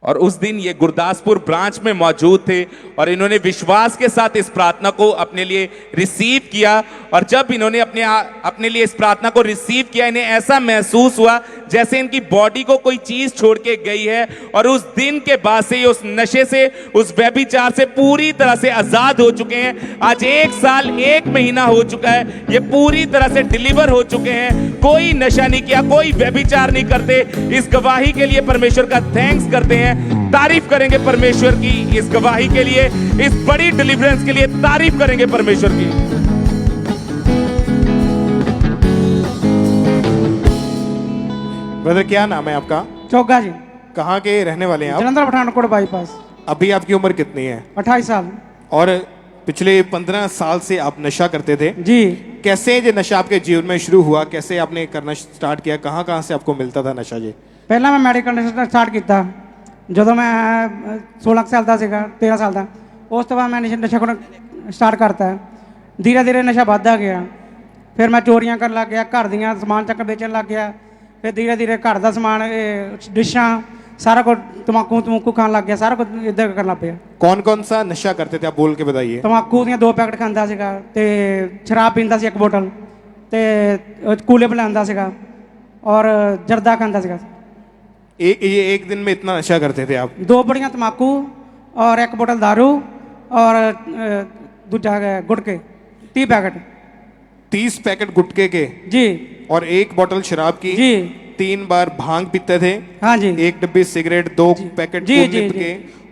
S6: और उस दिन ये गुरदासपुर ब्रांच में मौजूद थे और इन्होंने विश्वास के साथ इस प्रार्थना को अपने लिए रिसीव किया, और जब इन्होंने अपने लिए इस प्रार्थना को रिसीव किया इन्हें ऐसा महसूस हुआ जैसे इनकी बॉडी को कोई चीज छोड़ के गई है, और उस दिन के बाद से ये उस नशे से, उस व्यभिचार से पूरी तरह से आजाद हो चुके हैं। आज 1 साल 1 महीना हो चुका है, ये पूरी तरह से डिलीवर हो चुके हैं। कोई नशा नहीं किया, कोई व्यभिचार नहीं करते। इस गवाही के लिए परमेश्वर का थैंक्स करते हैं, तारीफ करेंगे परमेश्वर की इस गवाही के लिए, इस बड़ी डिलीवरेंस के लिए तारीफ करेंगे परमेश्वर की।
S1: ब्रदर क्या नाम है आपका?
S18: चोगा जी।
S1: कहाँ के रहने वाले हैं आप?
S18: जलंधर पठानकोट बाईपास।
S1: अभी आपकी उम्र कितनी है?
S18: 28 साल।
S1: और पिछले 15 साल से आप नशा करते थे
S18: जी।
S1: कैसे ये नशा आपके जीवन में शुरू हुआ, कैसे आपने करना स्टार्ट किया, कहाँ से आपको मिलता था नशा जी?
S18: पहला मैं मैडिकल नशा स्टार्ट किया ਜਦੋਂ मैं 16 ਸਾਲ ਦਾ ਸੀਗਾ, 13 ਸਾਲ ਦਾ। ਉਸ ਤੋਂ ਬਾਅਦ ਮੈਂ ਨਸ਼ਾ ਕਰਨਾ ਸਟਾਰਟ ਕਰਤਾ। धीरे धीरे नशा बढ़ता गया, फिर मैं चोरियां करन लग गया, घर दियां समान चक बेचन लग गया, फिर धीरे धीरे घर का समान डिशां सारा कुछ तम्बाकू खान लग गया, सारा कुछ इधर करना पिया।
S1: कौन कौन सा नशा करते थे आप बोल के बताइए?
S18: तम्बाकू दियां 2 पैकेट खांदा सीगा, ते शराब पींदा सी 1 बोतल, ते कूले पिलांदा सीगा, और जर्दा खांदा सीगा।
S1: ये एक दिन में इतना नशा करते थे आप?
S18: 2 बड़ियां तम्बाकू और 1 बोतल दारू और दूजा गुटके 30 पैकेट।
S1: 30 पैकेट गुटके के
S18: जी,
S1: और 1 बोतल शराब की
S18: जी।
S1: 3 बार भांग पीते थे।
S18: हाँ जी।
S1: 1 डब्बी सिगरेट, 2 पैकेट के,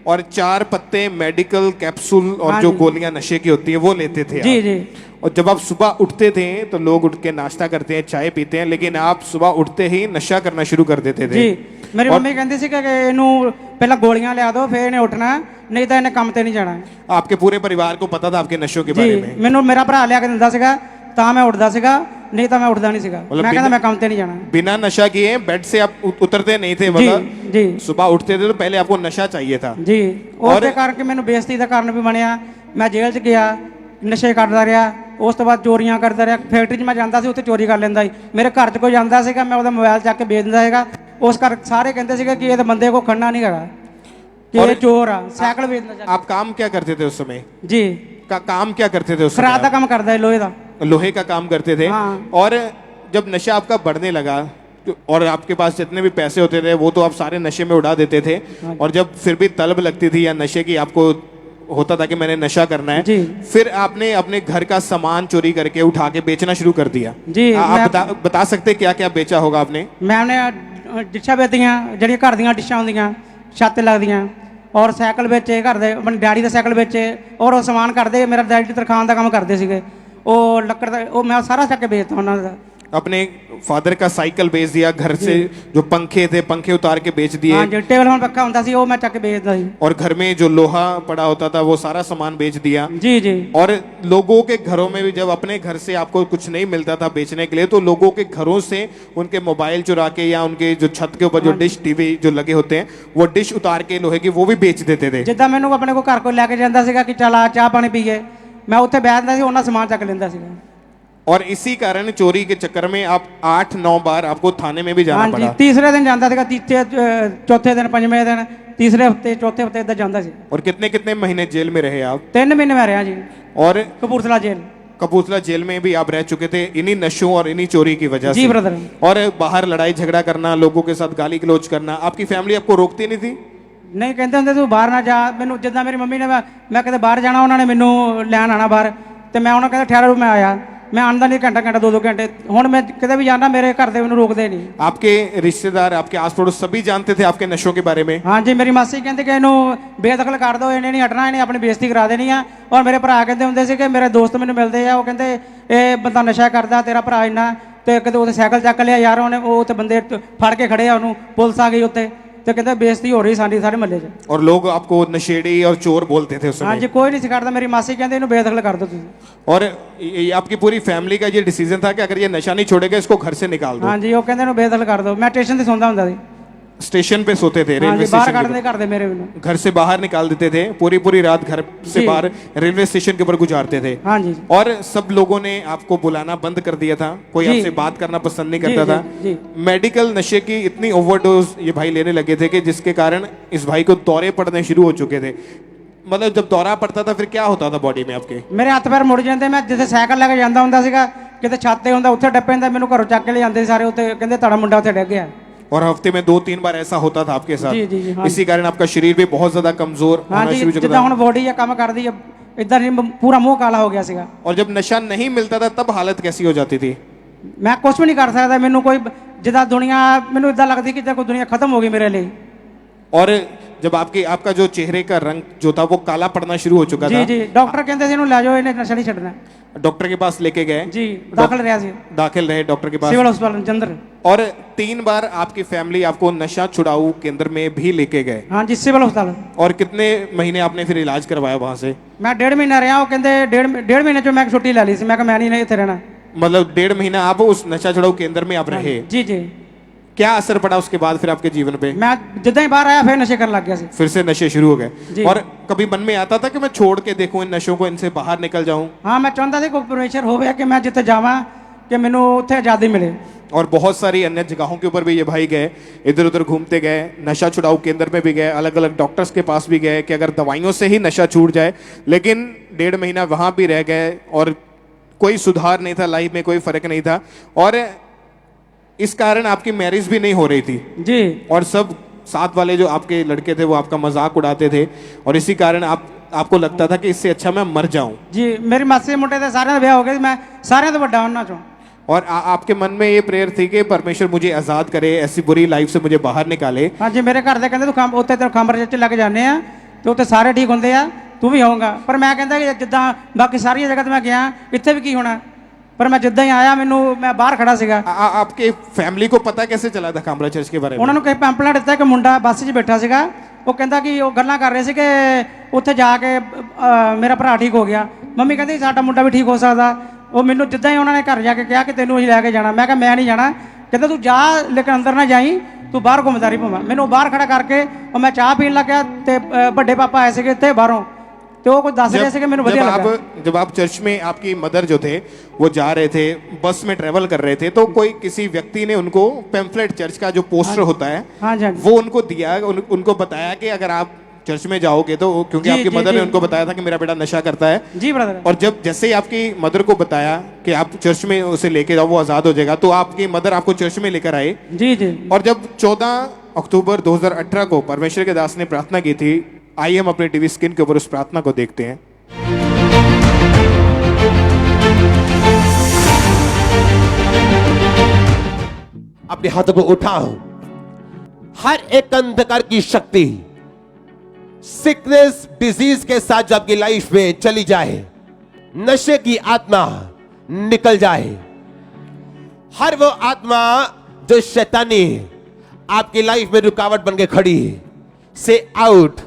S1: और 4 पत्ते मेडिकल कैप्सूल और
S18: हाँ
S1: जो
S18: जी।
S1: गोलियां नशे की होती है वो लेते थे
S18: जी
S1: आप।
S18: जी।
S1: और जब आप सुबह उठते थे तो लोग उठ के नाश्ता करते हैं, चाय पीते हैं, लेकिन आप सुबह उठते ही नशा करना शुरू कर देते थे।
S18: जी, मेरी मम्मी कहती सी कि इनू पहला गोलियां लिया दो फिर इन्हें उठना, नहीं तो इन्हें काम ते नहीं जाना।
S1: आपके पूरे परिवार को पता था आपके नशों के बारे में?
S18: मैनू मेरा भरा लिया के दिंदा सीगा तां मैं उठदा सीगा, नहीं तो मैं उठदा नहीं सीगा। मैं कहता मैं काम ते नहीं जाना।
S1: बिना नशा किए बेड से आप उतरते नहीं थे? मतलब
S18: जी।
S1: सुबह उठते थे तो पहले आपको नशा चाहिए था?
S18: जी। उसके कारण मैनू बेइज्जती का कारण भी बनया, मैं जेल च गया, नशे करता रहा, उस तो बाद चोरियां करता रहा। फैक्ट्री च मैं जाता सी, उत्थे चोरी कर लेंदा सी। मेरे घर च कोई जाता सीगा, मैं उसदा मोबाइल चक के बेच दिंदा सीगा। उस कर सारे कहते सीगे कि ये तो बंदे को खड़ना नहीं हैगा, कि ये चोर आ, साइकिल बेचदा।
S1: आप काम क्या करते थे उस समय?
S18: जी।
S1: काम क्या करते थे उस समय?
S18: खराद का काम करदा है, लोहे का।
S1: लोहे का काम करते थे।
S18: हाँ।
S1: और जब नशा आपका बढ़ने लगा और आपके पास जितने भी पैसे होते थे वो तो आप सारे नशे में उड़ा देते थे, और जब फिर भी तलब लगती थी या नशे की आपको होता था कि मैंने नशा करना है, फिर आपने अपने घर का सामान चोरी करके उठा के बेचना शुरू कर दिया।
S18: जी।
S1: आप बता सकते क्या क्या बेचा होगा आपने?
S18: मैंने डिशा बेचदियां, जड़ियां घर दियां डिशां होंदियां छत लगदियां, और साइकिल बेचे घर दे, अपने डैडी दे साइकिल बेचे, और वो समान करदे मेरा डैडी तरखान का काम करते सीगे, वो लकड़ दा वो मैं सारा चक के बेचता उन्होंने दा।
S1: अपने फादर का साइकिल बेच दिया, घर से जो पंखे थे पंखे उतार के बेच दिए।
S18: हाँ जी, टेबल फैन पक्का होता सी वो मैं चक के बेचदा सी।
S1: और घर में जो लोहा पड़ा होता था वो सारा सामान बेच दिया।
S18: जी जी।
S1: और लोगों के घरों में भी जब अपने घर से आपको कुछ नहीं मिलता था बेचने के लिए, तो लोगों के घरों से उनके मोबाइल चुरा के या उनके जो छत के ऊपर जो डिश टीवी जो लगे होते हैं वो डिश उतार के लोहे की वो भी बेच देते थे।
S18: जिद्दां मैनू अपने को घर को लैके जांदा सीगा कि चल आ चाह पानी पीए, मैं उत्थे बैठदा सी, उन्हां समान चक लैंदा सीगा।
S1: और इसी कारण चोरी के चक्कर में आप 8-9 बार आपको थाने में भी जाना
S18: हाँ जी
S1: पड़ा।
S18: तीसरे दिन जाता था, चौथे दिन, पंजवें दिन, तीसरे हफ्ते, चौथे हफ्ते इधर जाता सी।
S1: और कितने कितने महीने जेल में रहे आप?
S18: 3 महीने में रहा जी।
S1: और
S18: कपूरथला जेल,
S1: कपूरथला जेल में भी आप रह चुके थे इन्हीं नशों और इन्हीं चोरी की वजह से।
S18: जी ब्रदर।
S1: और बाहर लड़ाई झगड़ा करना, लोगों के साथ गाली गलौज करना, आपकी फैमिली आपको रोकती नहीं थी?
S18: नहीं, कहते होंगे तू बाहर ना जा। मैनू जिदा मेरी मम्मी ने मैं कहते बाहर जाना, उन्होंने मैनू लैन आना बाहर, तो मैं उन्होंने कहते ठहरो, मैं आया, मैं आंदा नहीं घंटा 2-2 घंटे। हुण मैं किते भी जाना, मेरे घर दे मैनू रोकते नहीं।
S1: आपके रिश्तेदार, आपके आस पड़ोस सभी जानते थे आपके नशों के बारे में?
S18: हाँ जी, मेरी मासी कहते कि इनू बेदखल कर दो, इन्हें नहीं हटना, इन्हें अपनी बेइज्जती करा देनी है। और मेरे भरा कहते होंगे सी कि मेरे दोस्त मैनू मिलते हैं, वो कहते ये बंदा नशा करता, तेरा भरा इन्ना, तो कहते वो साइकिल चक लिया यार उन्हें, वो तो बंदे फड़ के खड़े, उन्होंने पुलिस आ गई उत्ते, तो कहते बेइज्जती हो रही सारी सारे महल्ले च।
S1: और लोग आपको नशेड़ी और चोर बोलते थे उस समय?
S18: हाँ जी, कोई नहीं सिखाता। मेरी मासी कहते इन्हें बेदखल कर दो तुम।
S1: और ये आपकी पूरी फैमिली का ये डिसीजन था कि अगर ये नशा नहीं छोड़ेगा इसको घर से निकाल दो?
S18: हाँ जी, वो कहते इन्हें बेदखल कर दो। मैं स्टेशन से सोंदा हुंदा सी।
S1: स्टेशन पे सोते थे?
S18: हाँ
S1: रेलवे
S18: जी, बाहर
S1: स्टेशन
S18: काटते करते मेरे मैनू।
S1: घर से बाहर निकाल देते थे, पूरी रात घर से
S18: जी।
S1: बाहर रेलवे स्टेशन के ऊपर गुजारते थे?
S18: हाँ जी।
S1: और सब लोगों ने आपको बुलाना बंद कर दिया था, कोई
S18: जी।
S1: आपसे बात करना पसंद नहीं
S18: जी,
S1: करता
S18: जी,
S1: था?
S18: जी।
S1: मेडिकल नशे की इतनी ओवरडोज ये भाई लेने लगे थे कि जिसके कारण इस भाई को दौरे पड़ने शुरू हो चुके थे। मतलब जब दौरा पड़ता था फिर क्या होता था बॉडी में आपके?
S18: मेरे हत्थ पैर मुड़ जाते। मैं जिथे साइकिल लेके जाता हुंदा सीगा, किते छत ते हुंदा उत्थे डप्पे हुंदा, मैनू घरों चक के ले जाते सारे, उत्ते कहते तुहाडा मुंडा उत्थे डिग गया।
S1: और हफ्ते में 2-3 बार ऐसा होता था आपके साथ?
S18: जी, जी, जी, हाँ
S1: इसी कारण आपका शरीर भी बहुत ज्यादा कमजोर
S18: हाँ
S1: होना
S18: जी,
S1: शुरू हो चुका
S18: जिदा
S1: था।
S18: हुण बॉडी काम करदी है, इधर ही पूरा मुंह काला हो गया सीगा।
S1: और जब नशा नहीं मिलता था तब हालत कैसी हो जाती थी?
S18: मैं कुछ भी नहीं कर सकता। मैनू कोई जिदा दुनिया, मैनू इदा लगदी कि कोई दुनिया खत्म हो गई मेरे लिए।
S1: और जब आपका जो चेहरे का रंग जो था वो काला पड़ना शुरू हो चुका
S18: जी
S1: था?
S18: जी, डॉक्टर कहते थे इन्हू ले जाओ, इन्हें नशा नहीं छड्डना।
S1: डॉक्टर के पास लेके गए?
S18: जी, दाखिल रहा सी।
S1: दाखिल रहे डॉक्टर के पास?
S18: Civil hospital जंदर।
S1: और 3 बार आपकी फैमिली आपको नशा छुड़ाऊ केंद्र में भी लेके गए?
S18: हाँ जी, सिविल हॉस्पिटल।
S1: और कितने महीने आपने फिर इलाज करवाया वहां से?
S18: मैं 1.5 महीना रहा। वो कहते 1.5 महीने चो मैं छुट्टी ले ली सी। मैं कहा मैं नहीं इत्थे रहना।
S1: मतलब 1.5 महीना आप उस नशा छुड़ाऊ केंद्र में आप रहे?
S18: जी जी।
S1: क्या असर पड़ा उसके बाद फिर आपके जीवन पे?
S18: मैं जिदा ही बाहर आया फिर नशे करने लग गया सी।
S1: फिर से नशे शुरू हो गए?
S18: जी।
S1: और कभी मन में आता था कि मैं छोड़ के देखूं इन नशों को, इनसे बाहर निकल जाऊं?
S18: हाँ, मैं चाहता था कोई परमेश्वर होवे कि मैं जिथे जावा कि मैनू उत्थे आज़ादी मिले।
S1: और बहुत सारी अन्य जगहों के ऊपर भी ये भाई गए, इधर उधर घूमते गए, नशा छुड़ाऊ केंद्र में भी गए, अलग अलग डॉक्टर्स के पास भी गए कि अगर दवाइयों से ही नशा छूट जाए, लेकिन 1.5 महीना वहां भी रह गए और कोई सुधार नहीं था, लाइफ में कोई फर्क नहीं था। और इस कारण आपकी मैरिज भी नहीं हो रही थी
S18: जी।
S1: और सब साथ वाले जो आपके लड़के थे वो आपका मजाक उड़ाते थे, और इसी कारण आपको लगता था कि इससे अच्छा मैं मर जाऊं।
S18: जी, मेरी मासी मुंडे थे सारे ब्याह हो गए, मैं सारे तो बड़ा उन्हां चों।
S1: और आपके मन में ये प्रेयर थी कि परमेश्वर मुझे आजाद करे, ऐसी बुरी लाइफ से मुझे बाहर निकाले?
S18: हाँ जी, मेरे घर दे कहते तू उत्ते तेरे खंबर चर्च लैके जाने आ तो उत्ते सारे ठीक होंगे आ, तू भी होगा। पर मैं कहता कि जिदा बाकी सारी जगह तो मैं गया, इत्थे भी की होना। पर मैं जिदा ही आया, मैं बाहर खड़ा सीगा।
S1: आपके फैमिली को पता कैसे चला था खामरा चर्च के बारे में?
S18: उन्होंने कई पैंपलेट दिता कि मुंडा बस 'ਚ बैठा सीगा, वो कहता कि वो गल्लां कर रहे सी कि उत्थे जाके मेरा भरा ठीक हो गया। मम्मी कहती साडा मुंडा भी ठीक हो सकदा। वो मैनू जिदा ही उन्होंने घर जाके कहा कि तेनों ही लैके जाना। मैं कहा मैं नहीं जाना। कहता तू जा लेकिन अंदर ना जाई, तू बाहर घूमदा रही भावें। मैनू बाहर खड़ा करके और मैं चाह पीन लग गया, तो बड़े पापा आए थे इत्थे बाहरों, तो वो कुछ दस रहे थे कि मैनू वधिया लगा।
S1: जब आप चर्च में आपकी मदर जो थे वो जा रहे थे, बस में ट्रेवल कर रहे थे, तो कोई किसी व्यक्ति ने उनको पैम्फलेट चर्च का जो पोस्टर होता है
S18: हाँ जी,
S1: वो उनको दिया, उनको बताया कि अगर आप चर्च में जाओगे तो, क्योंकि
S18: जी,
S1: आपकी
S18: जी,
S1: मदर
S18: जी।
S1: ने उनको बताया था कि मेरा बेटा नशा करता है।
S18: जी ब्रदर।
S1: और जब जैसे ही आपकी मदर को बताया कि आप चर्च में उसे लेके जाओ, वो आजाद हो जाएगा, तो आपकी मदर आपको चर्च में लेकर आए?
S18: जी जी।
S1: और जब 14 अक्टूबर 2018 को परमेश्वर के दास ने प्रार्थना की थी, आइए हम अपने टीवी स्क्रीन के ऊपर उस प्रार्थना को देखते हैं।
S19: अपने हाथों को उठाओ। हर एक अंधकार की शक्ति, सिकनेस, डिजीज के साथ जो आपकी लाइफ में चली जाए, नशे की आत्मा निकल जाए। हर वो आत्मा जो शैतानी आपकी लाइफ में रुकावट बन के खड़ी है, से आउट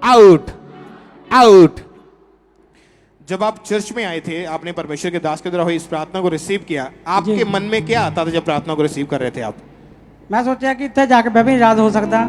S19: आउट आउट।
S1: जब आप चर्च में आए थे, आपने परमेश्वर के दास के द्वारा हुई इस प्रार्थना को रिसीव किया, आपके मन में क्या आता था जब प्रार्थना को रिसीव कर रहे थे आप?
S18: मैं सोचा कि इतने जाके मैं भी आजाद हो सकता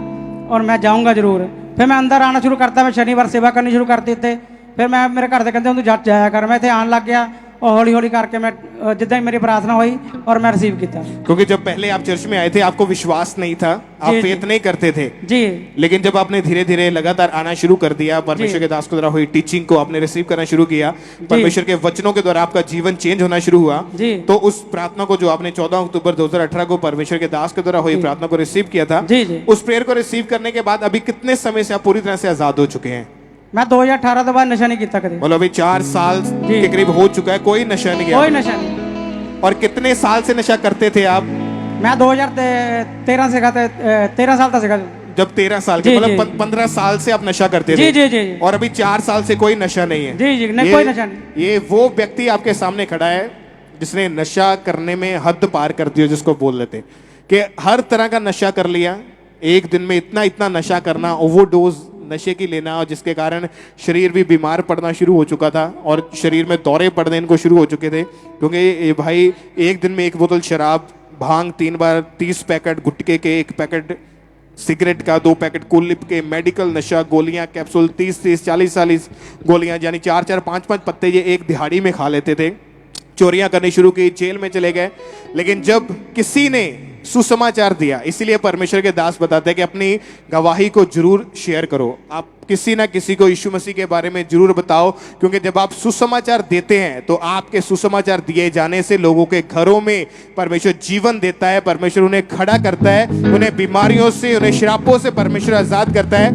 S18: और मैं जाऊंगा जरूर। फिर मैं अंदर आना शुरू करता, मैं शनिवार सेवा करनी शुरू करती थे। फिर मैं मेरे घर के कहते तू जट जाया कर, मैं इतने आन लग गया और हौली हौली करके मैं जिद्दां ही मेरी प्रार्थना हुई और मैं रिसीव किया।
S1: क्योंकि जब पहले आप चर्च में आए थे आपको विश्वास नहीं था, आप
S18: जी,
S1: फेथ नहीं करते थे
S18: जी,
S1: लेकिन जब आपने धीरे धीरे लगातार आना शुरू कर दिया, परमेश्वर के दास के द्वारा हुई टीचिंग को आपने रिसीव करना शुरू किया, परमेश्वर के वचनों के द्वारा आपका जीवन चेंज होना शुरू हुआ, तो उस प्रार्थना को जो आपने 14 अक्टूबर 2018 को परमेश्वर के दास के द्वारा हुई प्रार्थना को रिसीव किया था, उस प्रेयर को रिसीव करने के बाद अभी कितने समय से आप पूरी तरह से आजाद हो चुके हैं?
S18: मैं 2018 तो बाद नशा नहीं किया कभी।
S1: मतलब अभी 4 साल के करीब हो चुका है, कोई नशा नहीं किया?
S18: कोई नशा नहीं।
S1: और कितने साल से नशा करते थे आप?
S18: मैं 2013 से करते 13 साल तक।
S1: जब 13 साल के मतलब 15 साल से आप नशा करते थे?
S18: जी जी जी।
S1: और अभी 4 साल से कोई नशा नहीं है?
S18: जी जी नहीं, कोई नशा नहीं।
S1: ये वो व्यक्ति आपके सामने खड़ा है जिसने नशा करने में हद पार कर दी, जिसको बोल लेते कि हर तरह का नशा कर लिया, एक दिन में इतना इतना नशा करना, ओवरडोज नशे की लेना, और जिसके कारण शरीर भी बीमार पड़ना शुरू हो चुका था और शरीर में दौरे पड़ने इनको शुरू हो चुके थे, क्योंकि ये भाई एक दिन में 1 बोतल शराब, भांग 3 बार, 30 पैकेट गुटखे के, 1 पैकेट सिगरेट का, 2 पैकेट कुलिप के, मेडिकल नशा, गोलियां, कैप्सूल 30-30, 40-40 गोलियां, यानी 4-4, 5-5 पत्ते ये एक दिहाड़ी में खा लेते थे। चोरियां करनी शुरू की, जेल में चले गए। लेकिन जब किसी ने सुसमाचार दिया, इसीलिए परमेश्वर के दास बताते हैं कि अपनी गवाही को जरूर शेयर करो, आप किसी ना किसी को यीशु मसीह के बारे में जरूर बताओ, क्योंकि जब आप सुसमाचार देते हैं तो आपके सुसमाचार दिए जाने से लोगों के घरों में परमेश्वर जीवन देता है, परमेश्वर उन्हें खड़ा करता है, उन्हें बीमारियों से, उन्हें श्रापों से परमेश्वर आजाद करता है।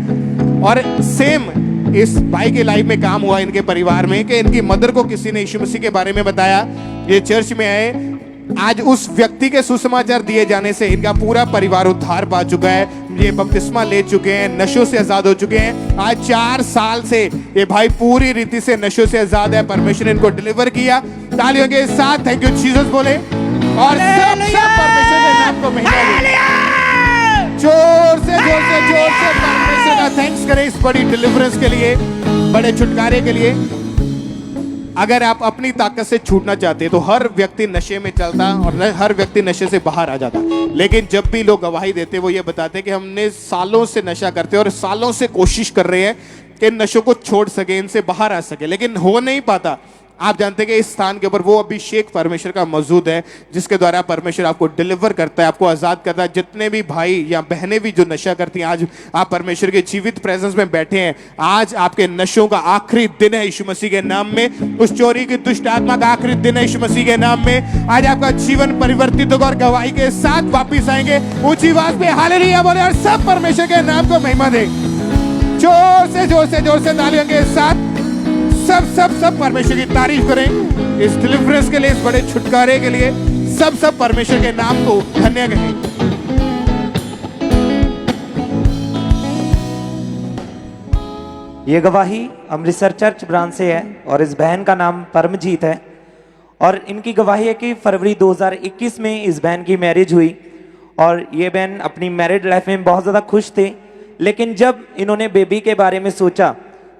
S1: और सेम इस भाई के लाइफ में काम हुआ इनके परिवार में कि इनकी मदर को किसी ने यीशु मसीह के बारे में बताया, ये चर्च में आए, आज उस व्यक्ति के सुसमाचार दिए जाने से इनका पूरा परिवार उद्धार पा चुका है, ये बपतिस्मा ले चुके हैं, नशों से आजाद हो चुके हैं। आज 4 साल से ये भाई पूरी रीति से नशों से आजाद है, परमेश्वर ने इनको डिलीवर किया। तालियों के साथ थैंक यू जीसस बोले और सब परमेश्वर के नाम को महिमा दे। जोर से परमेश्वर का थैंक्स करें इस बड़ी डिलीवरेंस के लिए, बड़े छुटकारे के लिए। अगर आप अपनी ताकत से छूटना चाहते हैं तो हर व्यक्ति नशे में चलता और हर व्यक्ति नशे से बाहर आ जाता, लेकिन जब भी लोग गवाही देते वो ये बताते कि हमने सालों से नशा करते और सालों से कोशिश कर रहे हैं कि नशों को छोड़ सके, इनसे बाहर आ सके, लेकिन हो नहीं पाता। आप जानते हैं कि इस स्थान के ऊपर वो अभिषेक परमेश्वर का मौजूद है, जिसके द्वारा परमेश्वर आपको डिलीवर करता है, आपको आजाद करता है। जितने भी भाई या बहनें भी जो नशा करती हैं, आज आप परमेश्वर के जीवित प्रेजेंस में बैठे हैं। आज आपके नशों का आखिरी दिन है यीशु मसीह के नाम में, उस चोरी की दुष्ट आत्मा का आखिरी दिन है यीशु मसीह के नाम में। आज आपका जीवन परिवर्तित होगा और गवाही के साथ वापिस आएंगे। ऊंची आवाज पे हालेलुया बोले और सब परमेश्वर के नाम को महिमा दे। जोर से तालियों के साथ सब परमेश्वर की तारीफ करें इस डिलीवरेंस के लिए, इस बड़े छुटकारे के लिए। सब परमेश्वर के नाम को धन्य कहें।
S10: ये गवाही अमृतसर चर्च ब्रांच से है और इस बहन का नाम परमजीत है और इनकी गवाही है कि फरवरी 2021 में इस बहन की मैरिज हुई और ये बहन अपनी मैरिड लाइफ में बहुत ज़्यादा खुश थे, लेकिन जब इन्होंने बेबी के बारे में सोचा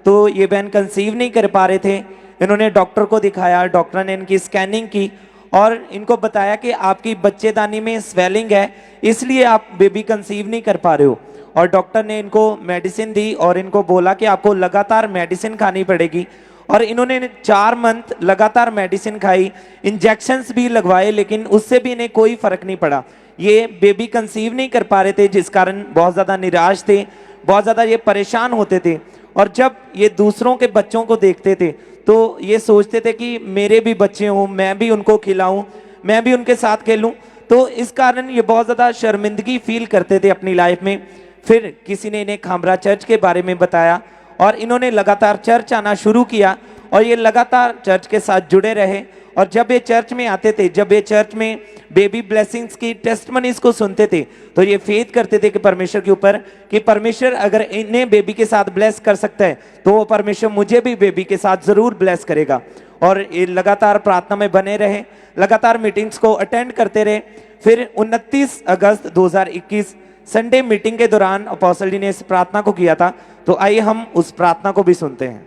S10: तो ये बहन कंसीव नहीं कर पा रहे थे। इन्होंने डॉक्टर को दिखाया, डॉक्टर ने इनकी स्कैनिंग की और इनको बताया कि आपकी बच्चेदानी में स्वेलिंग है, इसलिए आप बेबी कंसीव नहीं कर पा रहे हो। और डॉक्टर ने इनको मेडिसिन दी और इनको बोला कि आपको लगातार मेडिसिन खानी पड़ेगी और इन्होंने 4 मंथ लगातार मेडिसिन खाई, इंजेक्शंस भी लगवाए, लेकिन उससे भी इन्हें कोई फर्क नहीं पड़ा। ये बेबी कंसीव नहीं कर पा रहे थे, जिस कारण बहुत ज़्यादा निराश थे, बहुत ज़्यादा ये परेशान होते थे। और जब ये दूसरों के बच्चों को देखते थे तो ये सोचते थे कि मेरे भी बच्चे हों, मैं भी उनको खिलाऊं, मैं भी उनके साथ खेलूं। तो इस कारण ये बहुत ज़्यादा शर्मिंदगी फील करते थे अपनी लाइफ में। फिर किसी ने इन्हें खामरा चर्च के बारे में बताया और इन्होंने लगातार चर्च आना शुरू किया और ये लगातार चर्च के साथ जुड़े रहे। और जब ये चर्च में आते थे, जब ये चर्च में बेबी ब्लेसिंग्स की टेस्टमनीज को सुनते थे, तो ये फेथ करते थे कि परमेश्वर के ऊपर कि परमेश्वर अगर इन्हें बेबी के साथ ब्लेस कर सकता है तो वो परमेश्वर मुझे भी बेबी के साथ ज़रूर ब्लेस करेगा। और ये लगातार प्रार्थना में बने रहे, लगातार मीटिंग्स को अटेंड करते रहे। फिर 29 अगस्त 2021 संडे मीटिंग के दौरान अपोस्टल जी ने इस प्रार्थना को किया था, तो आइए हम उस प्रार्थना को भी सुनते हैं।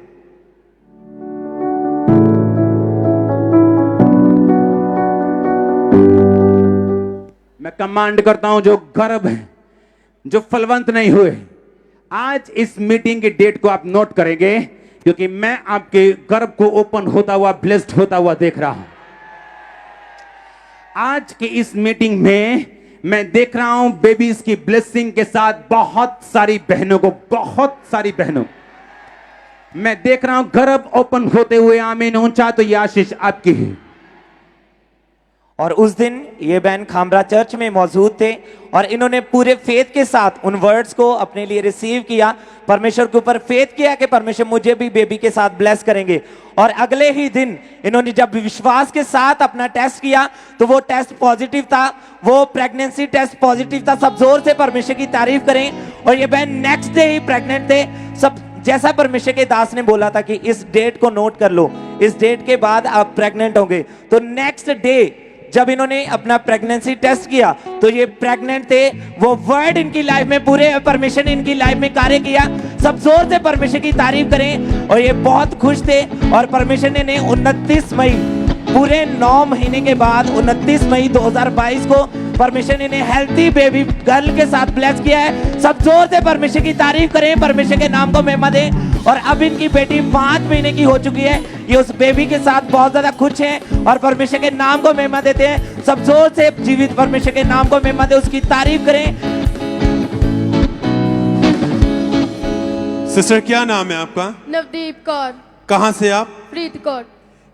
S3: मैं कमांड करता हूं जो गर्भ है, जो फलवंत नहीं हुए, आज इस मीटिंग की डेट को आप नोट करेंगे क्योंकि मैं आपके गर्भ को ओपन होता हुआ, ब्लेस्ड होता हुआ देख रहा हूं। आज की इस मीटिंग में मैं देख रहा हूं बेबीज की ब्लेसिंग के साथ बहुत सारी बहनों को, बहुत सारी बहनों मैं देख रहा हूं गर्भ ओपन होते हुए। आमीन ऊंचा तो ये आशीष आपकी है।
S10: और उस दिन ये बहन खामरा चर्च में मौजूद थे और इन्होंने पूरे फेथ के साथ उन वर्ड्स को अपने लिए रिसीव किया, परमेश्वर के ऊपर फेथ किया कि परमेश्वर मुझे भी बेबी के साथ ब्लेस करेंगे। और अगले ही दिन इन्होंने जब विश्वास के साथ अपना टेस्ट किया तो वो टेस्ट पॉजिटिव था, वो प्रेगनेंसी टेस्ट पॉजिटिव था। सब जोर से परमेश्वर की तारीफ करें। और ये बहन नेक्स्ट डे ही प्रेग्नेंट थे। सब जैसा परमेश्वर के दास ने बोला था कि इस डेट को नोट कर लो, इस डेट के बाद आप प्रेग्नेंट होंगे। तो नेक्स्ट डे जब इन्होंने अपना प्रेगनेंसी टेस्ट किया तो ये प्रेग्नेंट थे। वो वर्ड इनकी लाइफ में, पूरे परमेश्वर ने इनकी लाइफ में कार्य किया। सब जोर से परमेश्वर की तारीफ करें। और ये बहुत खुश थे और परमेश्वर ने 29 मई, पूरे 9 महीने के बाद 29 मई 2022 को परमेश्वर ने इन्हें हेल्थी बेबी गर्ल के साथ ब्लेस किया है। सब जोर से परमेश्वर की तारीफ करें, परमेश्वर के नाम को महिमा दें। और अब इनकी बेटी 5 महीने की हो चुकी है। ये उस बेबी के साथ बहुत ज्यादा खुश हैं और परमेश्वर के नाम को महिमा देते हैं। सब जोर से जीवित परमेश्वर के नाम को महिमा दें, उसकी तारीफ करें।
S4: सिस्टर क्या नाम है आपका?
S7: नवदीप कौर।
S4: कहाँ से आप?
S7: प्रीत कौर।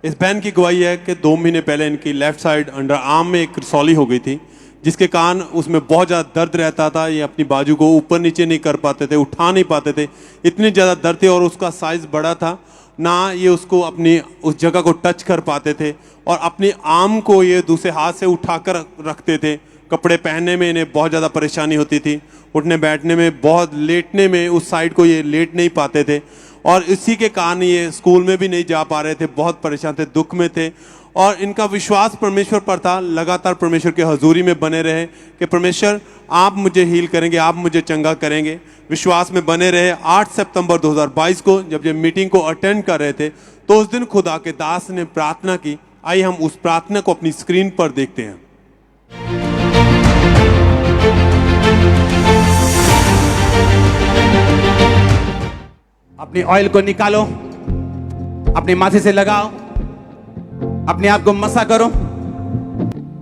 S4: इस बहन की गवाही है कि 2 महीने पहले इनकी लेफ्ट साइड अंडर आर्म में एक रसौली हो गई थी, जिसके कारण उसमें बहुत ज़्यादा दर्द रहता था। ये अपनी बाजू को ऊपर नीचे नहीं कर पाते थे, उठा नहीं पाते थे, इतनी ज़्यादा दर्द थे। और उसका साइज़ बड़ा था, ना ये उसको अपनी उस जगह को टच कर पाते थे और अपनी आर्म को ये दूसरे हाथ से उठाकर रखते थे। कपड़े पहनने में इन्हें बहुत ज़्यादा परेशानी होती थी, उठने बैठने में, बहुत लेटने में उस साइड को ये लेट नहीं पाते थे। और इसी के कारण ये स्कूल में भी नहीं जा पा रहे थे, बहुत परेशान थे, दुख में थे। और इनका विश्वास परमेश्वर पर था। लगातार परमेश्वर के हजूरी में बने रहे कि परमेश्वर आप मुझे हील करेंगे, आप मुझे चंगा करेंगे। विश्वास में बने रहे। 8 सितंबर 2022 को जब ये मीटिंग को अटेंड कर रहे थे तो उस दिन खुदा के दास ने प्रार्थना की। आइए हम उस प्रार्थना को अपनी स्क्रीन पर देखते हैं।
S3: अपनी ऑयल को निकालो, अपने माथे से लगाओ, अपने आप को मसा करो,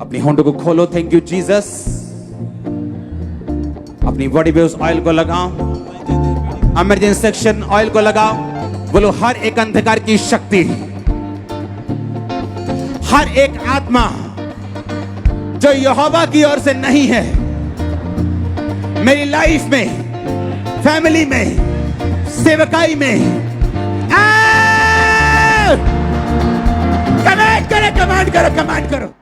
S3: अपनी होंठों को खोलो। Thank you Jesus. अपनी बॉडी पे उस ऑयल को लगाओ, इमरजेंसी सेक्शन ऑयल को लगाओ। बोलो हर एक अंधकार की शक्ति, हर एक आत्मा जो यहोवा की ओर से नहीं है, मेरी लाइफ में, फैमिली में, सेवकाई में, कमांड करो, कमांड करो, कमांड करो।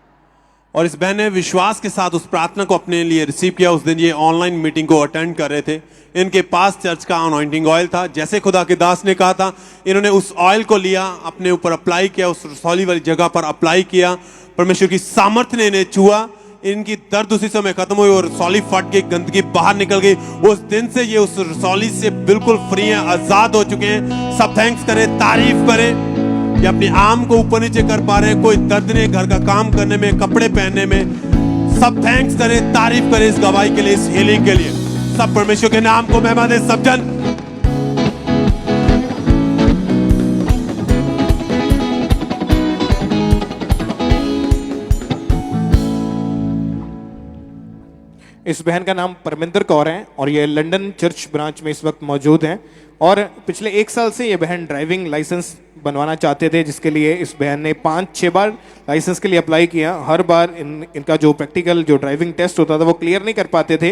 S4: और इस बहन ने विश्वास के साथ उस प्रार्थना को अपने लिए रिसीव किया। उस दिन ये ऑनलाइन मीटिंग को अटेंड कर रहे थे। इनके पास चर्च का अनॉइंटिंग ऑयल था। जैसे खुदा के दास ने कहा था, इन्होंने उस ऑयल को लिया, अपने ऊपर अप्लाई किया, उस रसौली वाली जगह पर अप्लाई किया। परमेश्वर की सामर्थ्य ने इन्हें छुआ। इनकी दर्द उसी समय खत्म हुई और रसौली फट गई, गंदगी बाहर निकल गई। उस दिन से ये उस रसौली से बिल्कुल फ्री हैं, आजाद हो चुके हैं। सब थैंक्स करें, तारीफ करें। ये अपनी आर्म को ऊपर नीचे कर पा रहे हैं, कोई दर्द नहीं, घर का काम करने में, कपड़े पहनने में। सब थैंक्स करें, तारीफ करें इस गवाही के लिए, इस हीलिंग के लिए। सब परमेश्वर के नाम को महिमा दें सब जन।
S20: इस बहन का नाम परमिंदर कौर है और ये लंदन चर्च ब्रांच में इस वक्त मौजूद हैं। और पिछले 1 साल से ये बहन ड्राइविंग लाइसेंस बनवाना चाहते थे, जिसके लिए इस बहन ने 5-6 बार लाइसेंस के लिए अप्लाई किया। हर बार इनका जो प्रैक्टिकल जो ड्राइविंग टेस्ट होता था वो क्लियर नहीं कर पाते थे।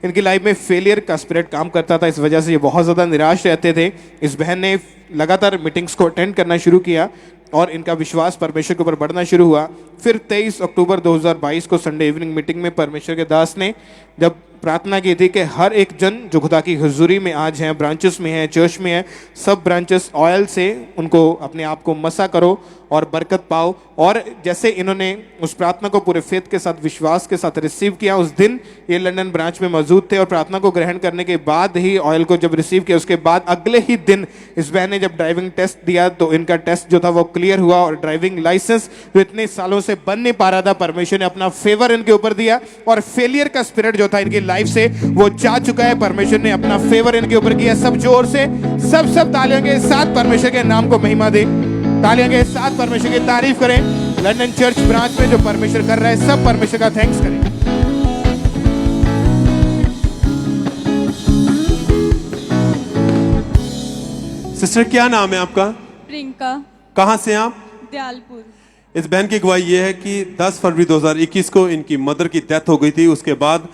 S20: इनकी लाइफ में फेलियर का स्पिरिट काम करता था, इस वजह से ये बहुत ज़्यादा निराश रहते थे। इस बहन ने लगातार मीटिंग्स को अटेंड करना शुरू किया और इनका विश्वास परमेश्वर के ऊपर बढ़ना शुरू हुआ। फिर 23 अक्टूबर 2022 को संडे इवनिंग मीटिंग में परमेश्वर के दास ने जब प्रार्थना की थी कि हर एक जन जो खुदा की हुजूरी में आज हैं, ब्रांचेस में हैं, चर्च में हैं, सब ब्रांचेस ऑयल से उनको अपने आप को मसा करो और बरकत पाओ। और जैसे इन्होंने उस प्रार्थना को पूरे फेथ के साथ, विश्वास के साथ रिसीव किया, उस दिन ये लंदन ब्रांच में मौजूद थे और प्रार्थना को ग्रहण करने के बाद ही ऑयल को जब रिसीव किया, उसके बाद अगले ही दिन इस बहन ने जब ड्राइविंग टेस्ट दिया तो इनका टेस्ट जो था वो क्लियर हुआ और ड्राइविंग लाइसेंस जो इतने सालों से बन नहीं पा रहा था, परमेश्वर ने अपना फेवर इनके ऊपर दिया और फेलियर का स्पिरिट जो था इनकी
S1: लाइफ से वो जा चुका है। परमेश्वर ने अपना फेवर इनके ऊपर किया। सब जोर से सब तालियों के साथ परमेश्वर के नाम को महिमा दे। तालियों के साथ परमेश्वर की तारीफ करें। लंदन चर्च ब्रांच में जो परमेश्वर कर रहा है, सब परमेश्वर का थैंक्स करें।
S4: सिस्टर क्या नाम है आपका?
S21: प्रियंका।
S4: कहाँ से आप?
S21: दयालपुर।
S4: इस बहन की गवाही ये है कि 10 फरवरी 2021 को इनकी मदर की डेथ हो गई थी। उसके बाद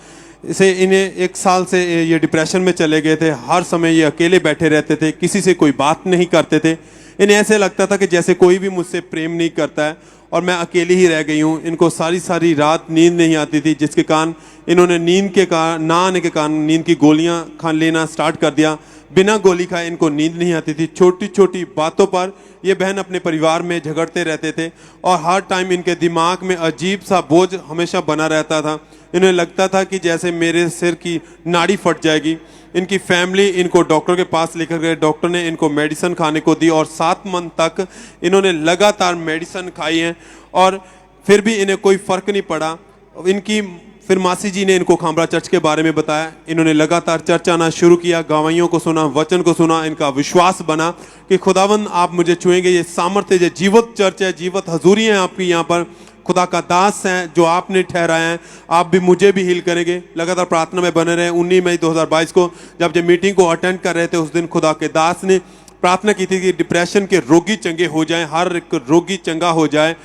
S4: इसे इन्हें 1 साल से ये डिप्रेशन में चले गए थे। हर समय ये अकेले बैठे रहते थे, किसी से कोई बात नहीं करते थे। इन्हें ऐसे लगता था कि जैसे कोई भी मुझसे प्रेम नहीं करता है और मैं अकेली ही रह गई हूँ। इनको सारी रात नींद नहीं आती थी, जिसके कारण इन्होंने नींद के कारण ना आने के कारण नींद की गोलियां लेना स्टार्ट कर दिया। बिना गोली खाए इनको नींद नहीं आती थी। छोटी छोटी बातों पर ये बहन अपने परिवार में झगड़ते रहते थे और हर टाइम इनके दिमाग में अजीब सा बोझ हमेशा बना रहता था। इन्हें लगता था कि जैसे मेरे सिर की नाड़ी फट जाएगी। इनकी फैमिली इनको डॉक्टर के पास लेकर गए। डॉक्टर ने इनको मेडिसिन खाने को दी और 7 मंथ तक इन्होंने लगातार मेडिसिन खाई है और फिर भी इन्हें कोई फर्क नहीं पड़ा। इनकी फिर मासी जी ने इनको खामरा चर्च के बारे में बताया। इन्होंने लगातार चर्च आना शुरू किया, गवाहियों को सुना, वचन को सुना। इनका विश्वास बना कि खुदावन आप मुझे छुएंगे। ये सामर्थ्य, ये जीवत चर्च है, जीवत हजूरी है आपकी यहाँ पर। खुदा का दास हैं जो आपने ठहराया है, आप भी मुझे भी हील करेंगे। लगातार प्रार्थना में बने रहे। 19 मई 2022 को जब ये मीटिंग को अटेंड कर रहे थे, उस दिन खुदा के दास ने प्रार्थना की थी कि डिप्रेशन के रोगी चंगे हो जाएं, हर एक रोगी चंगा हो जाए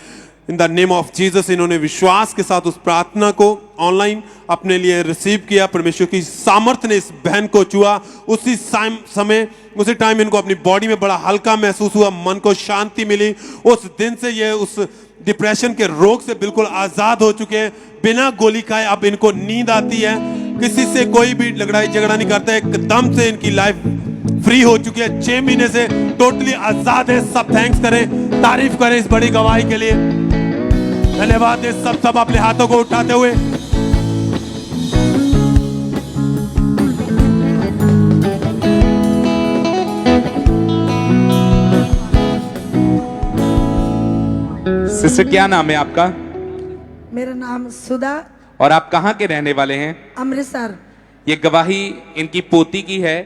S4: in the name of Jesus. इन्होंने विश्वास के साथ उस प्रार्थना को ऑनलाइन अपने लिए रिसीव किया। परमेश्वर की सामर्थ्य ने इस बहन को छुआ। उसी समय उसी टाइम इनको अपनी बॉडी में बड़ा हल्का महसूस हुआ, मन को शांति मिली। उस दिन से ये उस डिप्रेशन के रोग से बिल्कुल आजाद हो चुके हैं। बिना गोली खाए अब इनको नींद आती है, किसी से कोई भी लड़ाई झगड़ा नहीं करता है। एकदम से इनकी लाइफ फ्री हो चुकी है। 6 महीने से टोटली आजाद है। सब थैंक्स करें, तारीफ करें इस बड़ी गवाही के लिए। धन्यवाद है। सब अपने हाथों को उठाते हुए
S6: सिस्टर क्या नाम है आपका?
S22: मेरा नाम सुधा।
S6: और आप कहाँ के रहने वाले हैं?
S22: अमृतसर।
S6: ये गवाही इनकी पोती की है।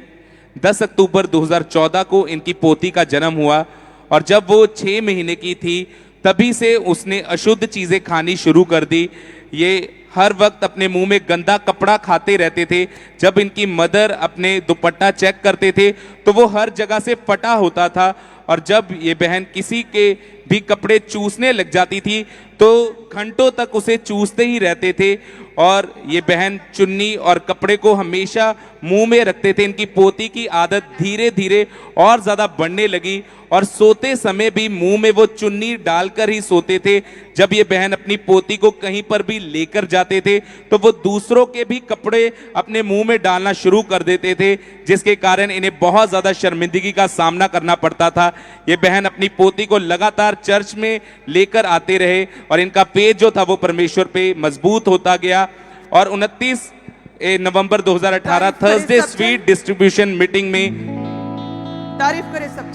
S6: 10 अक्टूबर 2014 को इनकी पोती का जन्म हुआ और जब वो 6 महीने की थी तभी से उसने अशुद्ध चीजें खानी शुरू कर दी। ये हर वक्त अपने मुंह में गंदा कपड़ा खाते रहते थे। जब इनकी मदर अपने दुपट्टा चेक करते थे तो वो हर जगह से फटा होता था और जब ये बहन किसी के भी कपड़े चूसने लग जाती थी तो घंटों तक उसे चूसते ही रहते थे और ये बहन चुन्नी और कपड़े को हमेशा मुंह में रखते थे। इनकी पोती की आदत धीरे धीरे और ज़्यादा बढ़ने लगी और सोते समय भी मुंह में वो चुन्नी डालकर ही सोते थे। जब ये बहन अपनी पोती को कहीं पर भी लेकर जाते थे तो वो दूसरों के भी कपड़े अपने मुंह में डालना शुरू कर देते थे, जिसके कारण इन्हें बहुत ज़्यादा शर्मिंदगी का सामना करना पड़ता था। ये बहन अपनी पोती को लगातार चर्च में लेकर आते रहे और इनका पेज जो था वो परमेश्वर पे मजबूत होता गया और 29 नवंबर 2018 थर्सडे स्वीट डिस्ट्रीब्यूशन मीटिंग में
S9: तारीफ करें सब।